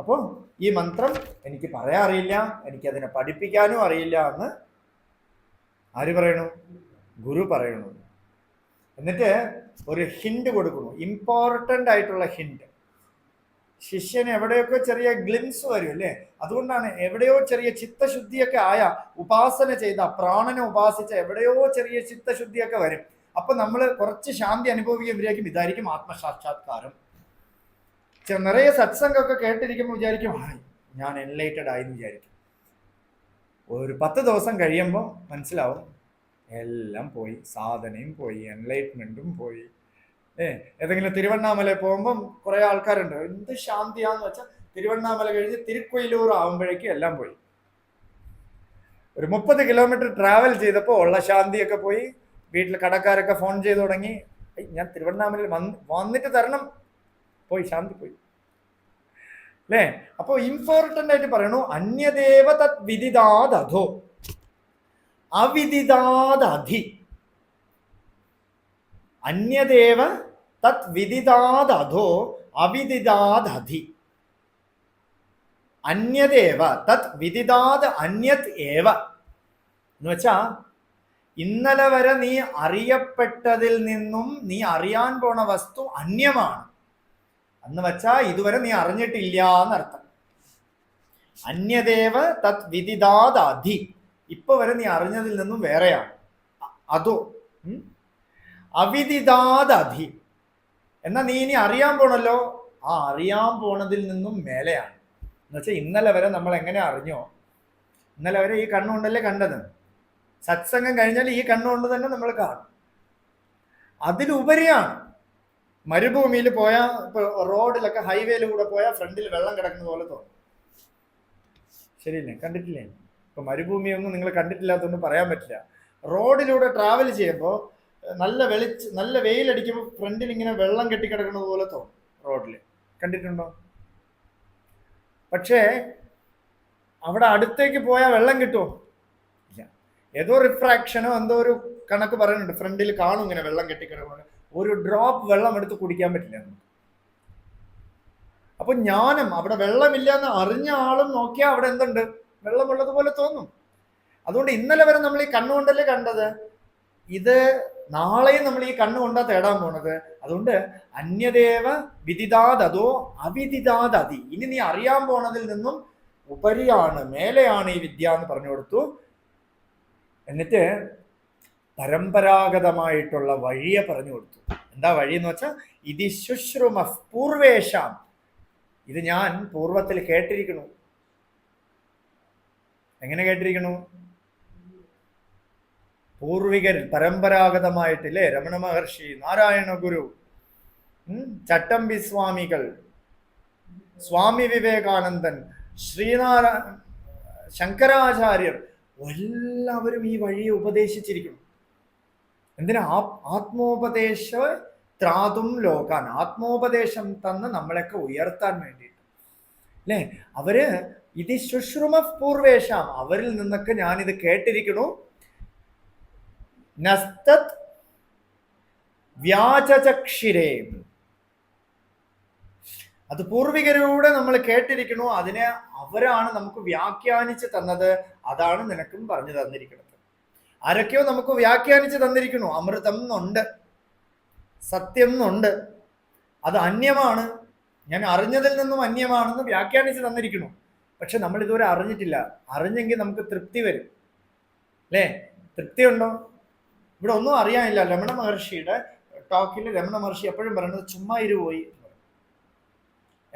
അപ്പോൾ ഈ മന്ത്രം എനിക്ക് പറയാൻ അറിയില്ല, എനിക്കതിനെ പഠിപ്പിക്കാനും അറിയില്ല എന്ന് ആര് പറയണു? ഗുരു പറയണു. എന്നിട്ട് ഒരു ഹിന്റ് കൊടുക്കുന്നു, ഇമ്പോർട്ടൻ്റ് ആയിട്ടുള്ള ഹിന്റ്. ശിഷ്യന് എവിടെയൊക്കെ ചെറിയ ഗ്ലിംസ് വരും അല്ലേ? അതുകൊണ്ടാണ് എവിടെയോ ചെറിയ ചിത്തശുദ്ധിയൊക്കെ ആയ, ഉപാസന ചെയ്ത, പ്രാണനെ ഉപാസിച്ച എവിടെയോ ചെറിയ ചിത്തശുദ്ധിയൊക്കെ വരും. അപ്പൊ നമ്മൾ കുറച്ച് ശാന്തി അനുഭവിക്കുമ്പോഴേക്കും ഇതായിരിക്കും ആത്മസാക്ഷാത്കാരം. നിറയെ സത്സംഗമൊക്കെ കേട്ടിരിക്കുമ്പോൾ വിചാരിക്കും ഞാൻ എൻലൈറ്റഡ് ആയി എന്ന് വിചാരിക്കും. ഒരു 10 ദിവസം കഴിയുമ്പോൾ മനസ്സിലാവും എല്ലാം പോയി, സാധനയും പോയി, എൻലൈറ്റ്മെന്റും പോയി. ഏതെങ്കിലും തിരുവണ്ണാമല പോകുമ്പം കുറെ ആൾക്കാരുണ്ട്, എന്ത് ശാന്തിയാന്ന് വെച്ചാൽ തിരുവണ്ണാമല കഴിഞ്ഞ് തിരുക്കൊയിലൂർ ആവുമ്പോഴേക്കും എല്ലാം പോയി. ഒരു 30 കിലോമീറ്റർ ട്രാവൽ ചെയ്തപ്പോൾ ഉള്ള ശാന്തിയൊക്കെ പോയി. വീട്ടിൽ കടക്കാരൊക്കെ ഫോൺ ചെയ്ത് തുടങ്ങി, ഞാൻ തിരുവണ്ണാമലയിൽ വന്നിട്ട് തരണം, പോയി, ശാന്തി പോയി അല്ലേ? അപ്പോ ഇമ്പോർട്ടൻ്റ് ആയിട്ട് പറയണു, അന്യദേവ തത് വിദിതാദധോ അവിദിതാദധി. അന്യദേവ തത് വിദിതാദധോ അവിദിതാദധി. അന്യദേവ തത് വിദിതാദ് അന്യത് ഏവ എന്ന് വെച്ചാ, ഇന്നലെ വരെ നീ അറിയപ്പെട്ടതിൽ നിന്നും നീ അറിയാൻ പോണ വസ്തു അന്യമാണ് എന്ന് വെച്ചാ ഇതുവരെ നീ അറിഞ്ഞിട്ടില്ല എന്നർത്ഥം. അന്യദേവ തത് വിദിതാദധി, ഇപ്പൊ വരെ നീ അറിഞ്ഞതിൽ നിന്നും വേറെയാണ്. അതോ അവിദിതാദധി എന്നാ നീ ഇനി അറിയാൻ പോണല്ലോ, ആ അറിയാൻ പോണതിൽ നിന്നും മേലെയാണ്. എന്നുവെച്ചാൽ ഇന്നലെ വരെ നമ്മൾ എങ്ങനെ അറിഞ്ഞോ, ഇന്നലെ വരെ ഈ കണ്ണുകൊണ്ടല്ലേ കണ്ടത്. സത്സംഗം കഴിഞ്ഞാൽ ഈ കണ്ണുകൊണ്ട് തന്നെ നമ്മൾ കാണും. അതിലുപരിയാണ്. മരുഭൂമിയിൽ പോയാൽ, ഇപ്പൊ റോഡിലൊക്കെ ഹൈവേയിൽ കൂടെ പോയാൽ ഫ്രണ്ടിൽ വെള്ളം കിടക്കുന്ന പോലെ തോന്നും. ശരിയല്ലേ? കണ്ടിട്ടില്ലേ? ഇപ്പൊ മരുഭൂമിയൊന്നും നിങ്ങൾ കണ്ടിട്ടില്ലാത്തതുകൊണ്ട് പറയാൻ പറ്റില്ല. റോഡിലൂടെ ട്രാവൽ ചെയ്യുമ്പോൾ നല്ല വെയിലടിക്കുമ്പോൾ ഫ്രണ്ടിൽ ഇങ്ങനെ വെള്ളം കെട്ടിക്കിടക്കുന്നത് പോലെ തോന്നും റോഡിൽ. കണ്ടിട്ടുണ്ടോ? പക്ഷേ അവിടെ അടുത്തേക്ക് പോയാൽ വെള്ളം കിട്ടുമോ? ഇല്ല. ഏതോ റിഫ്രാക്ഷനോ എന്തോ ഒരു കണക്ക് പറയുന്നുണ്ട്, ഫ്രണ്ടിൽ കാണും ഇങ്ങനെ വെള്ളം കെട്ടിക്കിടക്കുന്നത്. ഒരു ഡ്രോപ്പ് വെള്ളം എടുത്ത് കുടിക്കാൻ പറ്റില്ല നമുക്ക്. അപ്പൊ ജ്ഞാനം, അവിടെ വെള്ളമില്ല എന്ന് അറിഞ്ഞ ആളും നോക്കിയാൽ അവിടെ എന്തുണ്ട്? വെള്ളമുള്ളതുപോലെ തോന്നും. അതുകൊണ്ട് ഇന്നലെ വരെ നമ്മൾ ഈ കണ്ണുകൊണ്ടല്ലേ കണ്ടത്, ഇത് നാളെയും നമ്മൾ ഈ കണ്ണുകൊണ്ടാ തേടാൻ പോണത്. അതുകൊണ്ട് അന്യദേവ വിദിതാദോ അവിദിതാദി, ഇനി നീ അറിയാൻ പോണതിൽ നിന്നും ഉപരിയാണ്, മേലെയാണ് ഈ വിദ്യ എന്ന് പറഞ്ഞു കൊടുത്തു. എന്നിട്ട് പരമ്പരാഗതമായിട്ടുള്ള വഴിയെ പറഞ്ഞു കൊടുത്തു. എന്താ വഴി എന്ന് വെച്ചാൽ, ഇതി ശുശ്രുമ പൂർവേഷാം, ഇത് ഞാൻ പൂർവത്തിൽ കേട്ടിരിക്കണു. എങ്ങനെ കേട്ടിരിക്കണു? പൂർവികർ പരമ്പരാഗതമായിട്ടില്ലേ, രമണ മഹർഷി, നാരായണ ഗുരു, ചട്ടമ്പി സ്വാമികൾ, സ്വാമി വിവേകാനന്ദൻ, ശങ്കരാചാര്യർ എല്ലാവരും ഈ വഴിയെ ഉപദേശിച്ചിരിക്കുന്നു. എന്തിനാ? ആത്മോപദേശ ത്രാതും ലോകാൻ, ആത്മോപദേശം തന്ന് നമ്മളെയൊക്കെ ഉയർത്താൻ വേണ്ടിയിട്ട് അല്ലേ? അവര് ഇത് ശുശ്രുമ പൂർവേഷാം, അവരിൽ നിന്നൊക്കെ ഞാനിത് കേട്ടിരിക്കണു. നസ്തത് വ്യാചചക്ഷിരേ, അത് പൂർവികരുടെ നമ്മൾ കേട്ടിരിക്കണു. അതിനെ അവരാണ് നമുക്ക് വ്യാഖ്യാനിച്ച് തന്നത്. അതാണ് നിനക്കും പറഞ്ഞു തന്നിരിക്കുന്നത്. ആരൊക്കെയോ നമുക്ക് വ്യാഖ്യാനിച്ച് തന്നിരിക്കണു. അമൃതം എന്നുണ്ട്, സത്യം എന്നുണ്ട്, അത് അന്യമാണ്, ഞാൻ അറിഞ്ഞതിൽ നിന്നും അന്യമാണെന്ന് വ്യാഖ്യാനിച്ച് തന്നിരിക്കണു. പക്ഷെ നമ്മൾ ഇതുവരെ അറിഞ്ഞിട്ടില്ല. അറിഞ്ഞെങ്കിൽ നമുക്ക് തൃപ്തി വരും അല്ലേ? തൃപ്തി ഉണ്ടോ? ഇവിടെ ഒന്നും അറിയാനില്ല. രമണ മഹർഷിയുടെ ടോക്കിൽ രമണ മഹർഷി എപ്പോഴും പറയുന്നത് ചുമ്മാ ഇരുപോയി.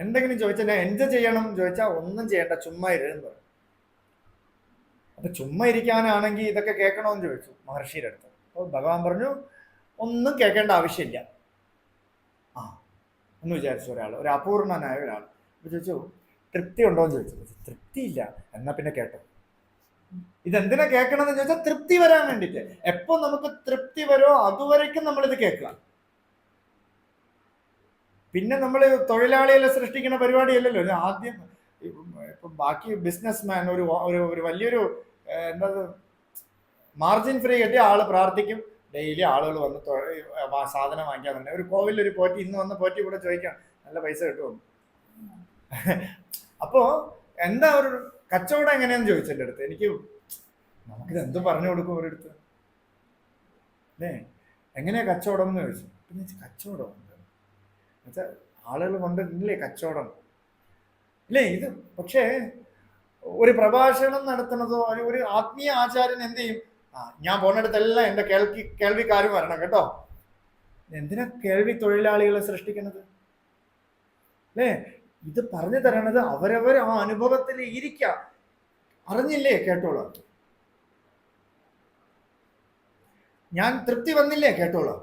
എന്തെങ്കിലും ചോദിച്ചാൽ ഞാൻ എന്ത് ചെയ്യണം ചോദിച്ചാൽ ഒന്നും ചെയ്യണ്ട, ചുമ്മാ ഇരുന്ന് പറയും. അപ്പൊ ചുമ്മാ ഇരിക്കാനാണെങ്കിൽ ഇതൊക്കെ കേൾക്കണമെന്ന് ചോദിച്ചു മഹർഷിയുടെ അടുത്ത്. അപ്പോൾ ഭഗവാൻ പറഞ്ഞു ഒന്നും കേൾക്കേണ്ട ആവശ്യമില്ല. എന്ന് വിചാരിച്ചു ഒരാൾ, ഒരു അപൂർണനായ ഒരാൾ. അപ്പൊ ചോദിച്ചു തൃപ്തി ഉണ്ടോ എന്ന് ചോദിച്ചു. തൃപ്തിയില്ല. എന്നാ പിന്നെ കേട്ടോ. ഇതെന്തിനാ കേൾക്കണമെന്ന് ചോദിച്ചാൽ തൃപ്തി വരാൻ വേണ്ടിയിട്ട്. എപ്പോ നമുക്ക് തൃപ്തി വരുമോ അതുവരയ്ക്കും നമ്മളിത് കേൾക്കുക. പിന്നെ നമ്മൾ തൊഴിലാളികളെ സൃഷ്ടിക്കുന്ന പരിപാടിയല്ലല്ലോ. ആദ്യം ഇപ്പം ബാക്കി ബിസിനസ് മാൻ ഒരു വലിയൊരു എന്താ മാർജിൻ ഫ്രീ കിട്ടിയ ആള് പ്രാർത്ഥിക്കും, ഡെയിലി ആളുകൾ വന്ന് സാധനം വാങ്ങിക്കാൻ തന്നെ. ഒരു കോവിലിൽ ഒരു പോറ്റി ഇന്ന് വന്ന പോറ്റി കൂടെ ചോദിക്കാം നല്ല പൈസ കിട്ടുമോ. അപ്പോ എന്താ ഒരു കച്ചവടം എങ്ങനെയാന്ന് ചോദിച്ചു എൻ്റെ അടുത്ത്. എനിക്ക് നമുക്കിത് എന്തും പറഞ്ഞു കൊടുക്കും ഒരിടത്ത് അല്ലേ, എങ്ങനെയാ കച്ചവടം എന്ന് ചോദിച്ചു. പിന്നെ കച്ചവടം എന്നുവെച്ചാൽ ആളുകൾ കൊണ്ടില്ലേ കച്ചവടം ഇല്ലേ ഇത്. പക്ഷേ ഒരു പ്രഭാഷണം നടത്തുന്നതോ ഒരു ആത്മീയ ആചാര്യൻ എന്ത് ചെയ്യും, ഞാൻ പോണിടത്തെല്ലാം എൻ്റെ കേൾവിക്കാരും വരണം കേട്ടോ. എന്തിനാ കേൾവി തൊഴിലാളികളെ സൃഷ്ടിക്കുന്നത് അല്ലേ? ഇത് പറഞ്ഞു തരണത് അവരവർ ആ അനുഭവത്തിൽ ഇരിക്കുക. അറിഞ്ഞില്ലേ കേട്ടോളാം, ഞാൻ തൃപ്തി വന്നില്ലേ കേട്ടോളാം.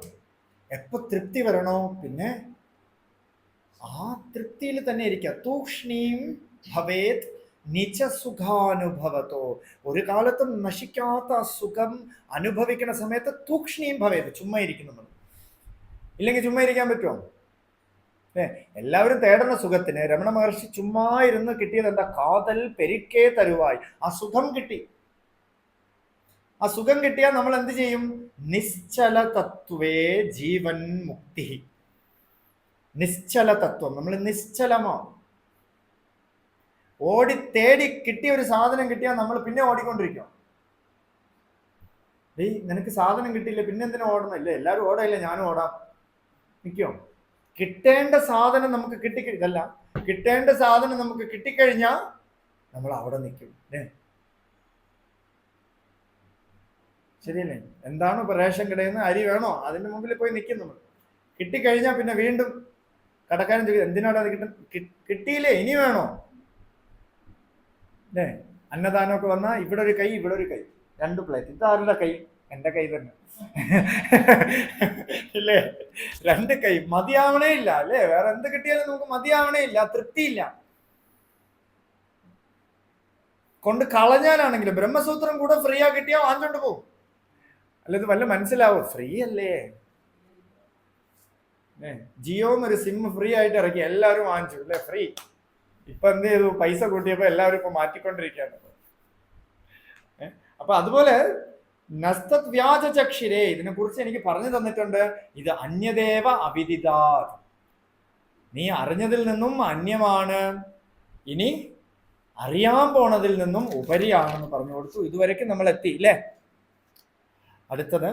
എപ്പോ തൃപ്തി വരണോ പിന്നെ ആ തൃപ്തിയിൽ തന്നെ ഇരിക്കുക. തൂഷ്ണീം ഭവേത് നിജ സുഖാനുഭവത്തോ, ഒരു കാലത്തും നശിക്കാത്ത സുഖം അനുഭവിക്കുന്ന സമയത്ത് തൂക്ഷ്ണീം ഭവേത്, ചുമ്മാ ഇരിക്കും നമ്മൾ. ഇല്ലെങ്കിൽ ചുമ്മാ ഇരിക്കാൻ പറ്റുമോ? എല്ലാവരും തേടുന്ന സുഖത്തിന് രമണ മഹർഷി ചുമ്മാ ഇരുന്ന് കിട്ടിയത് എന്താ? കാതൽ പെരിക്കേ തരുവായി, ആ സുഖം കിട്ടി. ആ സുഖം കിട്ടിയാൽ നമ്മൾ എന്ത് ചെയ്യും? നിശ്ചല തത്വേ ജീവൻ മുക്തി. നിശ്ചല തത്വം, നമ്മൾ നിശ്ചലമാണ്. ഓടി തേടി കിട്ടിയ ഒരു സാധനം കിട്ടിയാൽ നമ്മൾ പിന്നെ ഓടിക്കൊണ്ടിരിക്കും. നിനക്ക് സാധനം കിട്ടിയില്ല പിന്നെ എന്തിനാ ഓടണം? ഇല്ലേ എല്ലാവരും ഓടയില്ല, ഞാനും ഓടാം. നിൽക്കോ? കിട്ടേണ്ട സാധനം നമുക്ക് ഇതല്ല, കിട്ടേണ്ട സാധനം നമുക്ക് കിട്ടിക്കഴിഞ്ഞാൽ നമ്മൾ അവിടെ നിൽക്കും. ശരിയല്ലേ? എന്താണോ ഇപ്പൊ റേഷൻ കിടയുന്ന അരി വേണോ അതിന്റെ മുമ്പിൽ പോയി നിൽക്കും നമ്മൾ. കിട്ടിക്കഴിഞ്ഞാൽ പിന്നെ വീണ്ടും കടക്കാരൻ ചോദിക്കും എന്തിനാണ് അത് കിട്ടിയില്ലേ ഇനി വേണോ? അന്നദാനമൊക്കെ വന്നാൽ ഇവിടെ ഒരു കൈ ഇവിടെ ഒരു കൈ, 2 പ്ലേറ്റ്. ഇതാരുടെ കൈ? എൻ്റെ കൈ തന്നെ ഇല്ലേ? 2 കൈ മതിയാവണേ ഇല്ല അല്ലേ? വേറെ എന്ത് കിട്ടിയാലും നമുക്ക് മതിയാവണേ ഇല്ല, തൃപ്തിയില്ല. കൊണ്ട് കളഞ്ഞാലാണെങ്കിലും ബ്രഹ്മസൂത്രം കൂടെ ഫ്രീ ആ കിട്ടിയാൽ വാങ്ങിച്ചോണ്ട് പോകും. അല്ല ഇത് വല്ല മനസ്സിലാവോ? ഫ്രീ അല്ലേ? ജിയോ എന്നൊരു സിം ഫ്രീ ആയിട്ട് ഇറക്കി, എല്ലാവരും വാങ്ങിച്ചു അല്ലേ? ഫ്രീ. ഇപ്പൊ എന്ത് ചെയ്തു? പൈസ കൂട്ടിയപ്പോ എല്ലാവരും ഇപ്പൊ മാറ്റിക്കൊണ്ടിരിക്കുകയാണ്. അപ്പൊ അതുപോലെ നസ്തത് വ്യാജ ചക്ഷിരേ, ഇതിനെ കുറിച്ച് എനിക്ക് പറഞ്ഞു തന്നിട്ടുണ്ട്. ഇത് അന്യദേവ അവിദിതാ, നീ അറിഞ്ഞതിൽ നിന്നും അന്യമാണ്, ഇനി അറിയാൻ പോണതിൽ നിന്നും ഉപരിയാണെന്ന് പറഞ്ഞു കൊടുത്തു. ഇതുവരെയ്ക്ക് നമ്മൾ എത്തി അല്ലേ? അടുത്തത്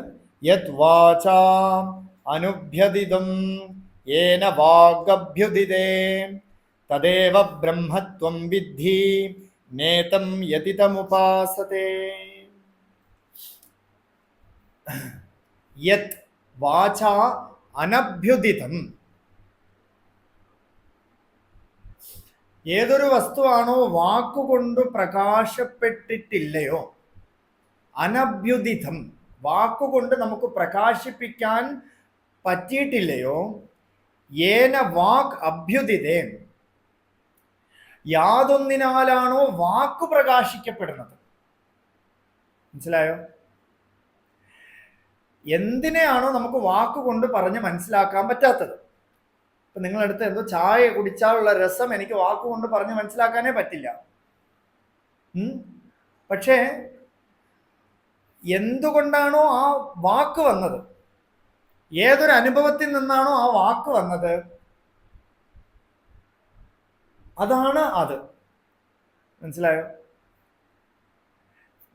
യത് വാചാം അനുഭ്യദിതം യേന വാഗഭ്യുദിതേ തദേവ ബ്രഹ്മത്വം വിദ്ധി നേതം യതിതമുപാസതേ. യത് വാചാ അനഭ്യുദിതം, ഏതൊരു വസ്തുവാണോ വാക്കുകൊണ്ട് പ്രകാശപ്പെട്ടിട്ടില്ലയോ, അനഭ്യുദിതം വാക്കുകൊണ്ട് നമുക്ക് പ്രകാശിപ്പിക്കാൻ പറ്റിയിട്ടില്ലയോ, യേന വാക് അഭ്യുദിതേ, യാതൊന്നിനാലാണോ വാക്ക് പ്രകാശിക്കപ്പെടുന്നത്. മനസ്സിലായോ? എന്തിനെയാണോ നമുക്ക് വാക്കുകൊണ്ട് പറഞ്ഞ് മനസ്സിലാക്കാൻ പറ്റാത്തത്. ഇപ്പൊ നിങ്ങളടുത്ത് എന്തോ ചായ കുടിച്ചാലുള്ള രസം എനിക്ക് വാക്കുകൊണ്ട് പറഞ്ഞ് മനസ്സിലാക്കാനേ പറ്റില്ല. പക്ഷേ എന്തുകൊണ്ടാണോ ആ വാക്ക് വന്നത്, ഏതൊരു അനുഭവത്തിൽ നിന്നാണോ ആ വാക്ക് വന്നത്, അതാണ് അത്. മനസ്സിലായോ?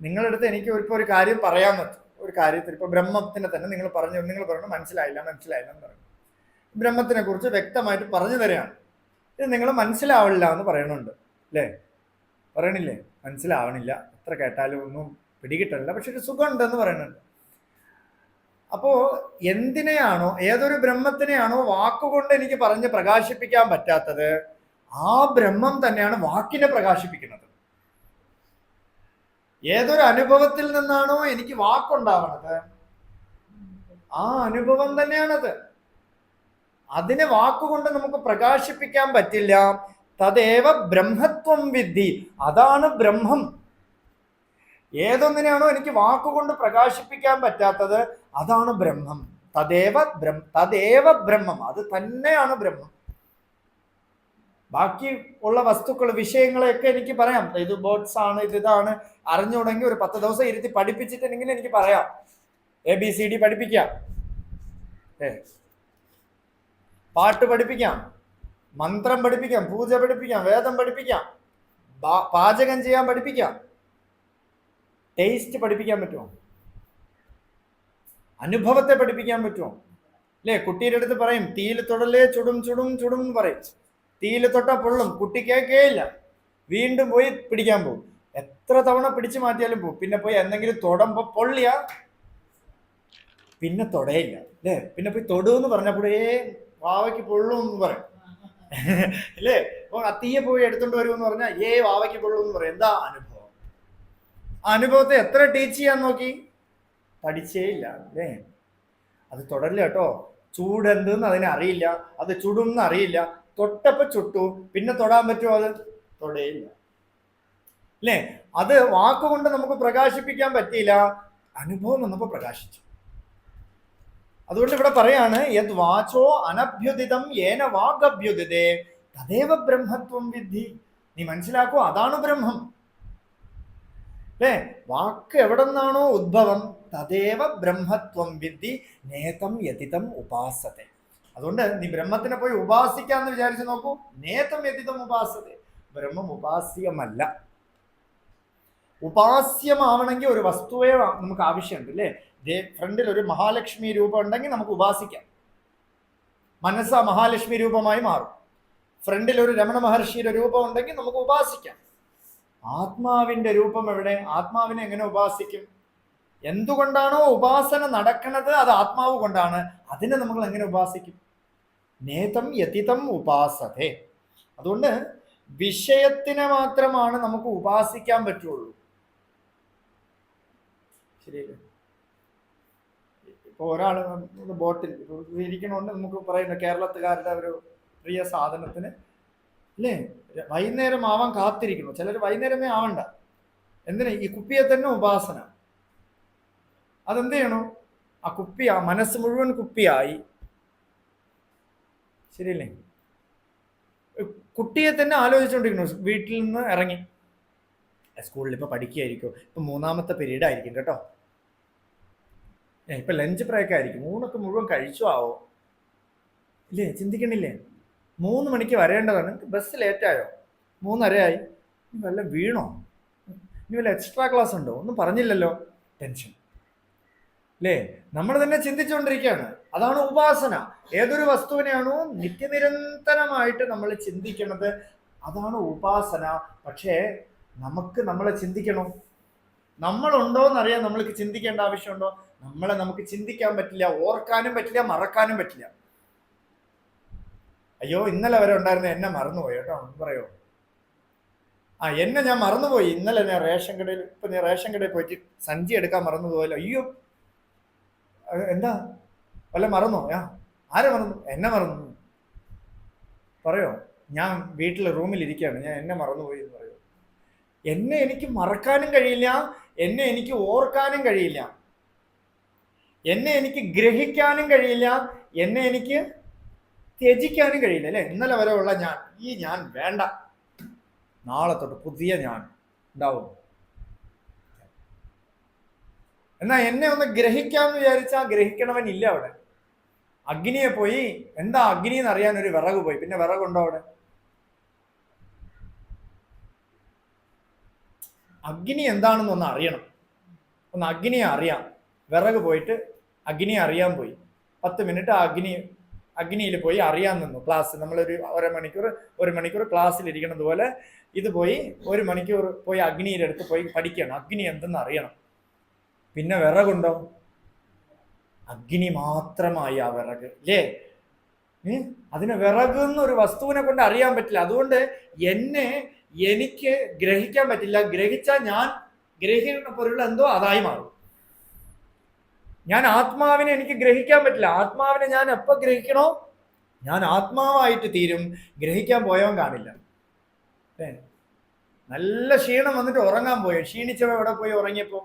നിങ്ങളടുത്ത് എനിക്ക് ഇപ്പൊ ഒരു കാര്യം പറയാൻ പറ്റും. ഒരു കാര്യത്തിൽ ഇപ്പൊ ബ്രഹ്മത്തിനെ തന്നെ നിങ്ങൾ പറഞ്ഞു മനസ്സിലായില്ല എന്ന് പറഞ്ഞു. ബ്രഹ്മത്തിനെ കുറിച്ച് വ്യക്തമായിട്ട് പറഞ്ഞു തരികയാണ്. ഇത് നിങ്ങൾ മനസ്സിലാവില്ല എന്ന് പറയണുണ്ട് അല്ലേ? പറയണില്ലേ? മനസ്സിലാവണില്ല, എത്ര കേട്ടാലും ഒന്നും പിടികിട്ടണില്ല, പക്ഷെ ഒരു സുഖമുണ്ടെന്ന് പറയുന്നുണ്ട്. അപ്പോ എന്തിനെയാണോ, ഏതൊരു ബ്രഹ്മത്തിനെയാണോ വാക്കുകൊണ്ട് എനിക്ക് പറഞ്ഞ് പ്രകാശിപ്പിക്കാൻ പറ്റാത്തത്, ആ ബ്രഹ്മം തന്നെയാണ് വാക്കിനെ പ്രകാശിപ്പിക്കുന്നത്. ഏതൊരു അനുഭവത്തിൽ നിന്നാണോ എനിക്ക് വാക്കുണ്ടാവണത്, ആ അനുഭവം തന്നെയാണത്. അതിനെ വാക്കുകൊണ്ട് നമുക്ക് പ്രകാശിപ്പിക്കാൻ പറ്റില്ല. തദേവ ബ്രഹ്മത്വം വിദ്ധി, അതാണ് ബ്രഹ്മം. ഏതൊന്നിനെയാണോ എനിക്ക് വാക്കുകൊണ്ട് പ്രകാശിപ്പിക്കാൻ പറ്റാത്തത്, അതാണ് ബ്രഹ്മം. തദേവ ബ്രഹ്മം, അത് തന്നെയാണ് ബ്രഹ്മം. ബാക്കി ഉള്ള വസ്തുക്കൾ വിഷയങ്ങളെയൊക്കെ എനിക്ക് പറയാം. ഇത് ബേർഡ്സ് ആണ്, ഇതാണ് അറിഞ്ഞുടങ്ങി ഒരു 10 ദിവസം ഇരുത്തി പഠിപ്പിച്ചിട്ടുണ്ടെങ്കിൽ എനിക്ക് പറയാം. ABCD പഠിപ്പിക്കാം, പാട്ട് പഠിപ്പിക്കാം, മന്ത്രം പഠിപ്പിക്കാം, പൂജ പഠിപ്പിക്കാം, വേദം പഠിപ്പിക്കാം, പാചകം ചെയ്യാൻ പഠിപ്പിക്കാം. ടേസ്റ്റ് പഠിപ്പിക്കാൻ പറ്റുമോ? അനുഭവത്തെ പഠിപ്പിക്കാൻ പറ്റുമോ? അല്ലേ? കുട്ടിയുടെ അടുത്ത് പറയും തീയിൽ തൊടലേ ചുടും ചുടും ചുടും എന്ന് പറയും. തീയിൽ തൊട്ടാ പൊള്ളും. കുട്ടി കേൾക്കേയില്ല, വീണ്ടും പോയി പിടിക്കാൻ പോകും. എത്ര തവണ പിടിച്ചു മാറ്റിയാലും പോകും. പിന്നെ പോയി എന്തെങ്കിലും തൊടുമ്പോ പൊള്ളിയ പിന്നെ തൊടയില്ല, അല്ലേ? പിന്നെ പോയി തൊടുന്ന് പറഞ്ഞപ്പോഴേ വാവയ്ക്ക് പൊള്ളും എന്ന് പറയും, അല്ലേ? അപ്പൊ തീയെ പോയി എടുത്തോണ്ട് വരുമെന്ന് പറഞ്ഞാൽ വാവയ്ക്ക് പൊള്ളും എന്ന് പറയും. എന്താ അനുഭവം? ആ അനുഭവത്തെ എത്ര ടീച്ച് ചെയ്യാൻ നോക്കി, പഠിച്ചേ ഇല്ല, അല്ലേ? അത് തൊടല്ല കേട്ടോ. ചൂടെന്തെന്ന് അതിനെ അറിയില്ല, അത് ചുടുന്ന് അറിയില്ല. തൊട്ടപ്പോ ചുട്ടു, പിന്നെ തൊടാൻ പറ്റുമോ? അത് തൊടയില്ല, അല്ലേ? അത് വാക്കുകൊണ്ട് നമുക്ക് പ്രകാശിപ്പിക്കാൻ പറ്റിയില്ല, അനുഭവം വന്നപ്പോ പ്രകാശിച്ചു. അതുകൊണ്ട് ഇവിടെ പറയാണ് യത് വാചോ അനഭ്യുദിതം ഏന വാഗഭ്യുദിതേ തദേവ ബ്രഹ്മത്വം വിദ്ധി. നീ മനസ്സിലാക്കൂ, അതാണ് ബ്രഹ്മം, അല്ലേ? വാക്ക് എവിടെ നിന്നാണോ ഉദ്ഭവം തദേവ ബ്രഹ്മത്വം വിദ്ധി നേതം യതിതം ഉപാസത്തെ. അതുകൊണ്ട് നീ ബ്രഹ്മത്തിനെ പോയി ഉപാസിക്കാന്ന് വിചാരിച്ചു നോക്കൂ. നേതം യതിതം ഉപാസത്തെ. ബ്രഹ്മം ഉപാസ്യമല്ല. ഉപാസ്യമാവണമെങ്കിൽ ഒരു വസ്തുവേ നമുക്ക് ആവശ്യമുണ്ട്, അല്ലേ? ഫ്രണ്ടിൽ ഒരു മഹാലക്ഷ്മി രൂപം ഉണ്ടെങ്കിൽ നമുക്ക് ഉപാസിക്കാം. മനസ്സ മഹാലക്ഷ്മി രൂപമായി മാറും. ഫ്രണ്ടിൽ ഒരു രമണ മഹർഷിയുടെ രൂപം ഉണ്ടെങ്കിൽ നമുക്ക് ഉപാസിക്കാം. ആത്മാവിന്റെ രൂപം എവിടെ? ആത്മാവിനെ എങ്ങനെ ഉപാസിക്കും? എന്തുകൊണ്ടാണോ ഉപാസന നടക്കുന്നത് അത് ആത്മാവ് കൊണ്ടാണ്. അതിനെ നമ്മൾ എങ്ങനെ ഉപാസിക്കും? നേതം യതിതം ഉപാസതേ. അതുകൊണ്ട് വിഷയത്തിനെ മാത്രമാണ് നമുക്ക് ഉപാസിക്കാൻ പറ്റുള്ളൂ, ശരിയല്ലേ? ഇപ്പൊ ഒരാൾ ബോട്ടിൽ ഇരിക്കണോണ്ട് നമുക്ക് പറയുന്ന കേരളത്തുകാരുടെ ഒരു പ്രിയ സാധനത്തിന്, അല്ലേ, വൈകുന്നേരം ആവാൻ കാത്തിരിക്കുന്നു. ചിലർ വൈകുന്നേരമേ ആവണ്ട. എന്തിനാ? ഈ കുപ്പിയെ തന്നെ ഉപാസന. അതെന്ത് ചെയ്യണോ? ആ കുപ്പി, ആ മനസ്സ് മുഴുവൻ കുപ്പിയായി, ശരിയല്ലേ? കുട്ടിയെ തന്നെ ആലോചിച്ചുകൊണ്ടിരിക്കുന്നു. വീട്ടിൽ നിന്ന് ഇറങ്ങി സ്കൂളിൽ ഇപ്പൊ പഠിക്കുകയായിരിക്കും, ഇപ്പൊ 3ാമത്തെ പീരീഡ് ആയിരിക്കും കേട്ടോ, ഇപ്പൊ ലഞ്ച് ബ്രേക്ക് ആയിരിക്കും, ഊണൊക്കെ മുഴുവൻ കഴിച്ചു ആവോ, ഇല്ലേ? ചിന്തിക്കണില്ലേ? 3 മണിക്ക് വരേണ്ടതാണ്, ബസ് ലേറ്റായോ? 3:30 വല്ല വീണോ? ഇനി വല്ല എക്സ്ട്രാ ക്ലാസ് ഉണ്ടോ? ഒന്നും പറഞ്ഞില്ലല്ലോ. ടെൻഷൻ, അല്ലേ? നമ്മൾ തന്നെ ചിന്തിച്ചുകൊണ്ടിരിക്കുകയാണ്. അതാണ് ഉപാസന. ഏതൊരു വസ്തുവിനെയാണോ നിത്യനിരന്തരമായിട്ട് നമ്മൾ ചിന്തിക്കുന്നത്, അതാണ് ഉപാസന. പക്ഷേ നമുക്ക് നമ്മളെ ചിന്തിക്കണം. നമ്മളുണ്ടോ എന്നറിയാൻ നമ്മൾക്ക് ചിന്തിക്കേണ്ട ആവശ്യമുണ്ടോ? നമ്മളെ നമുക്ക് ചിന്തിക്കാൻ പറ്റില്ല, ഓർക്കാനും പറ്റില്ല, മറക്കാനും പറ്റില്ല. അയ്യോ ഇന്നലെ വരെ ഉണ്ടായിരുന്ന എന്നെ മറന്നുപോയി കേട്ടോ, പറയോ? എന്നെ ഞാൻ മറന്നുപോയി. ഇന്നലെ ഞാൻ റേഷൻ കടയിൽ, ഇപ്പൊ ഞാൻ റേഷൻ കടയിൽ പോയിട്ട് സഞ്ചി എടുക്കാൻ മറന്നുപോയല്ലോ. അയ്യോ, എന്താ വല്ല മറന്നോ? ആരെ മറന്നു? എന്നെ മറന്നു പറയോ? ഞാൻ വീട്ടിൽ റൂമിൽ ഇരിക്കുകയാണ്, ഞാൻ എന്നെ മറന്നുപോയി എന്ന് പറയോ? എന്നെ എനിക്ക് മറക്കാനും കഴിയില്ല, എന്നെ എനിക്ക് ഓർക്കാനും കഴിയില്ല, എന്നെ എനിക്ക് ഗ്രഹിക്കാനും കഴിയില്ല, എന്നെ എനിക്ക് ത്യജിക്കാനും കഴിയില്ല, അല്ലേ? ഇന്നലെ വരെ ഉള്ള ഞാൻ, ഈ ഞാൻ വേണ്ട, നാളെ തൊട്ട് പുതിയ ഞാൻ ഉണ്ടാവും. എന്നാ എന്നെ ഒന്ന് ഗ്രഹിക്കാന്ന് വിചാരിച്ചാൽ ഗ്രഹിക്കണവൻ ഇല്ല അവിടെ. അഗ്നിയെ പോയി, എന്താ അഗ്നി എന്ന് അറിയാൻ ഒരു വിറക് പോയി, പിന്നെ വിറകുണ്ടോ അവിടെ? അഗ്നി എന്താണെന്ന് ഒന്ന് അറിയണം, ഒന്ന് അഗ്നിയെ അറിയാം. വിറക് പോയിട്ട് അഗ്നിയെ അറിയാൻ പോയി. 10 മിനിറ്റ് അഗ്നിയിൽ പോയി അറിയാൻ നിന്നു. ക്ലാസ് നമ്മളൊരു 1 മണിക്കൂർ ക്ലാസ്സിൽ ഇരിക്കുന്നത് പോലെ ഇത് പോയി 1 മണിക്കൂർ പോയി അഗ്നിയുടെ അടുത്ത് പോയി പഠിക്കണം. അഗ്നി എന്തെന്ന് അറിയണം. പിന്നെ വിറകുണ്ടോ? അഗ്നി മാത്രമായി ആ വിറക്, അല്ലേ? അതിനെ വിറക് എന്നൊരു വസ്തുവിനെ കൊണ്ട് അറിയാൻ പറ്റില്ല. അതുകൊണ്ട് എനിക്ക് ഗ്രഹിക്കാൻ പറ്റില്ല. ഗ്രഹിച്ചാൽ ഞാൻ ഗ്രഹിക്കുന്ന പൊരുൾ എന്തോ അതായി മാറും. ഞാൻ ആത്മാവിനെ എനിക്ക് ഗ്രഹിക്കാൻ പറ്റില്ല. ആത്മാവിനെ ഞാൻ എപ്പോ ഗ്രഹിക്കണോ ഞാൻ ആത്മാവായിട്ട് തീരും. ഗ്രഹിക്കാൻ പോയവൻ കാണില്ല. നല്ല ക്ഷീണം വന്നിട്ട് ഉറങ്ങാൻ പോയോ? ക്ഷീണിച്ചവ എവിടെ പോയി ഉറങ്ങിയപ്പോ?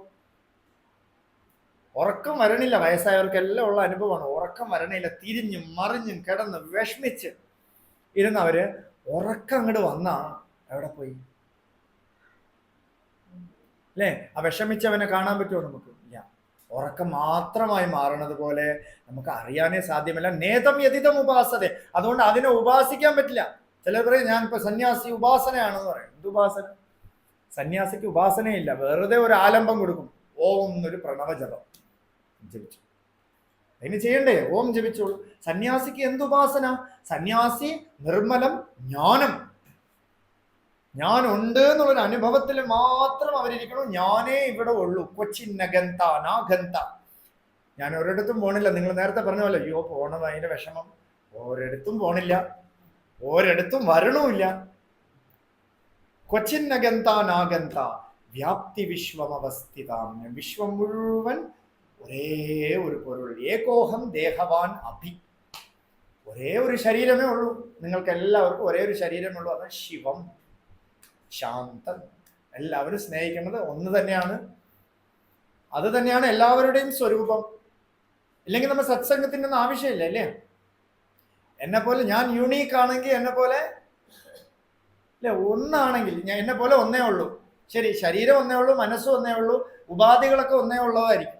ഉറക്കം വരണില്ല. വയസ്സായവർക്കെല്ലാം ഉള്ള അനുഭവമാണ്. ഉറക്കം വരണില്ല. തിരിഞ്ഞും മറിഞ്ഞും കിടന്ന് വിഷമിച്ച് ഇരുന്നവര് ഉറക്കം അങ്ങോട്ട് വന്നാ എവിടെ പോയി? അല്ലേ? ആ വിഷമിച്ചവനെ കാണാൻ പറ്റുമോ നമുക്ക്? ഇല്ല. ഉറക്കം മാത്രമായി മാറണത് പോലെ നമുക്ക് അറിയാനേ സാധ്യമല്ല. നേതം യതിതം ഉപാസത. അതുകൊണ്ട് അതിനെ ഉപാസിക്കാൻ പറ്റില്ല. ചിലർ പറയും ഞാൻ ഇപ്പൊ സന്യാസി ഉപാസനയാണെന്ന് പറയും. എന്ത് ഉപാസന? സന്യാസിക്ക് ഉപാസനയില്ല. വെറുതെ ഒരു ആലംബം കൊടുക്കും. ഓം എന്നൊരു പ്രണവജപം ജപിച്ചു. അതിന് ചെയ്യണ്ടേ? ഓം ജപിച്ചോളൂ. സന്യാസിക്ക് എന്ത് ഉപാസന? സന്യാസി നിർമ്മലം ജ്ഞാനം, ഞാൻ ഉണ്ട് എന്നുള്ളൊരു അനുഭവത്തിൽ മാത്രം അവരിയ്ക്കണം. ഞാനേ ഇവിടെ ഉള്ളൂ. കൊച്ചിന്നഗന്ത നാഗന്ത. ഞാൻ ഒരിടത്തും പോണില്ല. നിങ്ങൾ നേരത്തെ പറഞ്ഞ പോലെ അയ്യോ പോണത് അതിന്റെ വിഷമം. ഒരിടത്തും പോണില്ല, ഒരിടത്തും വരണമില്ല. കൊച്ചിന്നഗന്ത നാഗന്ത വ്യാപ്തി വിശ്വമവസ്ഥിതാം. വിശ്വം മുഴുവൻ ഒരേ ഒരു പൊരുൾ. ഏകോഹം ദേഹവാൻ അഭി. ഒരേ ഒരു ശരീരമേ ഉള്ളൂ. നിങ്ങൾക്ക് എല്ലാവർക്കും ഒരേ ഒരു ശരീരമേ ഉള്ളൂ. അത് ശിവം, ശാന്തം. എല്ലാവരും സ്നേഹിക്കുന്നത് ഒന്ന് തന്നെയാണ്. അത് തന്നെയാണ് എല്ലാവരുടെയും സ്വരൂപം. ഇല്ലെങ്കിൽ നമ്മൾ സത്സംഗത്തിൻ്റെ ഒന്നും ആവശ്യമില്ല അല്ലേ? എന്നെ പോലെ ഞാൻ യൂണീക്ക് ആണെങ്കിൽ, എന്നെ പോലെ അല്ലെ ഒന്നാണെങ്കിൽ, ഞാൻ എന്നെ പോലെ ഒന്നേ ഉള്ളൂ. ശരി, ശരീരം ഒന്നേ ഉള്ളൂ, മനസ്സും ഒന്നേ ഉള്ളൂ, ഉപാധികളൊക്കെ ഒന്നേ ഉള്ളതായിരിക്കും.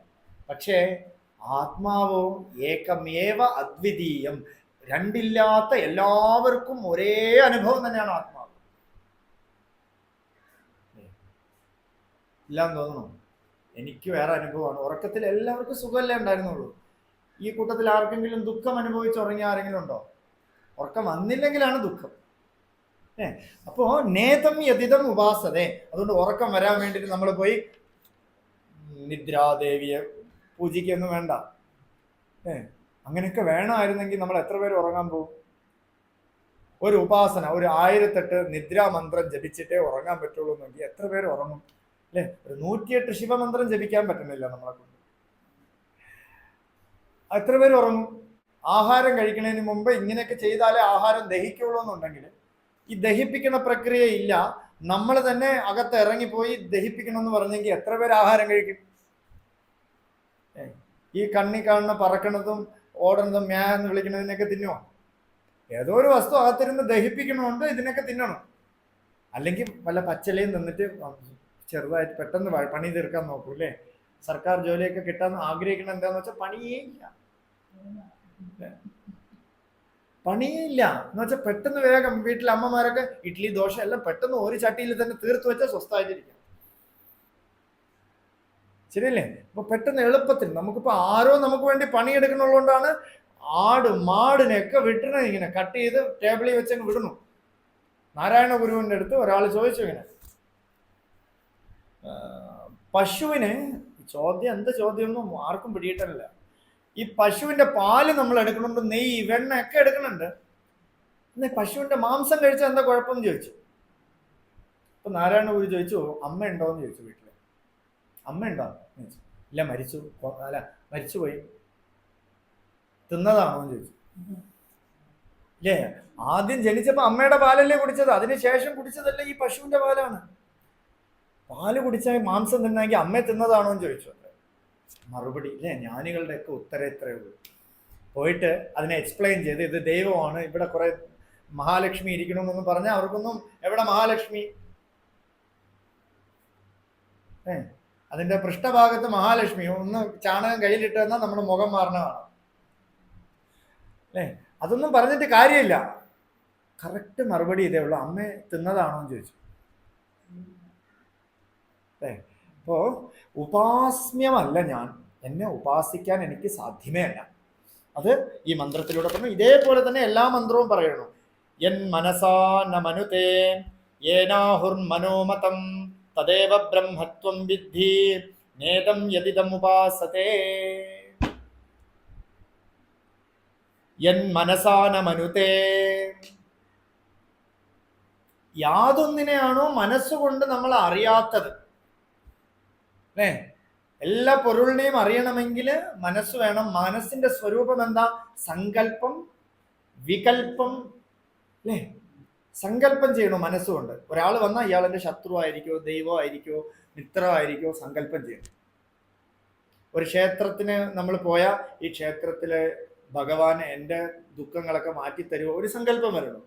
പക്ഷേ ആത്മാവോ ഏകമേവ അദ്വിതീയം. രണ്ടില്ലാത്ത എല്ലാവർക്കും ഒരേ അനുഭവം തന്നെയാണ് ആത്മാവ്. ഇല്ലാന്ന് തോന്നണം. എനിക്ക് വേറെ അനുഭവമാണ്. ഉറക്കത്തിൽ എല്ലാവർക്കും സുഖമല്ലേ ഉണ്ടായിരുന്നുള്ളൂ. ഈ കൂട്ടത്തിൽ ആർക്കെങ്കിലും ദുഃഖം അനുഭവിച്ച് ഉറങ്ങിയ ആരെങ്കിലും ഉണ്ടോ? ഉറക്കം വന്നില്ലെങ്കിലാണ് ദുഃഖം. അപ്പോ നേതം യതിതം ഉപാസതേ. അതുകൊണ്ട് ഉറക്കം വരാൻ വേണ്ടിയിട്ട് നമ്മൾ പോയി നിദ്രാദേവിയെ പൂജിക്കൊന്നും വേണ്ട. അങ്ങനെയൊക്കെ വേണമായിരുന്നെങ്കിൽ നമ്മൾ എത്ര പേര് ഉറങ്ങാൻ പോകും? ഒരു ഉപാസന, ഒരു 1008 നിദ്രാമന്ത്രം ജപിച്ചിട്ടേ ഉറങ്ങാൻ പറ്റുള്ളൂ എന്നെങ്കിൽ എത്ര പേര് ഉറങ്ങും? അല്ലെ? ഒരു 108 ശിവമന്ത്രം ജപിക്കാൻ പറ്റുന്നില്ല നമ്മളെ കൊണ്ട്. എത്ര പേര് ഉറങ്ങും? ആഹാരം കഴിക്കുന്നതിന് മുമ്പ് ഇങ്ങനെയൊക്കെ ചെയ്താലേ ആഹാരം ദഹിക്കുള്ളൂ എന്നുണ്ടെങ്കിൽ ഈ ദഹിപ്പിക്കുന്ന പ്രക്രിയ ഇല്ല, നമ്മൾ തന്നെ അകത്ത് ഇറങ്ങിപ്പോയി ദഹിപ്പിക്കണമെന്ന് പറഞ്ഞെങ്കിൽ എത്ര പേര് ആഹാരം കഴിക്കും? ഈ കണ്ണി കാണുന്ന പറക്കണതും ഓടുന്നതും മ്യാ എന്ന് വിളിക്കുന്നതിനൊക്കെ തിന്നുമോ? ഏതോ ഒരു വസ്തു അകത്തിരുന്ന് ദഹിപ്പിക്കണമുണ്ട്, ഇതിനൊക്കെ തിന്നണം. അല്ലെങ്കിൽ വല്ല പച്ചലയും നിന്നിട്ട് ചെറുതായിട്ട് പെട്ടെന്ന് പണി തീർക്കാൻ നോക്കൂ അല്ലേ? സർക്കാർ ജോലിയൊക്കെ കിട്ടാൻ ആഗ്രഹിക്കണം. എന്താന്ന് വെച്ചാൽ പണിയേ ഇല്ല, പണിയേ ഇല്ല എന്ന് വെച്ചാൽ പെട്ടെന്ന് വേഗം വീട്ടിലെ അമ്മമാരൊക്കെ ഇഡ്ഡലി ദോശ എല്ലാം പെട്ടെന്ന് ഒരു ചട്ടിയിൽ തന്നെ തീർത്ത് വെച്ചാൽ സ്വസ്ഥമായിട്ടിരിക്കാം. ശരിയല്ലേ? അപ്പൊ പെട്ടെന്ന് എളുപ്പത്തിൽ നമുക്കിപ്പോ ആരോ നമുക്ക് വേണ്ടി പണിയെടുക്കണുള്ളതുകൊണ്ടാണ് ആട് മാടിനെയൊക്കെ വിട്ടണ ഇങ്ങനെ കട്ട് ചെയ്ത് ടേബിളിൽ വെച്ചങ്ങ് വിടുന്നു. നാരായണ ഗുരുവിൻ്റെ അടുത്ത് ഒരാൾ ചോദിച്ചു ഇങ്ങനെ, പശുവിന് ചോദ്യം, എന്ത് ചോദ്യമൊന്നും ആർക്കും പിടിയിട്ടില്ല. ഈ പശുവിന്റെ പാല് നമ്മൾ എടുക്കുന്നുണ്ട്, നെയ്യ് വെണ്ണ ഒക്കെ എടുക്കുന്നുണ്ട്, എന്നാൽ പശുവിന്റെ മാംസം കഴിച്ചാൽ എന്താ കുഴപ്പമെന്ന് ചോദിച്ചു. അപ്പൊ നാരായണ ഗുരു ചോദിച്ചു, അമ്മ ഉണ്ടോ എന്ന് ചോദിച്ചു. വീട്ടില് അമ്മ ഉണ്ടോ? ഇല്ല, മരിച്ചു. അല്ല, മരിച്ചുപോയി. തിന്നതാണോ എന്ന് ചോദിച്ചു. ഇല്ലേ, ആദ്യം ജനിച്ചപ്പോ അമ്മയുടെ പാലല്ലേ കുടിച്ചത്, അതിനുശേഷം കുടിച്ചതല്ലേ ഈ പശുവിന്റെ പാലാണ്. പാല് കുടിച്ചാൽ മാംസം തിന്നെങ്കിൽ അമ്മയെ തിന്നതാണോ എന്ന് ചോദിച്ചു. മറുപടി ഇല്ലേ, ജ്ഞാനികളുടെ ഒക്കെ ഉത്തരം ഇത്രയേ ഉള്ളൂ. പോയിട്ട് അതിനെ എക്സ്പ്ലെയിൻ ചെയ്ത് ഇത് ദൈവമാണ്, ഇവിടെ കുറെ മഹാലക്ഷ്മി ഇരിക്കണമെന്നൊന്നും പറഞ്ഞാൽ അവർക്കൊന്നും എവിടെ മഹാലക്ഷ്മി? അതിന്റെ പൃഷ്ഠഭാഗത്ത് മഹാലക്ഷ്മി ഒന്ന് ചാണകം കയ്യിലിട്ട് തന്നാൽ നമ്മുടെ മുഖം മാറണ കാണാം അല്ലേ? അതൊന്നും പറഞ്ഞിട്ട് കാര്യമില്ല. കറക്റ്റ് മറുപടി ഇതേ ഉള്ളൂ, അമ്മയെ തിന്നതാണോ എന്ന് ചോദിച്ചു. അപ്പോ ഉപാസ്മ്യമല്ല ഞാൻ, എന്നെ ഉപാസിക്കാൻ എനിക്ക് സാധ്യമേ അല്ല. അത് ഈ മന്ത്രത്തിലൂടെ പറഞ്ഞു. ഇതേപോലെ തന്നെ എല്ലാ മന്ത്രവും പറയണം. യൻ മനസാ ന മനുതേ യേനാഹുർ മനോമതം തദേവ ബ്രഹ്മത്വം വിദ്ധി നേതം യതിദം ഉപാസതേ. യൻ മനസാ ന മനുതേ, യാതൊന്നിനെയാണോ മനസ്സുകൊണ്ട് നമ്മൾ അറിയാത്തത് അല്ലേ? എല്ലാ പൊരുളിനെയും അറിയണമെങ്കിൽ മനസ്സ് വേണം. മനസ്സിന്റെ സ്വരൂപം എന്താ? സങ്കല്പം, വികല്പം അല്ലേ? സങ്കല്പം ചെയ്യണോ മനസ്സുകൊണ്ട്. ഒരാൾ വന്നാൽ ഇയാൾ എൻ്റെ ശത്രു ആയിരിക്കോ, ദൈവം ആയിരിക്കോ, മിത്രമായിരിക്കോ, സങ്കല്പം ചെയ്യണം. ഒരു ക്ഷേത്രത്തിന് നമ്മൾ പോയാൽ ഈ ക്ഷേത്രത്തിലെ ഭഗവാൻ എൻ്റെ ദുഃഖങ്ങളൊക്കെ മാറ്റിത്തരുമോ, ഒരു സങ്കല്പം വരണം.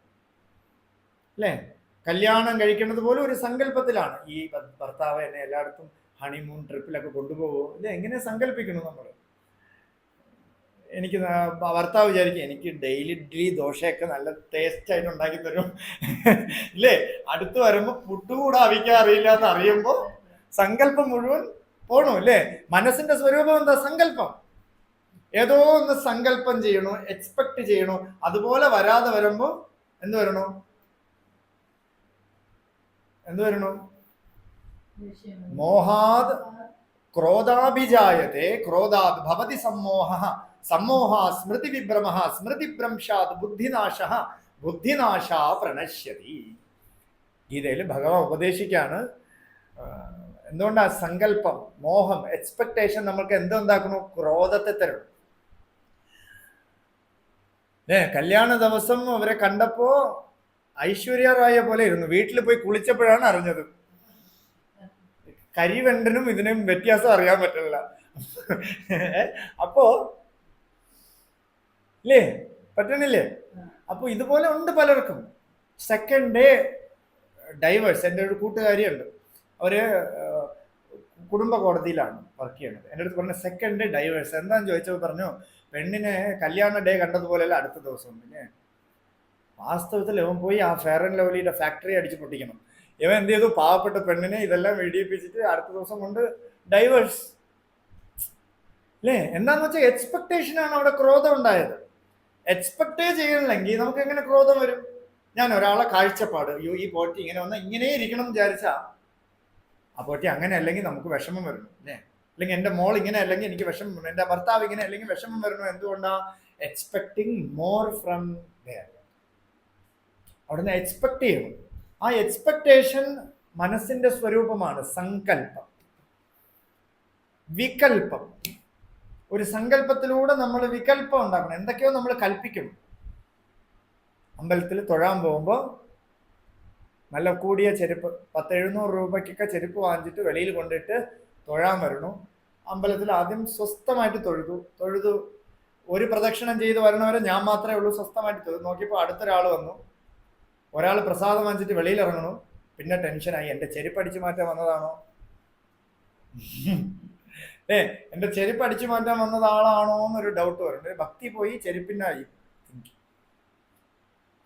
അല്ലേ? കല്യാണം കഴിക്കുന്നത് പോലും ഒരു സങ്കല്പത്തിലാണ്. ഈ ഭർത്താവ് എന്നെ എല്ലായിടത്തും ഹണിമൂൺ ട്രിപ്പിലൊക്കെ കൊണ്ടുപോകുമോ ഇല്ല, എങ്ങനെ സങ്കല്പിക്കണം നമ്മൾ? എനിക്ക് ഭർത്താവ് വിചാരിക്കും എനിക്ക് ഡെയിലി ഇഡ്ഡലി ദോശയൊക്കെ നല്ല ടേസ്റ്റ് ആയിട്ട് ഉണ്ടാക്കി തരും ഇല്ലേ? അടുത്ത് വരുമ്പോൾ പുട്ടുകൂടെ അവിക്കാൻ അറിയില്ല എന്ന് അറിയുമ്പോൾ സങ്കല്പം മുഴുവൻ പോണു അല്ലേ? മനസ്സിന്റെ സ്വരൂപം എന്താ? സങ്കല്പം. ഏതോ ഒന്ന് സങ്കല്പം ചെയ്യണോ, എക്സ്പെക്ട് ചെയ്യണോ, അതുപോലെ വരാതെ വരുമ്പോ എന്ത് വരണോ? എന്ത് വരണോ? മോഹാത് ക്രോധാഭിജായത്തെ ക്രോധാത് ഭവതി സമ്മോഹ സമ്മോഹ സ്മൃതി വിഭ്രമ സ്മൃതിഭ്രംശാത് ബുദ്ധിനാശ ബുദ്ധിനാശ പ്രണശ്യതി. ഗീതയിൽ ഭഗവാൻ ഉപദേശിക്കാണ് എന്തുകൊണ്ടാ സങ്കല്പം, മോഹം, എക്സ്പെക്ടേഷൻ നമ്മൾക്ക് എന്തുണ്ടാക്കുന്നു? ക്രോധത്തെ തരും. കല്യാണ ദിവസം അവരെ കണ്ടപ്പോ ഐശ്വര്യ റായ പോലെ ഇരുന്നു. വീട്ടിൽ പോയി കുളിച്ചപ്പോഴാണ് അറിഞ്ഞത് കരിവെണ്ടനും ഇതിനും വ്യത്യാസം അറിയാൻ പറ്റില്ല. അപ്പോ ഇല്ലേ, പറ്റണില്ലേ? അപ്പൊ ഇതുപോലെ ഉണ്ട് പലർക്കും. Second day divorce. എൻ്റെ ഒരു കൂട്ടുകാരിയുണ്ട്, അവര് കുടുംബ കോടതിയിലാണ് വർക്ക് ചെയ്യണത്. എൻ്റെ അടുത്ത് പറഞ്ഞ സെക്കൻഡ് ഡേ ഡൈവേഴ്സ്. എന്താന്ന് ചോദിച്ചപ്പോൾ പറഞ്ഞു, പെണ്ണിനെ കല്യാണ ഡേ കണ്ടതുപോലെയല്ല അടുത്ത ദിവസം. പിന്നെ വാസ്തവത്തിൽ ഇവൻ പോയി ആ ഫെയർ ആൻഡ് ലവ്ലിയുടെ ഫാക്ടറി അടിച്ച് പൊട്ടിക്കണം. ഇവൻ എന്ത് ചെയ്തു? പാവപ്പെട്ട പെണ്ണിനെ ഇതെല്ലാം വെടിയിപ്പിച്ചിട്ട് അടുത്ത ദിവസം കൊണ്ട് ഡൈവേഴ്സ്. അല്ലേ? എന്താന്ന് വെച്ചാൽ എക്സ്പെക്ടേഷൻ ആണ് അവിടെ ക്രോധം ഉണ്ടായത്. എക്സ്പെക്ടേ ചെയ്യണില്ലെങ്കിൽ നമുക്ക് എങ്ങനെ ക്രോധം വരും? ഞാൻ ഒരാളെ കാഴ്ചപ്പാട്, അയ്യോ ഈ പോറ്റി ഇങ്ങനെ വന്നാൽ ഇങ്ങനെ ഇരിക്കണം എന്ന് വിചാരിച്ചാ ആ പോറ്റി അങ്ങനെ അല്ലെങ്കിൽ നമുക്ക് വിഷമം വരുന്നു അല്ലേ? അല്ലെങ്കിൽ എൻ്റെ മോൾ ഇങ്ങനെ അല്ലെങ്കിൽ എനിക്ക് വിഷമം വരണം, എൻ്റെ ഭർത്താവ് ഇങ്ങനെ അല്ലെങ്കിൽ വിഷമം വരണം. എന്തുകൊണ്ടാ? Expecting more from there. അവിടുന്ന് എക്സ്പെക്ട് ചെയ്യണം. ആ എക്സ്പെക്ടേഷൻ മനസ്സിന്റെ സ്വരൂപമാണ് സങ്കല്പം. വികല്പം. ഒരു സങ്കല്പത്തിലൂടെ നമ്മൾ വികല്പം ഉണ്ടാക്കണം. എന്തൊക്കെയോ നമ്മൾ കൽപ്പിക്കണം. അമ്പലത്തിൽ തൊഴാൻ പോകുമ്പോൾ നല്ല കൂടിയ ചെരുപ്പ് 100-700 രൂപയ്ക്കൊക്കെ ചെരുപ്പ് വാങ്ങിച്ചിട്ട് വെളിയിൽ കൊണ്ടിട്ട് തൊഴാൻ വരണു. അമ്പലത്തിൽ ആദ്യം സ്വസ്ഥമായിട്ട് തൊഴുതു ഒരു പ്രദക്ഷിണം ചെയ്ത് വരണവരെ ഞാൻ മാത്രമേ ഉള്ളൂ സ്വസ്ഥമായിട്ട് തൊഴുതു. നോക്കിയപ്പോൾ അടുത്തൊരാൾ വന്നു, ഒരാൾ പ്രസാദം വാങ്ങിച്ചിട്ട് വെളിയിൽ ഇറങ്ങണു. പിന്നെ ടെൻഷനായി, എൻ്റെ ചെരുപ്പ് അടിച്ചു മാറ്റാൻ വന്നതാണോ? എൻ്റെ ചെരുപ്പ് അടിച്ചു മാറ്റാൻ വന്നതാളാണോ എന്നൊരു ഡൗട്ട് വരുന്നുണ്ട്. ഭക്തി പോയി ചെരുപ്പിനായി.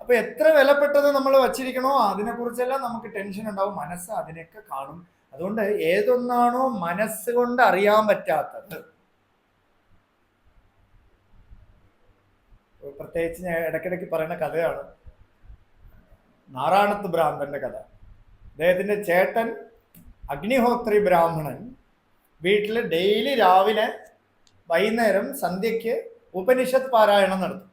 അപ്പൊ എത്ര വിലപ്പെട്ടത് നമ്മൾ വച്ചിരിക്കണോ അതിനെക്കുറിച്ചെല്ലാം നമുക്ക് ടെൻഷൻ ഉണ്ടാവും. മനസ്സ് അതിനെയൊക്കെ കാണും. അതുകൊണ്ട് ഏതൊന്നാണോ മനസ്സുകൊണ്ട് അറിയാൻ പറ്റാത്തത്, പ്രത്യേകിച്ച് ഞാൻ ഇടയ്ക്കിടയ്ക്ക് പറയുന്ന കഥയാണ് നാറാണത്ത് ബ്രാഹ്മണന്റെ കഥ. അദ്ദേഹത്തിന്റെ ചേട്ടൻ അഗ്നിഹോത്രി ബ്രാഹ്മണൻ വീട്ടിൽ ഡെയിലി രാവിലെ വൈകുന്നേരം സന്ധ്യയ്ക്ക് ഉപനിഷത്ത് പാരായണം നടത്തും.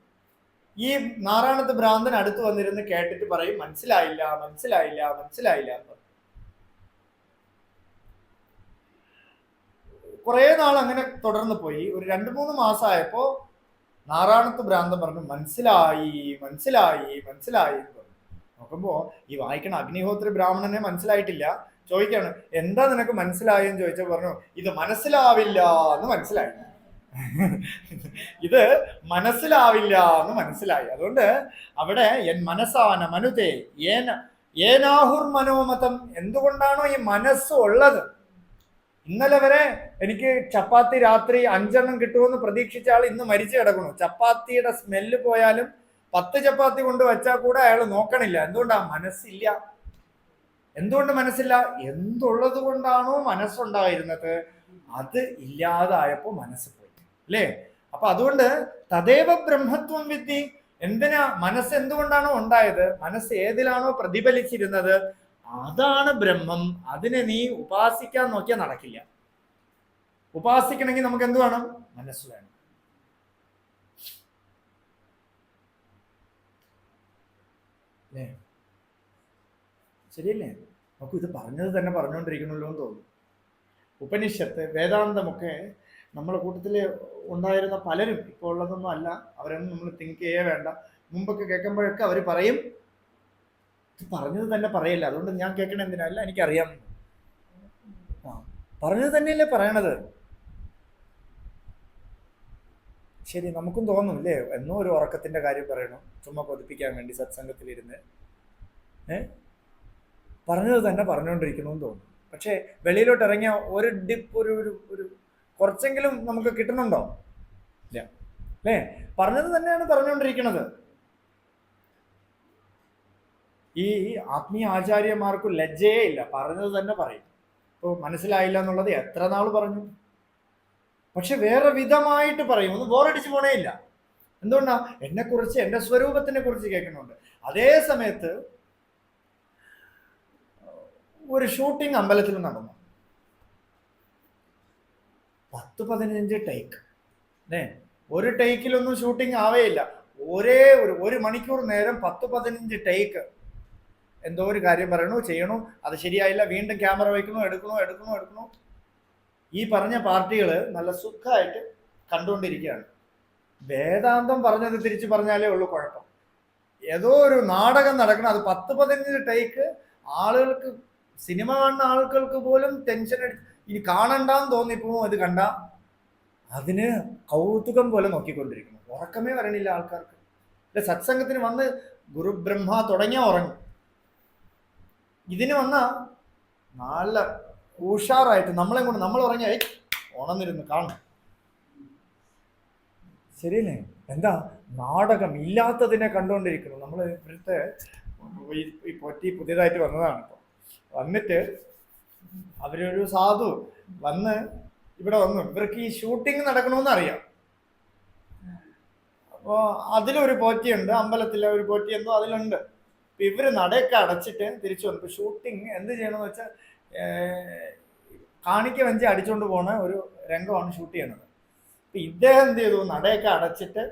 ഈ നാറാണത്ത് ബ്രാഹ്മണൻ അടുത്ത് വന്നിരുന്ന് കേട്ടിട്ട് പറയും, മനസ്സിലായില്ല മനസ്സിലായില്ല മനസ്സിലായില്ല. കുറെ നാൾ അങ്ങനെ തുടർന്ന് പോയി. ഒരു 2-3 മാസമായപ്പോ നാറാണത്ത് ബ്രാഹ്മണൻ പറഞ്ഞു, മനസ്സിലായി മനസ്സിലായി മനസ്സിലായി എന്ന് പറഞ്ഞു. നോക്കുമ്പോ ഈ വായിക്കണ അഗ്നിഹോത്രി ബ്രാഹ്മണനെ മനസ്സിലായിട്ടില്ല. ചോദിക്കാണ്, എന്താ നിനക്ക് മനസ്സിലായെന്ന് ചോദിച്ചപ്പോൾ പറഞ്ഞു, ഇത് മനസ്സിലാവില്ല എന്ന് മനസ്സിലായി. ഇത് മനസ്സിലാവില്ല എന്ന് മനസ്സിലായി. അതുകൊണ്ട് അവിടെ എൻ മനസ്സാന മനുതേ ഏനാഹുർ മനോമതം. എന്തുകൊണ്ടാണോ ഈ മനസ്സ് ഉള്ളത്? ഇന്നലെ വരെ എനിക്ക് ചപ്പാത്തി രാത്രി 5 കിട്ടുമെന്ന് പ്രതീക്ഷിച്ച ആൾ ഇന്ന് മരിച്ചു കിടക്കുന്നു. ചപ്പാത്തിയുടെ സ്മെല്ല് പോയാലും 10 ചപ്പാത്തി കൊണ്ട് വെച്ചാൽ കൂടെ അയാൾ നോക്കണില്ല. എന്തുകൊണ്ടാ? മനസ്സില്ല. എന്തുകൊണ്ട് മനസ്സില്ല? എന്തുള്ളത് കൊണ്ടാണോ മനസ്സുണ്ടായിരുന്നത് അത് ഇല്ലാതായപ്പോ മനസ്സ് പോയി അല്ലേ? അപ്പൊ അതുകൊണ്ട് തദേവ ബ്രഹ്മത്വം വിദ്ധി. എന്തിനാ മനസ്സ് എന്തുകൊണ്ടാണോ ഉണ്ടായത്? മനസ്സ് ഏതിലാണോ പ്രതിഫലിച്ചിരുന്നത് അതാണ് ബ്രഹ്മം. അതിനെ നീ ഉപാസിക്കാൻ നോക്കിയാൽ നടക്കില്ല. ഉപാസിക്കണമെങ്കിൽ നമുക്ക് എന്ത് വേണം? മനസ്സ് വേണം. അല്ലേ? ശരിയല്ലേ? നമുക്ക് ഇത് പറഞ്ഞത് തന്നെ പറഞ്ഞുകൊണ്ടിരിക്കണല്ലോ എന്ന് തോന്നുന്നു. ഉപനിഷത്ത് വേദാന്തമൊക്കെ നമ്മുടെ കൂട്ടത്തിൽ ഉണ്ടായിരുന്ന പലരും, ഇപ്പോൾ ഉള്ളതൊന്നും അല്ല, അവരൊന്നും നമ്മൾ തിങ്ക് ചെയ്യേ വേണ്ട. മുമ്പൊക്കെ കേൾക്കുമ്പോഴൊക്കെ അവർ പറയും, ഇത് പറഞ്ഞത് തന്നെ പറയില്ല, അതുകൊണ്ട് ഞാൻ കേൾക്കണ എന്തിനല്ല, എനിക്കറിയാം. പറഞ്ഞത് തന്നെയല്ലേ പറയണത്. ശരി, നമുക്കും തോന്നും അല്ലേ, എന്നോ ഒരു ഉറക്കത്തിന്റെ കാര്യം പറയണം ചുമ്മാ കൊതിപ്പിക്കാൻ വേണ്ടി സത്സംഗത്തിലിരുന്ന്. പറഞ്ഞത് തന്നെ പറഞ്ഞുകൊണ്ടിരിക്കണമെന്ന് തോന്നും. പക്ഷേ വെളിയിലോട്ട് ഇറങ്ങിയ ഒരു ഡിപ്പ് ഒരു ഒരു ഒരു കുറച്ചെങ്കിലും നമുക്ക് കിട്ടുന്നുണ്ടോ? ഇല്ല അല്ലേ? പറഞ്ഞത് തന്നെയാണ് പറഞ്ഞുകൊണ്ടിരിക്കുന്നത്. ഈ ആത്മീയ ആചാര്യന്മാർക്ക് ലജ്ജയേ ഇല്ല, പറഞ്ഞത് തന്നെ പറയും. ഇപ്പോൾ മനസ്സിലായില്ല എന്നുള്ളത് എത്ര നാൾ പറഞ്ഞു, പക്ഷെ വേറെ വിധമായിട്ട് പറയും. ഒന്നും ബോറടിച്ച് പോണേ ഇല്ല. എന്തുകൊണ്ടാ? എന്നെക്കുറിച്ച്, എൻ്റെ സ്വരൂപത്തിനെ കുറിച്ച് കേൾക്കുന്നുണ്ട്. അതേ സമയത്ത് ഒരു ഷൂട്ടിംഗ് അമ്പലത്തിൽ നടന്നു, 10-15 ടേക്ക്. ഒരു ടേക്കിലൊന്നും ഷൂട്ടിംഗ് ആവേയില്ല. ഒരു മണിക്കൂർ നേരം 10-15 ടേക്ക്. എന്തോ ഒരു കാര്യം പറയണു, ചെയ്യണു, അത് ശരിയായില്ല, വീണ്ടും ക്യാമറ വയ്ക്കണു, എടുക്കണു. ഈ പറഞ്ഞ പാർട്ടികൾ നല്ല സുഖമായിട്ട് കണ്ടുകൊണ്ടിരിക്കുകയാണ്. വേദാന്തം പറഞ്ഞത് തിരിച്ചു പറഞ്ഞാലേ ഉള്ളൂ കുഴപ്പം. ഏതോ ഒരു നാടകം നടക്കണം, അത് 10-15 ടേക്ക്. ആളുകൾക്ക്, സിനിമ കാണുന്ന ആളുകൾക്ക് പോലും ടെൻഷൻ ഇനി കാണണ്ടെന്ന് തോന്നിപ്പോവും. അത് കണ്ട അതിന് കൗതുകം പോലെ നോക്കിക്കൊണ്ടിരിക്കുന്നു. ഉറക്കമേ വരണില്ല ആൾക്കാർക്ക്. സത്സംഗത്തിന് വന്ന് ഗുരുബ്രഹ്മ തുടങ്ങിയ ഉറങ്ങും. ഇതിന് വന്ന നല്ല ഉഷാറായിട്ട് നമ്മളെ കൊണ്ട് നമ്മൾ ഉറങ്ങിയായി ഉണർന്നിരുന്നു കാണും. ശരിയല്ലേ? എന്താ? നാടകം ഇല്ലാത്തതിനെ കണ്ടുകൊണ്ടിരിക്കുന്നു. നമ്മൾ ഇവിടുത്തെ ഈ പൊറ്റി പുതിയതായിട്ട് വന്നതാണ്. ഇപ്പോൾ വന്നിട്ട് അവരൊരു സാധു വന്ന് ഇവിടെ വന്നു. ഇവർക്ക് ഈ ഷൂട്ടിംഗ് നടക്കണമെന്ന് അറിയാം. അപ്പോൾ അതിലൊരു പോറ്റിയുണ്ട്, അമ്പലത്തിലെ ഒരു പോറ്റി എന്തോ അതിലുണ്ട്. ഇപ്പം ഇവർ നടയൊക്കെ അടച്ചിട്ട് തിരിച്ചു വന്നു. ഇപ്പം ഷൂട്ടിങ് എന്ത് ചെയ്യണമെന്ന് വെച്ചാൽ കാണിക്ക വഞ്ചി അടിച്ചുകൊണ്ട് പോണ ഒരു രംഗമാണ് ഷൂട്ട് ചെയ്യുന്നത്. അപ്പം ഇദ്ദേഹം എന്ത് ചെയ്തു? നടയൊക്കെ അടച്ചിട്ട്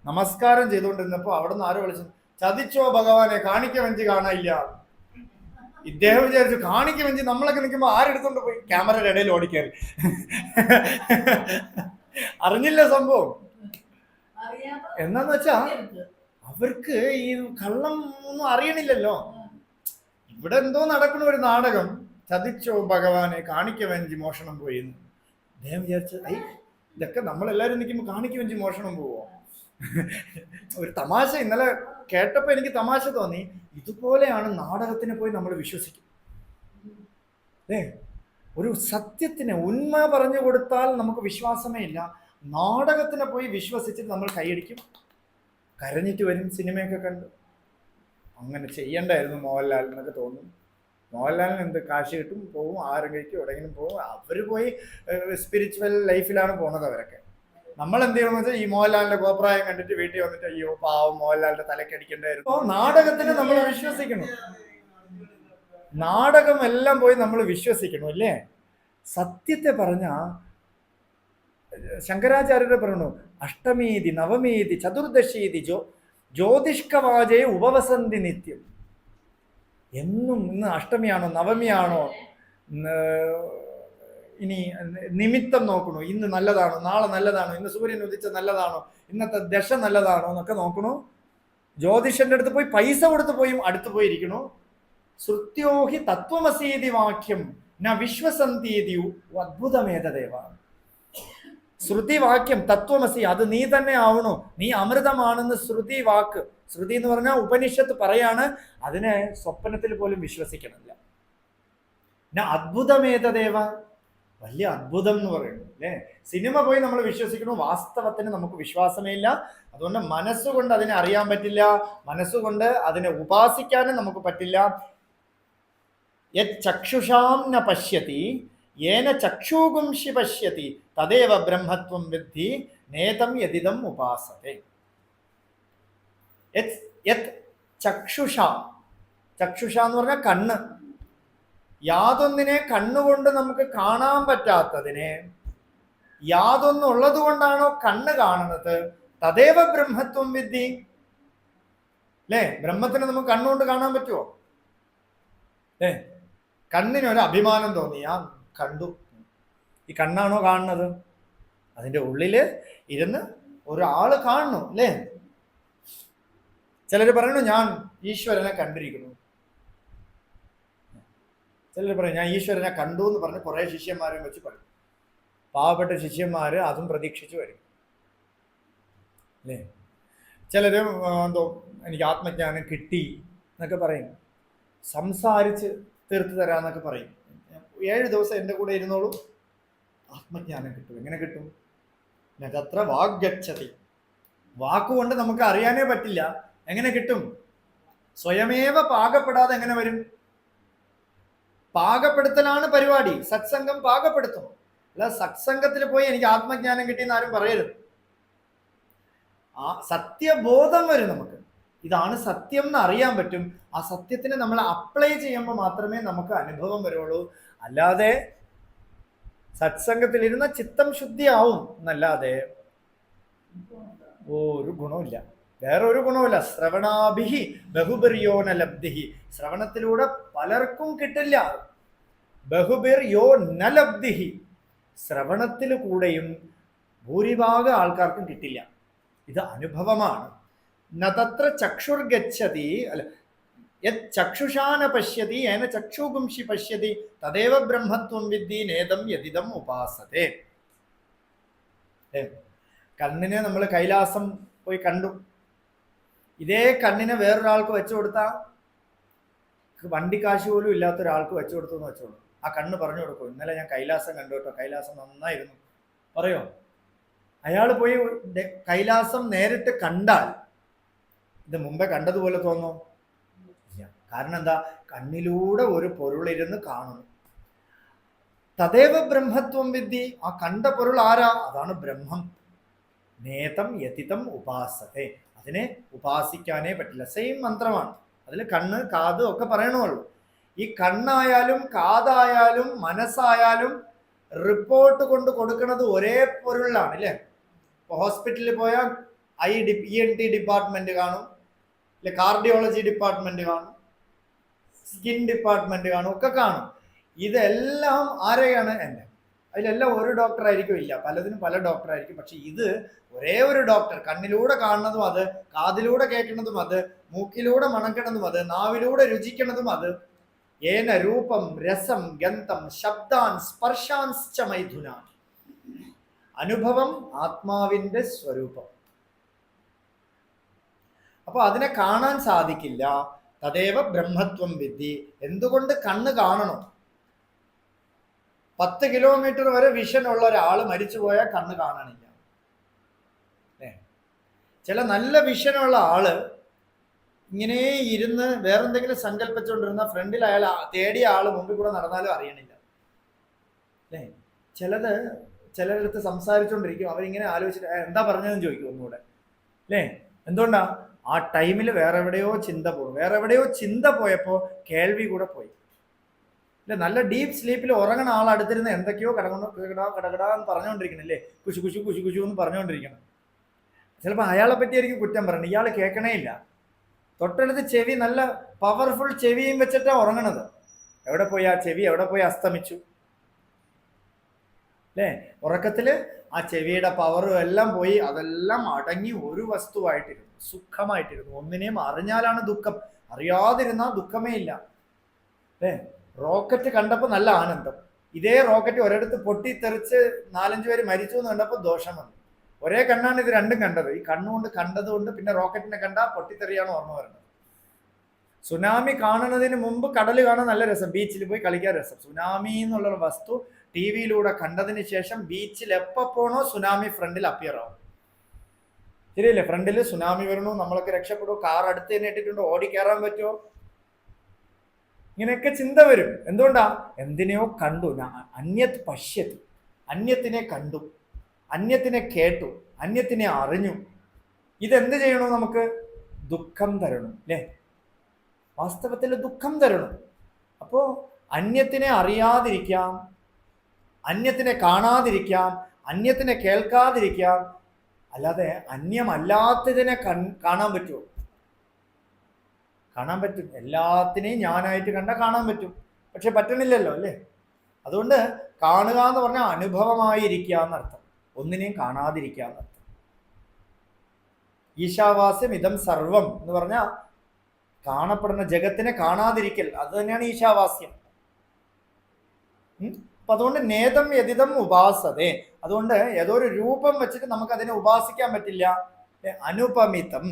നമസ്കാരം ചെയ്തുകൊണ്ടിരുന്നപ്പോൾ അവിടെ നിന്ന് ആരോ വിളിച്ചു, ചതിച്ചോ ഭഗവാനെ, കാണിക്ക വഞ്ചി കാണാനില്ല. ഇദ്ദേഹം വിചാരിച്ചു കാണിക്ക വഞ്ചി നമ്മളൊക്കെ നിൽക്കുമ്പോൾ ആരെടുത്തോണ്ട് പോയി ക്യാമറയുടെ ഇടയിൽ ഓടിക്കയറി. അറിഞ്ഞില്ല സംഭവം. എന്നാന്ന് വെച്ചാ അവർക്ക് ഈ കള്ളം ഒന്നും അറിയണില്ലല്ലോ. ഇവിടെ എന്തോ നടക്കണ ഒരു നാടകം, ചതിച്ചോ ഭഗവാനെ, കാണിക്ക വഞ്ചി മോഷണം പോയി. അദ്ദേഹം വിചാരിച്ചു ഇതൊക്കെ നമ്മളെല്ലാവരും നിൽക്കുമ്പോൾ കാണിക്ക വഞ്ചി മോഷണം പോവോ? ഒരു തമാശ ഇന്നലെ കേട്ടപ്പോൾ എനിക്ക് തമാശ തോന്നി. ഇതുപോലെയാണ് നാടകത്തിനെ പോയി നമ്മൾ വിശ്വസിക്കും. ഒരു സത്യത്തിന് ഉണ്മ പറഞ്ഞു കൊടുത്താൽ നമുക്ക് വിശ്വാസമേ ഇല്ല. നാടകത്തിനെ പോയി വിശ്വസിച്ചിട്ട് നമ്മൾ കൈയടിക്കും, കരഞ്ഞിട്ട് വരും. സിനിമയൊക്കെ കണ്ട് അങ്ങനെ ചെയ്യണ്ടായിരുന്നു മോഹൻലാൽ എന്നൊക്കെ തോന്നും. മോഹൻലാലിന് എന്ത് കാശ് കിട്ടും, പോവും, ആരും കഴിക്കും, എവിടെയെങ്കിലും പോവും. അവർ പോയി സ്പിരിച്വൽ ലൈഫിലാണ് പോകുന്നത് അവരൊക്കെ. നമ്മൾ എന്ത് ചെയ്യണമെന്ന് വെച്ചാൽ ഈ മോഹൻലാലിന്റെ കോപ്രായം കണ്ടിട്ട് വീട്ടിൽ വന്നിട്ട് അയ്യോ പാവം മോഹൻലാലിന്റെ തലക്കടിക്കണ്ടായിരുന്നു. അപ്പോൾ നാടകത്തിന് നമ്മൾ വിശ്വസിക്കണം. നാടകം എല്ലാം പോയി നമ്മൾ വിശ്വസിക്കണം അല്ലേ? സത്യത്തെ പറഞ്ഞ ശങ്കരാചാര്യരെ പറയണു, അഷ്ടമീതി നവമീതി ചതുർദശീതി ജ്യോതിഷ്കവാചയെ ഉപവസന്തി നിത്യം. എന്നും ഇന്ന് അഷ്ടമിയാണോ നവമിയാണോ, ഇനി നിമിത്തം നോക്കണു, ഇന്ന് നല്ലതാണോ, നാളെ നല്ലതാണോ, ഇന്ന് സൂര്യൻ ഉദിച്ച നല്ലതാണോ, ഇന്നത്തെ ദശ നല്ലതാണോ എന്നൊക്കെ നോക്കണു. ജ്യോതിഷന്റെ അടുത്ത് പോയി പൈസ കൊടുത്ത് പോയി അടുത്ത് പോയിരിക്കണു. ശ്രുത്യോഹി തത്വമസീതി വാക്യം ന വിശ്വസന്തീതി അദ്ഭുതമേതദേവ. ശ്രുതി വാക്യം തത്വമസി, അത് നീ തന്നെ ആവണു, നീ അമൃതമാണെന്ന് ശ്രുതി വാക്ക്. ശ്രുതി എന്ന് പറഞ്ഞാൽ ഉപനിഷത്ത് പറയാണ്. അതിനെ സ്വപ്നത്തിൽ പോലും വിശ്വസിക്കണില്ല. അദ്ഭുതമേതദേവ, വലിയ അത്ഭുതം എന്ന് പറയുന്നു അല്ലേ? സിനിമ പോയി നമ്മൾ വിശ്വസിക്കണു, വാസ്തവത്തിന് നമുക്ക് വിശ്വാസമേ ഇല്ല. അതുകൊണ്ട് മനസ്സുകൊണ്ട് അതിനെ അറിയാൻ പറ്റില്ല, മനസ്സുകൊണ്ട് അതിനെ ഉപാസിക്കാനും നമുക്ക് പറ്റില്ല. യത് ചക്ഷുഷാം ന പശ്യതി യേന ചക്ഷൂഗുംഷി പശ്യതി തദേവ ബ്രഹ്മത്വം വിദ്ധി നേതം യദിദം ഉപാസത്തെ. ചക്ഷുഷ, ചക്ഷുഷ എന്ന് പറഞ്ഞാൽ കണ്ണ്. യാതൊന്നിനെ കണ്ണുകൊണ്ട് നമുക്ക് കാണാൻ പറ്റാത്തതിനെ യാതൊന്നുള്ളത് കൊണ്ടാണോ കണ്ണ് കാണുന്നത്, തദേവ ബ്രഹ്മത്വം വിദ്ധി. അല്ലേ? ബ്രഹ്മത്തിനെ നമുക്ക് കണ്ണുകൊണ്ട് കാണാൻ പറ്റുമോ? കണ്ണിനൊരു അഭിമാനം തോന്നി, ആ കണ്ടു. ഈ കണ്ണാണോ കാണുന്നത്? അതിൻ്റെ ഉള്ളില് ഇരുന്ന് ഒരാള് കാണുന്നു അല്ലേ? ചിലർ പറയണു ഞാൻ ഈശ്വരനെ കണ്ടിരിക്കുന്നു. ചിലർ പറയും ഞാൻ ഈശ്വരനെ കണ്ടു എന്ന് പറഞ്ഞ് കുറേ ശിഷ്യന്മാരെ വെച്ച് പറയും. പാവപ്പെട്ട ശിഷ്യന്മാർ അതും പ്രതീക്ഷിച്ച് വരും അല്ലേ? ചിലർ എന്തോ എനിക്ക് ആത്മജ്ഞാനം കിട്ടി എന്നൊക്കെ പറയും. സംസാരിച്ച് തീർത്തു തരാന്നൊക്കെ പറയും. 7 ദിവസം എൻ്റെ കൂടെ ഇരുന്നോളൂ, ആത്മജ്ഞാനം കിട്ടും. എങ്ങനെ കിട്ടും? നതത്ര വാഗ്ഗച്ഛതി. വാക്കുകൊണ്ട് നമുക്ക് അറിയാനേ പറ്റില്ല. എങ്ങനെ കിട്ടും? സ്വയമേവ പാകപ്പെടാതെ എങ്ങനെ വരും? പാകപ്പെടുത്തലാണ് പരിപാടി. സത്സംഗം പാകപ്പെടുത്തും. അല്ല സത്സംഗത്തിൽ പോയി എനിക്ക് ആത്മജ്ഞാനം കിട്ടിയെന്ന് ആരും പറയരുത്. ആ സത്യബോധം വരും നമുക്ക്. ഇതാണ് സത്യം എന്ന് അറിയാൻ പറ്റും. ആ സത്യത്തിന് നമ്മൾ അപ്ലൈ ചെയ്യുമ്പോൾ മാത്രമേ നമുക്ക് അനുഭവം വരുള്ളൂ. അല്ലാതെ സത്സംഗത്തിലിരുന്ന ചിത്തം ശുദ്ധിയാവും എന്നല്ലാതെ ഒരു ഗുണമില്ല, വേറൊരു ഗുണമില്ല. ശ്രവണാഭിഹി ബഹുബിർയോ ന ലബ്ധിഹി. ശ്രവണത്തിലൂടെ പലർക്കും കിട്ടില്ല. ബഹുബിർ യോ ന ലബ്ധിഹി. ശ്രവണത്തിൽ കൂടെയും ഭൂരിഭാഗം ആൾക്കാർക്കും കിട്ടില്ല. ഇത് അനുഭവമാണ്. നതത്ര ചക്ഷുർഗച്ഛതി. അല്ല, യത് ചക്ഷുഷാന പശ്യതി ഏന ചക്ഷുഗുംഷി പശ്യതി തദേവ ബ്രഹ്മത്വം വിദ്ധി നേതം യതിദം ഉപാസതേ. കണ്ണിനെ നമ്മൾ കൈലാസം പോയി കണ്ടു. ഇതേ കണ്ണിനെ വേറൊരാൾക്ക് വെച്ചു കൊടുത്താൽ, വണ്ടിക്കാശ് പോലും ഇല്ലാത്ത ഒരാൾക്ക് വെച്ചു കൊടുത്തു എന്ന് വെച്ചോളൂ. ആ കണ്ണ് പറഞ്ഞു കൊടുക്കും, ഇന്നലെ ഞാൻ കൈലാസം കണ്ടു കേട്ടോ, കൈലാസം നന്നായിരുന്നു പറയോ? അയാൾ പോയി കൈലാസം നേരിട്ട് കണ്ടാൽ ഇത് മുമ്പേ കണ്ടതുപോലെ തോന്നോ? ഇല്ല. കാരണം എന്താ? കണ്ണിലൂടെ ഒരു പൊരുളിരുന്ന് കാണുന്നു. തദേവ ബ്രഹ്മത്വം വിദ്ധി. ആ കണ്ട പൊരുൾ ആരാ? അതാണ് ബ്രഹ്മം. നേതം യതിതം ഉപാസത്തെ. അതിനെ ഉപാസിക്കാനേ പറ്റില്ല. സെയിം മന്ത്രമാണ്. അതിൽ കണ്ണ് കാത് ഒക്കെ പറയണമല്ലോ. ഈ കണ്ണായാലും കാതായാലും മനസ്സായാലും റിപ്പോർട്ട് കൊണ്ട് കൊടുക്കുന്നത് ഒരേ പൊരുളിലാണ് അല്ലേ? ഇപ്പോൾ ഹോസ്പിറ്റലിൽ പോയാൽ ENT ഡിപ്പാർട്ട്മെന്റ് കാണും, അല്ലെ കാർഡിയോളജി ഡിപ്പാർട്ട്മെന്റ് കാണും, സ്കിൻ ഡിപ്പാർട്ട്മെന്റ് കാണും, ഒക്കെ കാണും. ഇതെല്ലാം ആരെയാണ്? എൻ്റെ. അതിലെല്ലാം ഒരു ഡോക്ടർ ആയിരിക്കും ഇല്ല, പലതിനും പല ഡോക്ടർ ആയിരിക്കും. പക്ഷെ ഇത് ഒരേ ഒരു ഡോക്ടർ. കണ്ണിലൂടെ കാണുന്നതും അത്, കാതിലൂടെ കേൾക്കുന്നതും അത്, മൂക്കിലൂടെ മണക്കുന്നതും അത്, നാവിലൂടെ രുചിക്കുന്നതും അത്. ഏന രൂപം രസം ഗന്ധം ശബ്ദാൻ സ്പർശാൻശ്ച മൈഥുനാൻ. അനുഭവം ആത്മാവിന്റെ സ്വരൂപം. അപ്പൊ അതിനെ കാണാൻ സാധിക്കില്ല. തദേവ ബ്രഹ്മത്വം വിദ്ധി. എന്തുകൊണ്ട് കണ്ണ് കാണണം? 10 കിലോമീറ്റർ വരെ വിഷൻ ഉള്ള ഒരാൾ മരിച്ചുപോയാൽ കണ്ണ് കാണണില്ല. ചില നല്ല വിഷനുള്ള ആള് ഇങ്ങനെ ഇരുന്ന് വേറെന്തെങ്കിലും സങ്കല്പിച്ചുകൊണ്ടിരുന്ന ഫ്രണ്ടിൽ അയാൾ തേടിയ ആള് മുമ്പിൽ കൂടെ നടന്നാലും അറിയണില്ല അല്ലേ? ചിലരടുത്ത് സംസാരിച്ചുകൊണ്ടിരിക്കും, അവരിങ്ങനെ ആലോചിച്ചിട്ട് എന്താ പറഞ്ഞതെന്ന് ചോദിക്കും ഒന്നുകൂടെ അല്ലേ? എന്തുകൊണ്ടാ? ആ ടൈമിൽ വേറെ എവിടെയോ ചിന്ത പോകും. വേറെ എവിടെയോ ചിന്ത പോയപ്പോൾ കേൾവി കൂടെ പോയി അല്ലെ? നല്ല ഡീപ്പ് സ്ലീപ്പിൽ ഉറങ്ങണ ആളടുത്തിരുന്ന് എന്തൊക്കെയോ കടകടാന്ന് പറഞ്ഞുകൊണ്ടിരിക്കണല്ലേ? കുശു കുശു കുശു കുശു എന്ന് പറഞ്ഞുകൊണ്ടിരിക്കണം. ചിലപ്പോൾ അയാളെ പറ്റിയായിരിക്കും കുറ്റം പറയണം. ഇയാൾ കേൾക്കണേ ഇല്ല. തൊട്ടടുത്ത് ചെവി നല്ല പവർഫുൾ ചെവിയും വെച്ചിട്ടാണ് ഉറങ്ങണത്. എവിടെ പോയി ആ ചെവി? എവിടെ പോയി അസ്തമിച്ചു അല്ലേ? ഉറക്കത്തില് ആ ചെവിയുടെ പവറും എല്ലാം പോയി. അതെല്ലാം അടങ്ങി ഒരു വസ്തുവായിട്ടിരുന്നു, സുഖമായിട്ടിരുന്നു. ഒന്നിനെയും അറിഞ്ഞാലാണ് ദുഃഖം, അറിയാതിരുന്നാൽ ദുഃഖമേ ഇല്ല അല്ലേ? റോക്കറ്റ് കണ്ടപ്പോൾ നല്ല ആനന്ദം. ഇതേ റോക്കറ്റ് ഒരിടത്ത് പൊട്ടിത്തെറിച്ച് 4-5 പേര് മരിച്ചു എന്ന് കണ്ടപ്പോൾ ദോഷം വന്നു. ഒരേ കണ്ണാണ് ഇത് രണ്ടും കണ്ടത്. ഈ കണ്ണുകൊണ്ട് കണ്ടതുകൊണ്ട് പിന്നെ റോക്കറ്റിനെ കണ്ടാൽ പൊട്ടിത്തെറിയാണ് ഓർമ്മ വരുന്നത്. സുനാമി കാണുന്നതിന് മുമ്പ് കടൽ കാണാൻ നല്ല രസം, ബീച്ചിൽ പോയി കളിക്കാൻ രസം. സുനാമി എന്നുള്ള വസ്തു TV-യിലൂടെ കണ്ടതിന് ശേഷം ബീച്ചിൽ എപ്പോൾ പോണോ സുനാമി ഫ്രണ്ടിൽ അപ്പിയർ ആവും. ശരിയല്ലേ? ഫ്രണ്ടിൽ സുനാമി വരണു, നമ്മളൊക്കെ രക്ഷപ്പെടുമോ? കാർ അടുത്ത് തന്നെ ഇട്ടിട്ടുണ്ടോ? ഓടി കയറാൻ പറ്റുമോ? ഇങ്ങനെയൊക്കെ ചിന്ത വരും. എന്തുകൊണ്ടാ? എന്തിനെയോ കണ്ടു. അന്യത് പശ്യത്തി. അന്യത്തിനെ കണ്ടു, അന്യത്തിനെ കേട്ടു, അന്യത്തിനെ അറിഞ്ഞു. ഇതെന്ത് ചെയ്യണോ? നമുക്ക് ദുഃഖം തരണം അല്ലേ? വാസ്തവത്തിൽ ദുഃഖം തരണം. അപ്പോൾ അന്യത്തിനെ അറിയാതിരിക്കാം, അന്യത്തിനെ കാണാതിരിക്കാം, അന്യത്തിനെ കേൾക്കാതിരിക്കാം. അല്ലാതെ അന്യമല്ലാത്തതിനെ കാണാൻ പറ്റുമോ? കാണാൻ പറ്റും. എല്ലാത്തിനെയും ഞാനായിട്ട് കണ്ടാൽ കാണാൻ പറ്റും. പക്ഷെ പറ്റണില്ലല്ലോ അല്ലേ? അതുകൊണ്ട് കാണുക എന്ന് പറഞ്ഞാൽ അനുഭവമായിരിക്കുക എന്നർത്ഥം, ഒന്നിനെയും കാണാതിരിക്കുക എന്നർത്ഥം. ഈശാവാസ്യം ഇതം സർവം എന്ന് പറഞ്ഞാൽ കാണപ്പെടുന്ന ജഗത്തിനെ കാണാതിരിക്കൽ, അത് തന്നെയാണ് ഈശാവാസ്യം. അപ്പൊ അതുകൊണ്ട് നേതം യതിതം ഉപാസതേ. അതുകൊണ്ട് ഏതോ ഒരു രൂപം വെച്ചിട്ട് നമുക്ക് അതിനെ ഉപാസിക്കാൻ പറ്റില്ല. അനുപമിതം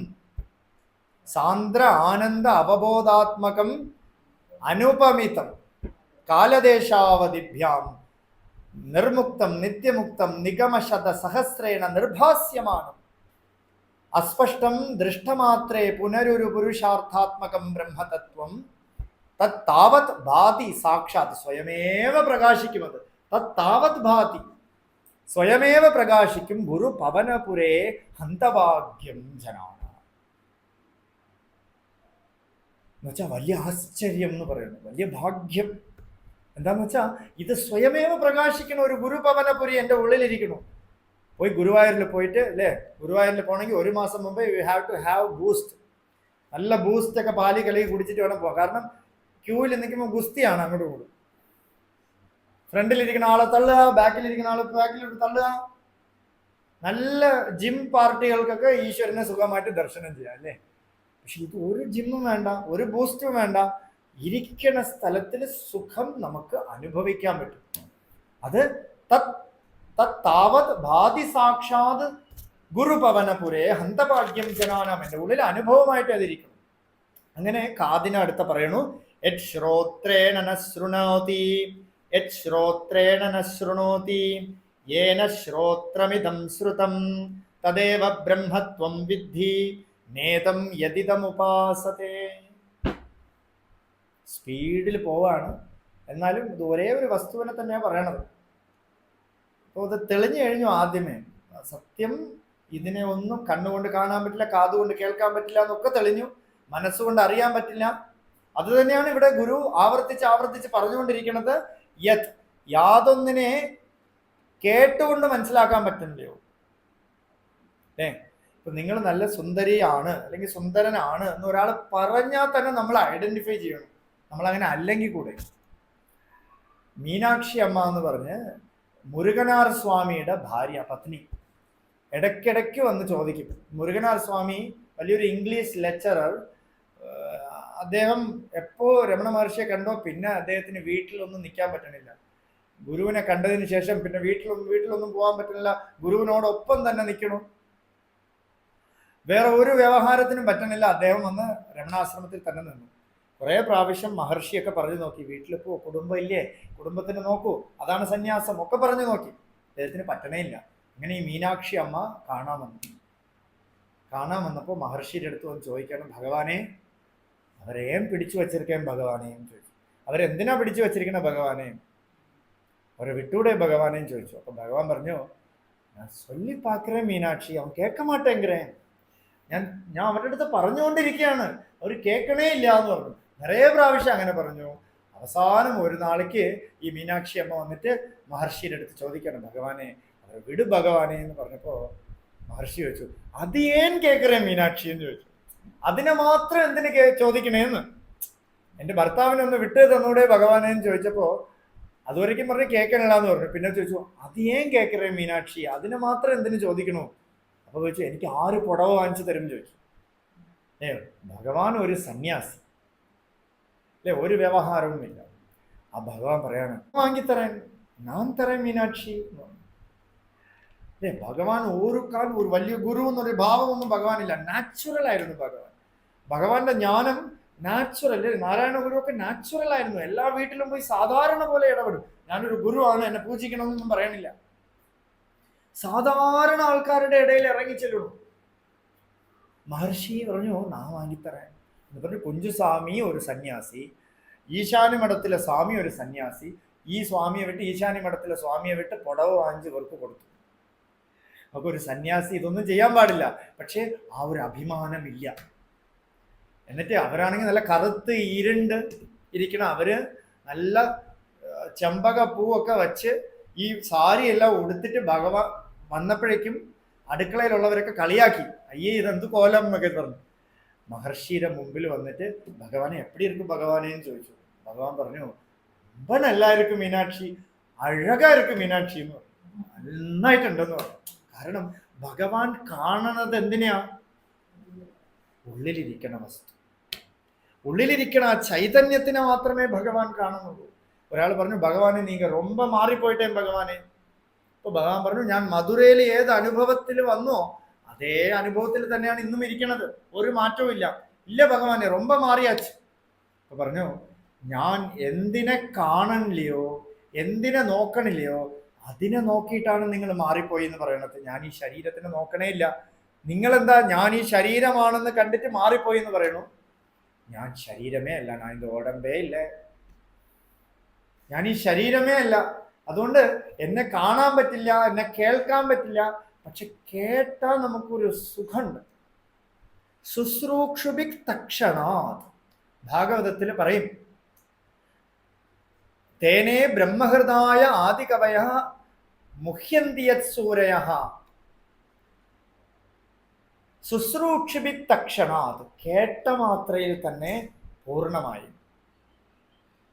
സാന്ദ്ര ആനന്ദ അവബോധാത്മകം അനുപമിതം കാലദേശാവധിഭ്യാം നിർമുക്തം നിത്യമുക്തം നിഗമശത സഹസ്രേണ നിർഭാസ്യമാനം അസ്പഷ്ടം ദൃഷ്ടമാത്രേ പുനരൊരു പുരുഷാർത്ഥാത്മകം ബ്രഹ്മതത്വം തത്താവത് ഭാതി സാക്ഷാത് സ്വയമേവ പ്രകാശിക്കും. അത് തത്താവത് ഭാതി സ്വയമേവ പ്രകാശിക്കും ഗുരു പവനപുരേ ഹന്തഭാഗ്യം ജനാന എന്നുവെച്ചാൽ വലിയ ആശ്ചര്യം എന്ന് പറയുന്നു, വലിയ ഭാഗ്യം. എന്താന്ന് വെച്ചാൽ ഇത് സ്വയമേവ പ്രകാശിക്കണ ഒരു ഗുരുപവനപുരി എൻ്റെ ഉള്ളിലിരിക്കണു. പോയി ഗുരുവായൂരിൽ പോയിട്ട് അല്ലേ, ഗുരുവായൂരിൽ പോകണമെങ്കിൽ 1 മാസം മുമ്പേ you have to have Boost, നല്ല ബൂസ്റ്റ് ഒക്കെ പാലി കലക്കി കുടിച്ചിട്ട് വേണം പോകാം. കാരണം ക്യൂവിൽ നിൽക്കുമ്പോൾ ഗുസ്തിയാണ് അങ്ങോട്ട് കൂടും. ഫ്രണ്ടിലിരിക്കുന്ന ആളെ തള്ളുക, ബാക്കിലിരിക്കുന്ന ആളെ ബാക്കിലോട്ട് തള്ളുക. നല്ല ജിം പാർട്ടികൾക്കൊക്കെ ഈശ്വരനെ സുഖമായിട്ട് ദർശനം ചെയ്യാം അല്ലേ. പക്ഷെ ഇത് ഒരു ജിമ്മും വേണ്ട, ഒരു ബൂസ്റ്റും വേണ്ട, ഇരിക്കണ സ്ഥലത്തിൽ സുഖം നമുക്ക് അനുഭവിക്കാൻ പറ്റും. അത് താവത് ഭാതി സാക്ഷാത് ഗുരുപവനപുരേ ഹന്തഭാഗ്യം ജനാനാം, എൻ്റെ ഉള്ളിൽ അനുഭവമായിട്ട് അതിരിക്കണം. അങ്ങനെ കാതിനടുത്ത പറയണു യത് ശ്രോത്രേണ ന ശൃണോതി യത് ശ്രോത്രേണ ന ശൃണോതി യേന ശ്രോത്രമിദം ശ്രുതം തദേവ ബ്രഹ്മത്വം വിദ്ധി നേതം യദിദമുപാസതേ. സ്പീഡിൽ പോവാണ്, എന്നാലും ഇത് ഒരേ ഒരു വസ്തുവിനെ തന്നെയാണ് പറയണത്. അപ്പോൾ അത് തെളിഞ്ഞു കഴിഞ്ഞു ആദ്യമേ. സത്യം ഇതിനെ ഒന്നും കണ്ണുകൊണ്ട് കാണാൻ പറ്റില്ല, കാതുകൊണ്ട് കേൾക്കാൻ പറ്റില്ല എന്നൊക്കെ തെളിഞ്ഞു, മനസ്സുകൊണ്ട് അറിയാൻ പറ്റില്ല. അത് തന്നെയാണ് ഇവിടെ ഗുരു ആവർത്തിച്ച് ആവർത്തിച്ച് പറഞ്ഞുകൊണ്ടിരിക്കുന്നത്. യത് യാതൊന്നിനെ കേട്ടുകൊണ്ട് മനസ്സിലാക്കാൻ പറ്റുന്നില്ലയോ. ഇപ്പൊ നിങ്ങൾ നല്ല സുന്ദരിയാണ് അല്ലെങ്കിൽ സുന്ദരനാണ് എന്ന് ഒരാൾ പറഞ്ഞാൽ തന്നെ നമ്മൾ ഐഡന്റിഫൈ ചെയ്യണം. നമ്മളങ്ങനെ അല്ലെങ്കിൽ കൂടെ. മീനാക്ഷി അമ്മ എന്ന് പറഞ്ഞ് മുരുകനാർ സ്വാമിയുടെ ഭാര്യ പത്നി ഇടയ്ക്കിടയ്ക്ക് വന്ന് ചോദിക്കും. മുരുകനാർ സ്വാമി വലിയൊരു ഇംഗ്ലീഷ് ലെക്ചറർ. അദ്ദേഹം എപ്പോ രമണ മഹർഷിയെ കണ്ടോ പിന്നെ അദ്ദേഹത്തിന് വീട്ടിലൊന്നും നിൽക്കാൻ പറ്റണില്ല. ഗുരുവിനെ കണ്ടതിന് ശേഷം പിന്നെ വീട്ടിലൊന്നും പോകാൻ പറ്റുന്നില്ല, ഗുരുവിനോടൊപ്പം തന്നെ നിൽക്കണം, വേറെ ഒരു വ്യവഹാരത്തിനും പറ്റണില്ല. അദ്ദേഹം വന്ന് രമണാശ്രമത്തിൽ തന്നെ നിന്നു. കുറേ പ്രാവശ്യം മഹർഷിയൊക്കെ പറഞ്ഞു നോക്കി, വീട്ടിലിപ്പോ കുടുംബം ഇല്ലേ, കുടുംബത്തിന് നോക്കൂ, അതാണ് സന്യാസം ഒക്കെ പറഞ്ഞു നോക്കി. അദ്ദേഹത്തിന് പറ്റണേ ഇല്ല. അങ്ങനെ ഈ മീനാക്ഷി അമ്മ കാണാൻ വന്നപ്പോൾ മഹർഷിയുടെ അടുത്ത് വന്ന് ചോദിക്കണം, ഭഗവാനെ അവരെയും പിടിച്ചു വച്ചിരിക്കാൻ ഭഗവാനെയും ചോദിച്ചു. അവരെന്തിനാ പിടിച്ചു വച്ചിരിക്കണ ഭഗവാനെയും, അവരെ വിട്ടൂടെ ഭഗവാനെയും ചോദിച്ചു. അപ്പൊ ഭഗവാൻ പറഞ്ഞു, ഞാൻ சொல்லி பார்க்கிறேன் മീനാക്ഷി, അവൻ കേൾക്ക മാട്ടേങ്கிறேன். ഞാൻ അവരുടെ അടുത്ത് പറഞ്ഞുകൊണ്ടിരിക്കുകയാണ്, അവർ കേൾക്കണേ ഇല്ല എന്ന് പറഞ്ഞു. നിറയെ പ്രാവശ്യം അങ്ങനെ പറഞ്ഞു. അവസാനം ഒരു നാளைക്ക് ഈ മീനാക്ഷി അമ്മ വന്നിട്ട് മഹർഷിയുടെ അടുത്ത് ചോദിക്കണം, ഭഗവാനെ അവരെ വിട് ഭഗവാനെ എന്ന് പറഞ്ഞപ്പോ മഹർഷി ചോദിച്ചു, അത് ഏൻ കേൾക്കറേ മീനാക്ഷി എന്ന് ചോദിച്ചു. അതിനെ മാത്രം എന്തിനു ചോദിക്കണേന്ന്, എൻ്റെ ഭർത്താവിനെ ഒന്ന് വിട്ടു തന്നൂടെ ഭഗവാനെ എന്ന് ചോദിച്ചപ്പോ അതുവരയ്ക്കും പറഞ്ഞ് കേൾക്കണില്ല എന്ന് പറഞ്ഞു. പിന്നെ ചോദിച്ചു, അത് ഏൻ കേൾക്കറേ മീനാക്ഷി, അതിനെ മാത്രം എന്തിനു ചോദിക്കണോ. അപ്പൊ ചോദിച്ചു, എനിക്ക് 6 പുടവ വാങ്ങിച്ചു തരും ചോദിച്ചു. ഭഗവാൻ ഒരു സന്യാസി അല്ലെ, ഒരു വ്യവഹാരവും ഇല്ല. ആ ഭഗവാൻ പറയാണ്, വാങ്ങിത്തരാൻ ഞാൻ തരാൻ മീനാക്ഷി അല്ലെ. ഭഗവാൻ ഒരു വലിയ ഗുരു എന്നൊരു ഭാവമൊന്നും ഭഗവാനില്ല. നാച്ചുറൽ ആയിരുന്നു ഭഗവാൻ. ഭഗവാന്റെ ജ്ഞാനം നാച്ചുറൽ. നാരായണ ഗുരുവൊക്കെ നാച്ചുറൽ ആയിരുന്നു. എല്ലാ വീട്ടിലും പോയി സാധാരണ പോലെ ഇടപെടും. ഞാനൊരു ഗുരുവാണ്, എന്നെ പൂജിക്കണമെന്നൊന്നും പറയണില്ല. സാധാരണ ആൾക്കാരുടെ ഇടയിൽ ഇറങ്ങിച്ചെല്ലണം. മഹർഷി പറഞ്ഞു, നാ വാങ്ങിത്തരാൻ എന്ന് പറഞ്ഞു. കുഞ്ചുസ്വാമി ഒരു സന്യാസി, ഈശാന്യ മഠത്തിലെ സ്വാമി ഒരു സന്യാസി. ഈ സ്വാമിയെ വിട്ട് ഈശാന്യ മഠത്തിലെ സ്വാമിയെ വിട്ട് പുടവ വാങ്ങിച്ച് ഇവർക്ക് കൊടുത്തു. അപ്പൊ ഒരു സന്യാസി ഇതൊന്നും ചെയ്യാൻ പാടില്ല, പക്ഷെ ആ ഒരു അഭിമാനമില്ല. എന്നിട്ട് അവരാണെങ്കിൽ നല്ല കറുത്ത് ഇരുണ്ട് ഇരിക്കണം. അവര് നല്ല ചെമ്പക പൂവൊക്കെ വച്ച് ഈ സാരി എല്ലാം ഉടുത്തിട്ട് ഭഗവാൻ വന്നപ്പോഴേക്കും അടുക്കളയിലുള്ളവരൊക്കെ കളിയാക്കി, അയ്യേ ഇതെന്ത് കോലം എന്നൊക്കെ പറഞ്ഞു. മഹർഷിയുടെ മുമ്പിൽ വന്നിട്ട് ഭഗവാനെ എപ്പടി ഇരിക്കും ഭഗവാനേന്ന് ചോദിച്ചു. ഭഗവാൻ പറഞ്ഞു, ரொம்ப நல்லா இருக்கு മീനാക്ഷി, അഴകാ ഇருக்கு മീനാക്ഷി എന്ന് പറഞ്ഞു. നന്നായിട്ടുണ്ടെന്ന് പറഞ്ഞു. കാരണം ഭഗവാൻ കാണുന്നത് എന്തിനാ, ഉള്ളിലിരിക്കണ വസ്തു, ഉള്ളിലിരിക്കണ ആ ചൈതന്യത്തിനെ മാത്രമേ ഭഗവാൻ കാണുന്നുള്ളൂ. ഒരാൾ പറഞ്ഞു, ഭഗവാനെ നീങ്ക ரொம்ப മാറിപ്പോയിട്ടേ ഭഗവാനെ. അപ്പൊ ഭഗവാൻ പറഞ്ഞു, ഞാൻ മധുരയിൽ ഏത് അനുഭവത്തിൽ വന്നോ അതേ അനുഭവത്തിൽ തന്നെയാണ് ഇന്നും ഇരിക്കണത്, ഒരു മാറ്റവും ഇല്ല. ഇല്ല ഭഗവാനെ ரொம்ப മാറിയാച്ച്. അപ്പൊ പറഞ്ഞു, ഞാൻ എന്തിനെ കാണണില്ലയോ, എന്തിനെ നോക്കണില്ലയോ, അതിനെ നോക്കിയിട്ടാണ് നിങ്ങൾ മാറിപ്പോയി എന്ന് പറയണത്. ഞാൻ ഈ ശരീരത്തിനെ നോക്കണേ ഇല്ല. നിങ്ങളെന്താ ഞാൻ ഈ ശരീരമാണെന്ന് കണ്ടിട്ട് മാറിപ്പോയി എന്ന് പറയണു? ഞാൻ ശരീരമേ അല്ല, ഞാൻ ഇതിൻ്റെ ഓടമ്പേ ഇല്ല, ഞാൻ ഈ ശരീരമേ അല്ല. അതുകൊണ്ട് എന്നെ കാണാൻ പറ്റില്ല, എന്നെ കേൾക്കാൻ പറ്റില്ല, പക്ഷെ കേട്ടാൽ നമുക്കൊരു സുഖമുണ്ട്. ശുശ്രൂക്ഷുഭിക് തക്ഷണാത് ഭാഗവതത്തിൽ പറയും, തേനേ ബ്രഹ്മഹൃദായ ആദികവയ മുഹ്യന്തിയത് സൂരയ ശുശ്രൂക്ഷിഭിക് തക്ഷണാത്. കേട്ട മാത്രയിൽ തന്നെ പൂർണ്ണമായി.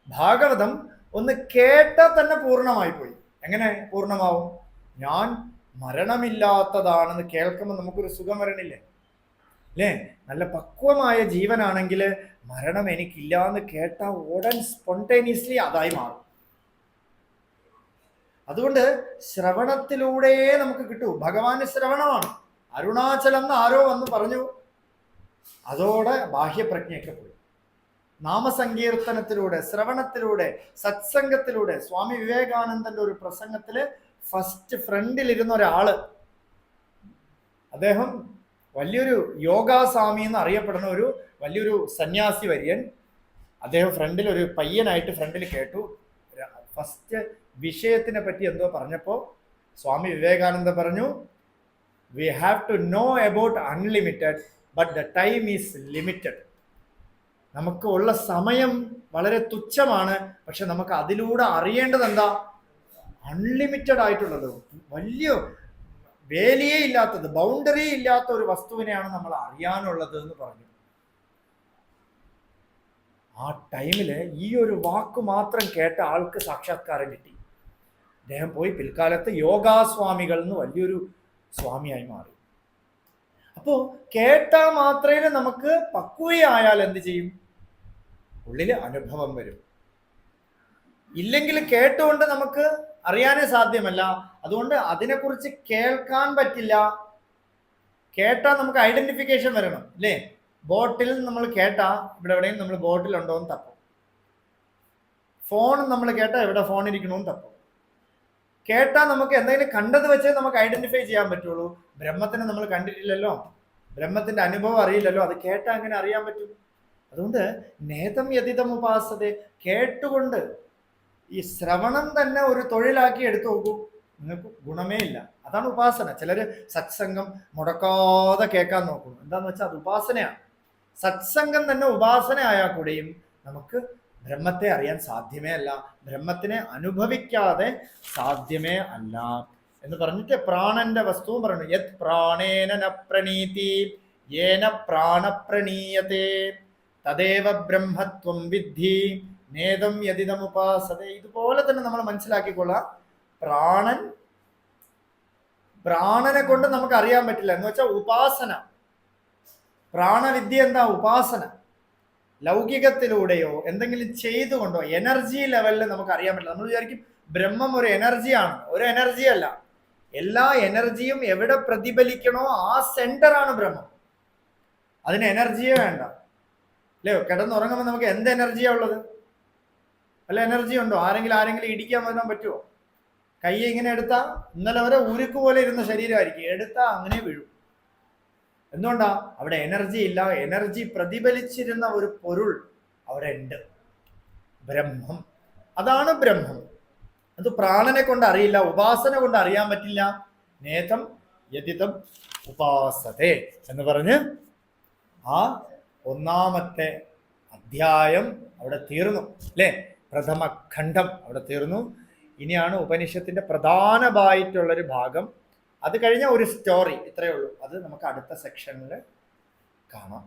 ഭാഗവതം ഒന്ന് കേട്ടാൽ തന്നെ പൂർണ്ണമായി പോയി. എങ്ങനെ പൂർണ്ണമാവും? ഞാൻ മരണമില്ലാത്തതാണെന്ന് കേൾക്കുമ്പോൾ നമുക്കൊരു സുഖം വരണില്ലേ? അല്ലേ? നല്ല പക്വമായ ജീവനാണെങ്കിൽ മരണം എനിക്കില്ല എന്ന് കേട്ടാൽ ഉടൻ സ്പോണ്ടേനിയസ്ലി അതായി മാറും. അതുകൊണ്ട് ശ്രവണത്തിലൂടെ നമുക്ക് കിട്ടൂ. ഭഗവാന്റെ ശ്രവണമാണ്. അരുണാചലം എന്ന് ആരോ വന്ന് പറഞ്ഞു, അതോടെ ബാഹ്യപ്രജ്ഞയൊക്കെ പോയി. നാമസങ്കീർത്തനത്തിലൂടെ, ശ്രവണത്തിലൂടെ, സത്സംഗത്തിലൂടെ. സ്വാമി വിവേകാനന്ദന്റെ ഒരു പ്രസംഗത്തില് ഫസ്റ്റ് ഫ്രണ്ടിലിരുന്ന ഒരാള്, അദ്ദേഹം വലിയൊരു യോഗാസ്വാമി എന്ന് അറിയപ്പെടുന്ന ഒരു വലിയൊരു സന്യാസി വര്യൻ, അദ്ദേഹം ഫ്രണ്ടിൽ ഒരു പയ്യനായിട്ട് ഫ്രണ്ടിൽ കേട്ടു. ഫസ്റ്റ് വിഷയത്തിനെ പറ്റി എന്തോ പറഞ്ഞപ്പോൾ സ്വാമി വിവേകാനന്ദ പറഞ്ഞു, we have to know about unlimited but the time is limited. നമുക്ക് ഉള്ള സമയം വളരെ തുച്ഛമാണ്, പക്ഷെ നമുക്ക് അതിലൂടെ അറിയേണ്ടത് എന്താ? അൺലിമിറ്റഡ് ആയിട്ടുള്ളത്, വലിയ വേലിയേ ഇല്ലാത്തത്, ബൗണ്ടറി ഇല്ലാത്ത ഒരു വസ്തുവിനെയാണ് നമ്മൾ അറിയാനുള്ളത് എന്ന് പറഞ്ഞു. ആ ടൈമില് ഈ ഒരു വാക്ക് മാത്രം കേട്ട ആൾക്ക് സാക്ഷാത്കാരം കിട്ടി. അദ്ദേഹം പോയി പിൽക്കാലത്ത് യോഗാസ്വാമികൾ എന്ന് വലിയൊരു സ്വാമിയായി മാറി. അപ്പോൾ കേട്ടാ മാത്രമേ നമുക്ക് പക്വയായാൽ എന്ത് ചെയ്യും? ഉള്ളിൽ അനുഭവം വരും. ഇല്ലെങ്കിൽ കേട്ടുകൊണ്ട് നമുക്ക് അറിയാനേ സാധ്യമല്ല. അതുകൊണ്ട് അതിനെക്കുറിച്ച് കേൾക്കാൻ പറ്റില്ല. കേട്ടാൽ നമുക്ക് ഐഡന്റിഫിക്കേഷൻ വരണം, അല്ലേ? ബോട്ടിൽ നമ്മൾ കേട്ടാ ഇവിടെ എവിടെയും നമ്മൾ ബോട്ടിലുണ്ടോ എന്ന് തപ്പും. ഫോൺ നമ്മൾ കേട്ടാൽ എവിടെ ഫോൺ ഇരിക്കണമെന്ന് തപ്പും. കേട്ടാൽ നമുക്ക് എന്തെങ്കിലും കണ്ടത് വെച്ചേ നമുക്ക് ഐഡന്റിഫൈ ചെയ്യാൻ പറ്റുള്ളൂ. ബ്രഹ്മത്തിനെ നമ്മൾ കണ്ടിട്ടില്ലല്ലോ, ബ്രഹ്മത്തിന്റെ അനുഭവം അറിയില്ലല്ലോ, അത് കേട്ടാൽ അങ്ങനെ അറിയാൻ പറ്റും. അതുകൊണ്ട് നേതം യതിതം ഉപാസത, കേട്ടുകൊണ്ട് ഈ ശ്രവണം തന്നെ ഒരു തൊഴിലാക്കി എടുത്തു നോക്കൂ, നിങ്ങൾക്ക് ഗുണമേ ഇല്ല. അതാണ് ഉപാസന. ചിലർ സത്സംഗം മുടക്കാതെ കേൾക്കാൻ നോക്കുന്നു. എന്താന്ന് വെച്ചാൽ അത് ഉപാസനയാണ്. സത്സംഗം തന്നെ ഉപാസന ആയാൽ കൂടെയും നമുക്ക് ബ്രഹ്മത്തെ അറിയാൻ സാധ്യമേ അല്ല, ബ്രഹ്മത്തിനെ അനുഭവിക്കാതെ സാധ്യമേ അല്ല എന്ന് പറഞ്ഞിട്ട് പ്രാണന്റെ വസ്തുവും പറഞ്ഞു. യത് പ്രാണേന ന പ്രണീതി യേന പ്രാണപ്രണീയത്തെ തദേവ ബ്രഹ്മത്വം വിദ്ധി നേതം യതിതം ഉപാസത. ഇതുപോലെ തന്നെ നമ്മൾ മനസ്സിലാക്കിക്കൊള്ളാം. പ്രാണനെ കൊണ്ട് നമുക്ക് അറിയാൻ പറ്റില്ല എന്ന് വെച്ചാൽ ഉപാസന. പ്രാണവിദ്യ എന്താ? ഉപാസന. ലൗകികത്തിലൂടെയോ എന്തെങ്കിലും ചെയ്തുകൊണ്ടോ എനർജി ലെവലിൽ നമുക്ക് അറിയാൻ പറ്റില്ല. നമ്മൾ വിചാരിക്കും ബ്രഹ്മം ഒരു എനർജിയാണ്. ഒരു എനർജി അല്ല. എല്ലാ എനർജിയും എവിടെ പ്രതിഫലിക്കണോ ആ സെന്ററാണ് ബ്രഹ്മം. അതിന് എനർജിയേ വേണ്ട, അല്ലയോ? കിടന്നുറങ്ങുമ്പോൾ നമുക്ക് എന്ത് എനർജിയാ ഉള്ളത്? വല്ല എനർജി ഉണ്ടോ? ആരെങ്കിലും ഇടിക്കാൻ വരാൻ പറ്റുമോ? കൈ ഇങ്ങനെ എടുത്താൽ ഇന്നലെ വരെ ഉരുക്ക് പോലെ ഇരുന്ന ശരീരമായിരിക്കും, എടുത്താൽ അങ്ങനെ വീഴും. എന്തുകൊണ്ടാ? അവിടെ എനർജി ഇല്ല. എനർജി പ്രതിഫലിച്ചിരുന്ന ഒരു പൊരുൾ അവിടെ ഉണ്ട്, ബ്രഹ്മം. അതാണ് ബ്രഹ്മം. അത് പ്രാണനെ കൊണ്ട് അറിയില്ല, ഉപാസന കൊണ്ട് അറിയാൻ പറ്റില്ല. നേതം യതിതം ഉപാസതേ എന്ന് പറഞ്ഞ് ആ ഒന്നാമത്തെ അധ്യായം അവിടെ തീർന്നു, അല്ലേ? പ്രഥമ ഖണ്ഡം അവിടെ തീർന്നു. ഇനിയാണ് ഉപനിഷത്തിന്റെ പ്രധാനമായിട്ടുള്ളൊരു ഭാഗം. അത് കഴിഞ്ഞ ഒരു സ്റ്റോറി, ഇത്രയേ ഉള്ളൂ. അത് നമുക്ക് അടുത്ത സെക്ഷനിൽ കാണാം.